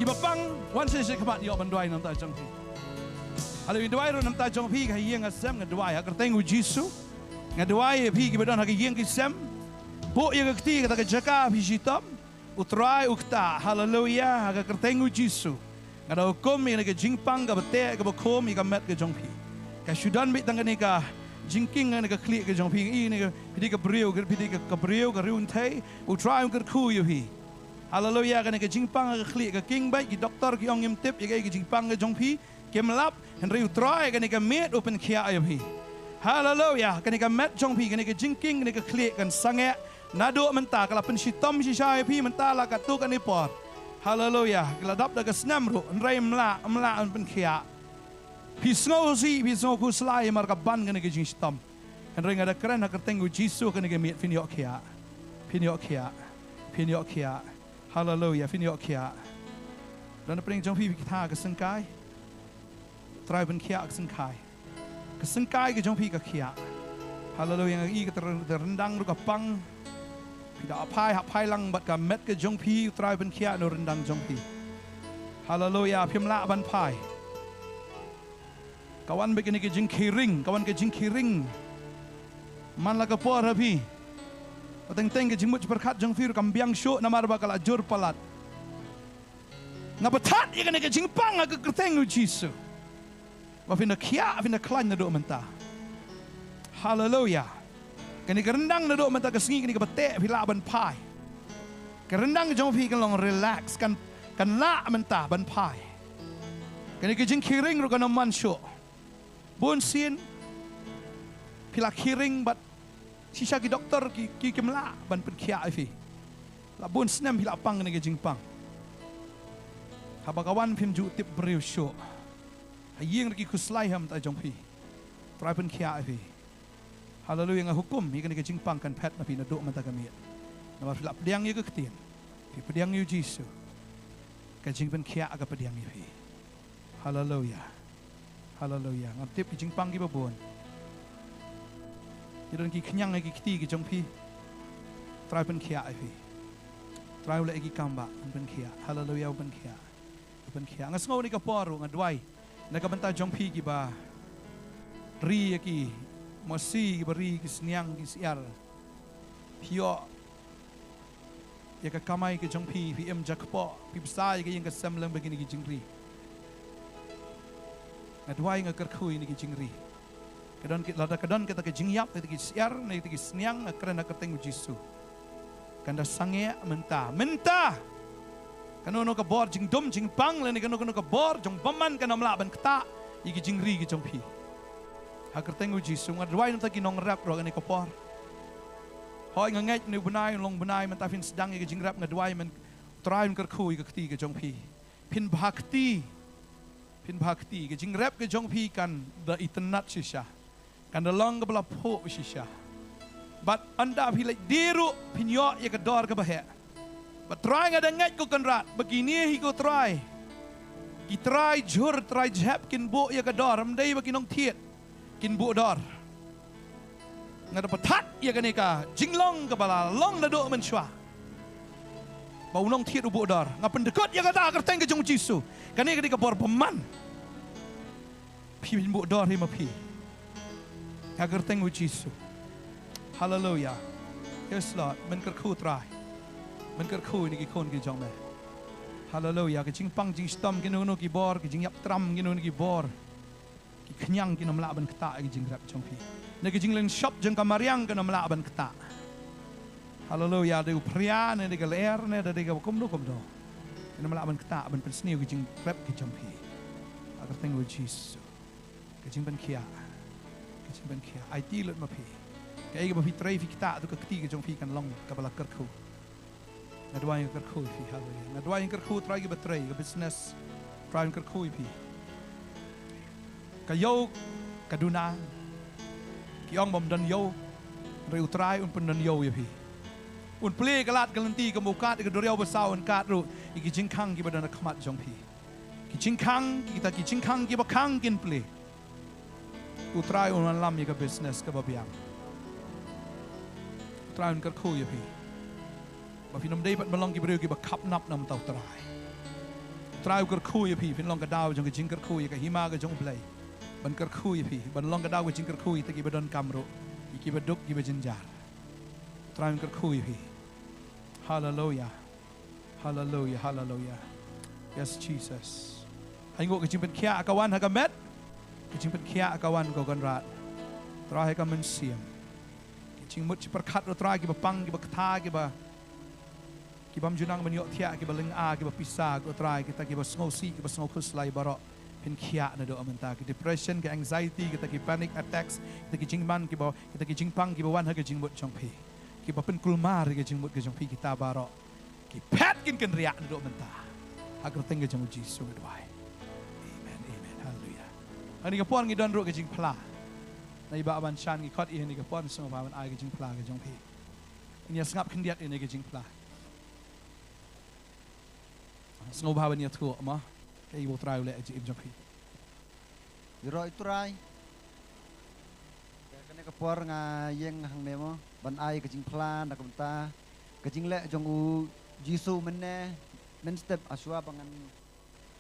gibapang wan se kamat yo bandwai nam ta jong phi ale bandwai ru nam ta jong phi ka yeng asem ngadwai ha kertengu jisu ngadwai phi gibadon ha yeng kisem bo ye kti ka jaka phi jitom utrai ukta hallelujah ha kertengu jisu ngada hukum ye ka jingpang ka bate ka bokom ka met ka jong phi ka sudan bi tangani ka Jinking and a click of jumping in a pidica brio, cabrio, garun tay, who try and get cool you he. Hallelujah, and a jimpang a click a king bite, you doctor young him tip, you get jimpang a jumpy, came up and you try and a mate open kia of he. Hallelujah, can a met jumpy, and a jinking and a click and sang it, Nado mental, up and she tom she shy of him and tala got took an ipor. Hallelujah, glad up like a snamro and rain mla and kia. Pisngo si pisngo ku slai marka ban kan ke jing stam kan ring ada keren nak tengu jisu kan ke mit finyo kia hallelujah finyo kia dan pring jong pi kita ke sengkai try ben kia ke sengkai ke jong pi ke kia hallelujah yang i ke terendang ru ka pang pida apai lang bat ka met ke jong pi try ben kia no rendang jong pi hallelujah phimla ban pai kawan begini ke jingkiring, man la kapor habi, teng ke jingmut berkat jong firu kambiang syuk namar bakal ajur palat, ngabetat ikan ke jingpang agak kerteng ujisu, wafina kia, wafina klan naduk mentah, hallelujah, kini kerendang naduk mentah kesengi kini kebetek bila ban pai, kerendang jong fi kan long relax kan la mentah ban pai, kini ke jingkiring ru kan man syuk. Bun sin pila kiring bat sisa ki doktor ki kemla ban perkia ifi la bun snem pila pang ne jingpang habagawan phim ju tip breu sho hayeng ki kuslai ham ta jong pi trai pen kia ifi hallelujah nga hukum hi kan jingpang kan pet na pi na do man ta kamiet na pila pediang ye ke ketien ki pediang yu jisu ka jingpen kia aga pediang ifi hallelujah Hallelujah. Ngaptip jingpang ki babon. Jadi ki kenyang lagi kiti ki jong pi. Try pen kia pi. Try lagi kamba pen kia. Hallelujah pen kia. Pen kia. Ngas ngau ni ka poru ngadwai. Na ka banta jong pi ki ba. Ri ki mosi ki beri ki sniang ki siar. Pio ya ka kamai ki jong pi em jakpo pi besai ki yang ka semlang begini ki jingri. Ngadwai ngakar kui ni ki jingri. Kadang kita ke jingyap, kita ke siar, kita ke sniang, kerana ketemu Yesus. Kanda sange mentah. Kano ke bor jing dom jing pang, leni kano ke bor jong paman kano melaban keta, iki jingri ki jong pi. Ha ketemu Yesus, ngadwai nta ki nong rap ro kani ko por. Hoi ngait ni benai long benai mentafin sedang iki jingrap ngadwai men try ker kui ke keti ke jong pi. Pin bhakti ke jingrap ke jong pi kan the itnat shisha. Kan long ke bela po shisha. But anda pilih diru pinyo ya ke dor ke bahaya. But try ada ngat ko kan rat. Begini hi ko try. Ki try jur try jap kin bu ya ke dor. Mdai bagi nong tiet kin bu dor. Ngada petat ya ke nika. Jinglong ke bala long laduk menshwa. Bau nong tiet bu dor. Ngapen dekat ya kata kerteng ke jong Jisu. Kan ni ke bor peman. Pi bu dor hi ma pi. Agar tengok Yesus. Hallelujah. Yes Lord. Menkerku try. Menkerku ni kikon ki jong me. Hallelujah. Kecing pang jing stom kinu nu ki bor, kecing yap tram kinu nu ki bor. Ki kenyang kinu melaban ketak ki jing rap jong pi. Ne kecing len shop jeng kamariang kinu melaban ketak. Hallelujah. Ada upria ne de galer ne de komdo. Kinu melaban ketak ben pensniu ki jing rap ki jong pi. Agar tengok Yesus. Kecing ben kia. Kecimban kia, IT lut mapi. Kaya mapi tray fi kita tu ketiga jong fi kan long kabala kerku. Ngadwai kerku fi hallelujah. Ngadwai kerku try ke betray ke business. Try kerku fi. Kayo kaduna. Kiong bom dan yo. Reu try un pen dan yo ya fi. Un play kalat kalenti ke mukat ke doriau besau un kat ru. Iki jingkang ki badan khamat jong fi. Ki jingkang kita ki jingkang ki bakang kin play. Tu try un lam ye ke business ke babiang. Try un kerku ye pi. Ba fi nom dei pat melong ki breu ki ba kap nap nam tau try. Try kerku ye pi fin long ka daw jong ke jing kerku ye ke hima ke jong play. Ban kerku ye pi ban long ka daw ke jing kerku ye te ki ba don kamro. Ki ba duk ki ba jinjar. Try un kerku ye pi. Hallelujah. Hallelujah. Hallelujah. Yes Jesus. Hai ngok ke jing pen kia kawan ha kamet. Kecing kia kawan kau kan rat, terakhir kau mensiam. Kecing mut perkat terakhir kita pang kita ketah kita menjunang menyok tiak kita leng kita pisah kita terakhir kita sengosi kita sengokus lai barok pin kia nado amenta kita depression kita anxiety kita panic attacks kita kecing man kita kecing pang kita wan kecing mut jong pi kita pin kulmar kecing mut kecing pi kita barok kita pet kin riak nado amenta agar tengah jong Yesus berdoa. Ani kapon ngidon ro ke jing pla. Na iba aban chan ngi khot ni kapon so ba ban ai ke jing pla ke jong pi. Ni sngap khndiat ni ke jing pla. Snow ba ban ni tu ma. Ke ibo trai le jing jong pi. Ro trai. Ke ne kapor nga yeng hang ne mo ban ai ke jing pla na kumta. Ke jing le jong u Jisu men step aswa bangan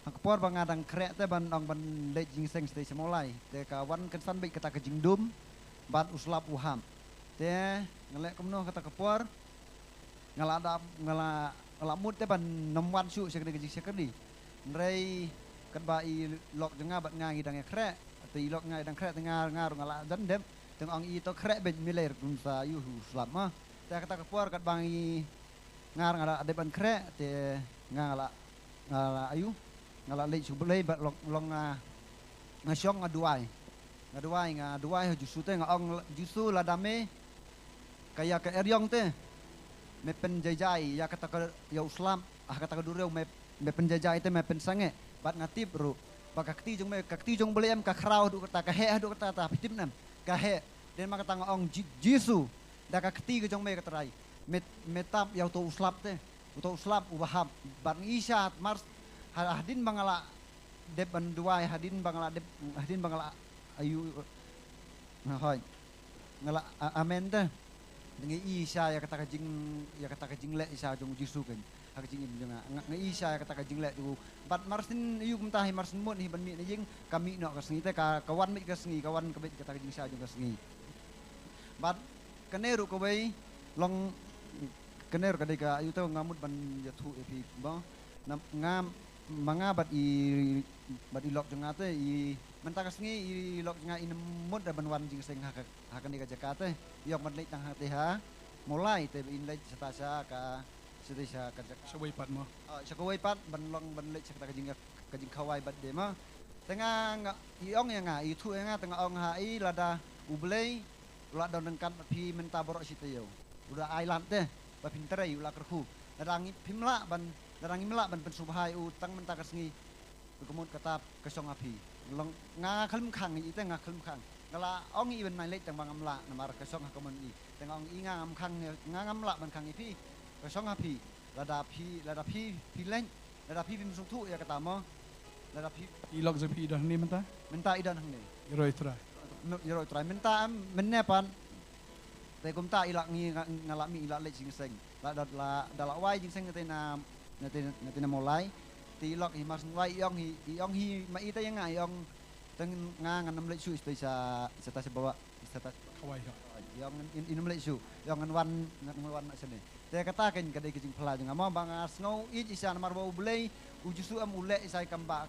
Kapor bangadang krek te ban ong ban le jing seng stay semolai te kawan kan san baik kata ke jing dum ban uslap uham te ngelek kumno kata kapor ngala mut te ban nomwan su sekede ke jing sekedi nrei kan ba I lok jenga bat ngangi dang krek te I lok ngai dang krek tengar ngar ngala dan dem teng ong I to krek ben miler kunsa yu uslap ma te kata kapor kat bang I ngar ngala de ban krek te ngala ayu ngala lei subulei bat long ngasiong ngaduai Jisu te ngong Jisu la dame kaya ke eryong te me penjajai ya kata ke ya uslam kata ke dureu me penjajai te me pensange bat ngatip ru pakakti jong boleh em ka krau du kata ka he du kata ta pitip nam ka he den ma kata ngong Jisu da ka kti ke jong me katrai metap ya to uslap te to uslap ubahab bat isya mars hadin bangala dep banduai hadin bangala ayu hoi ngala amen dah dengan Isa ya kata kajing lek Isa jong Yesus kan kajing im jong ngai Isa ya kata kajing lek tu bat marsin yu kumtahi marsin mut ni ban mi jing kami nak kesengi te kawan mi kesengi kawan kebet kata kajing Isa jong kesengi bat keneru ko bai long keneru kadika ayu tu ngamut ban jatu epi ba ngam manga bat i lok jong ate i mentah kesengi i lok jong in mut da ban wan jing seng hakan di Jakarta yok man lek tang hati ha mulai te in lek setasa ka setasa ka Sawai pat mo. sakawai pat ban long ban lek sekta kajing kawai bat de ma tengah iong yang i thu nga tengah ong ha i lada ublei la don kan pi menta borok siteu udah island teh ba pintere ula kerhu darangi pimla ban pensubhai u tang menta kesengi kemun kata kesong api long nga khalum khang i te nga khalum khang ngala ong i ben mai lek tang bangam la namar kesong ha kemun i teng ong i ngam khang ngam la ban khang i pi kesong api lada pi leng lada pi bim sung thu ya kata mo lada pi Ilok sa pi dah ni menta. menta idan hang ni Iroi try. yoro try menta menne pan te kum ta ilak ngi ngalami ilak lek sing seng la wai jing seng te na mulai ti lok hi mas wai iong hi ma ita yang iong teng ngan lek su sa bawa sa Kawai ha. yang in Malaysia yang ngan wan sini te kata kan kadai kejing pela jeng ama bang snow i isa namar bau belai ujusu am ule isai kamba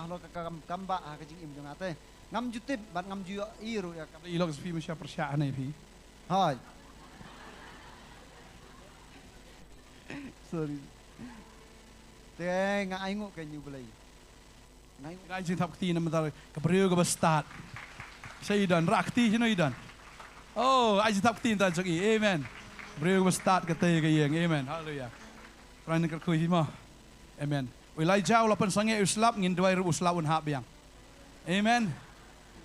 halo kamba kejing im jeng ate ngam jutip ban ngam ju iru ya Ilok sa pi masya persyaan ni pi. hai sorry te nga aingu kan you belai ngai Ngai jing tap kti na menta kapriyo ka ba start. Sa idan rakti sino idan. Oh, ai tap kti ta jogi. Amen. Brio ka start ka te ka yeng. Amen. Hallelujah. Pran ka ku hi mo. Amen. Ui lai jau lapan sange uslap ngin dwai ru uslap un hap yang. Amen.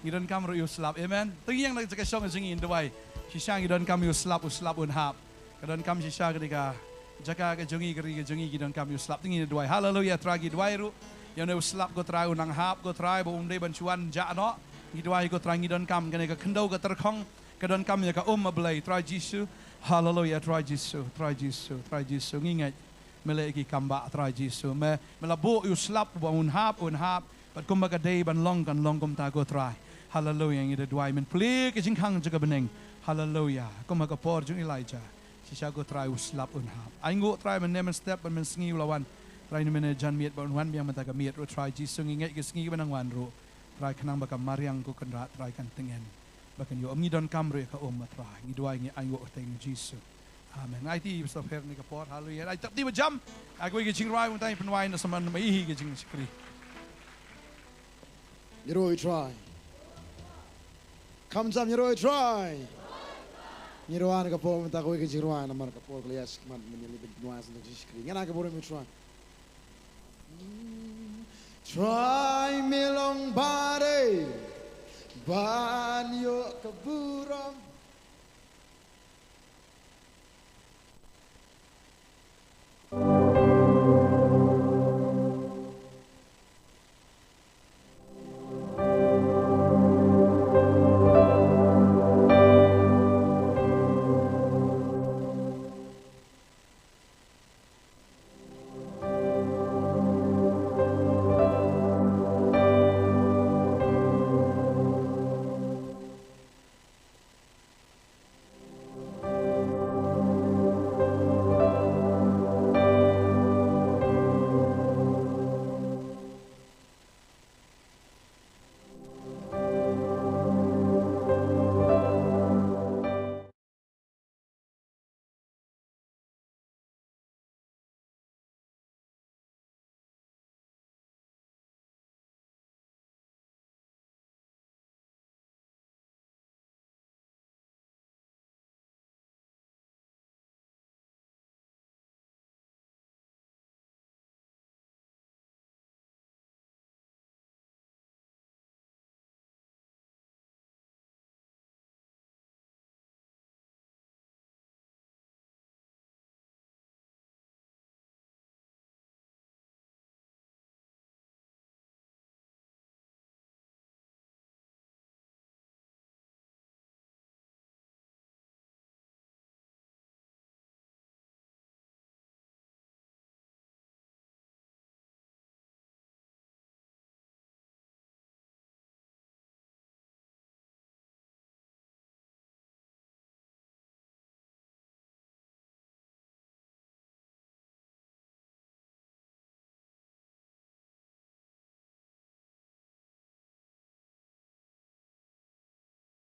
Ngidan kam ru uslap. Amen. Teng yang nak jaka song ngin dwai. Sisang ngidan kam uslap un hap. Kadan kam sisa ketika jaka ka jongi ngidan kam uslap tingin dwai. Hallelujah. Tragi dwai ru. Yang ne uslap go trai unang hap go trai bo umde bancuan ja no. Ngidwai go trai ngidan kam kene ka kendau ka terkhong kadan kam ya ka belai trai Jisu. Hallelujah, try Jesus. Ngingat meleki kamba try Jesus. Melabo you slap un hap. But kumbaga day ban long kum ta go try. Hallelujah, ngida duai men plik jing hang jaga beneng. Hallelujah. Kumbaga por jung Elijah. Sisa go try uslap un hap. Aingo try men nemen step ban men sngi lawan. Try men jan miet ban wan biang mata ka miet ro try Jesus ngingat ke sngi ban wan ro. Try kanang baka mariang ko kendra try kan tengen. Bahkan yo ngidon kamre ka matra ngidwai ngi ayo teng Jesus. Amen. Ngai ti stop her ni ka por hallelujah. Ai tak ti jam. Aku gi jing rai un tai penwai na saman mai hi gi jing skri. Yeroi try. Come jam yeroi try. Yeroan ka por menta ko gi jing rai na mar ka por klias man menyeli penwai sa jing skri. Ngana ka por mi try. Try me long body. Banyo kaburam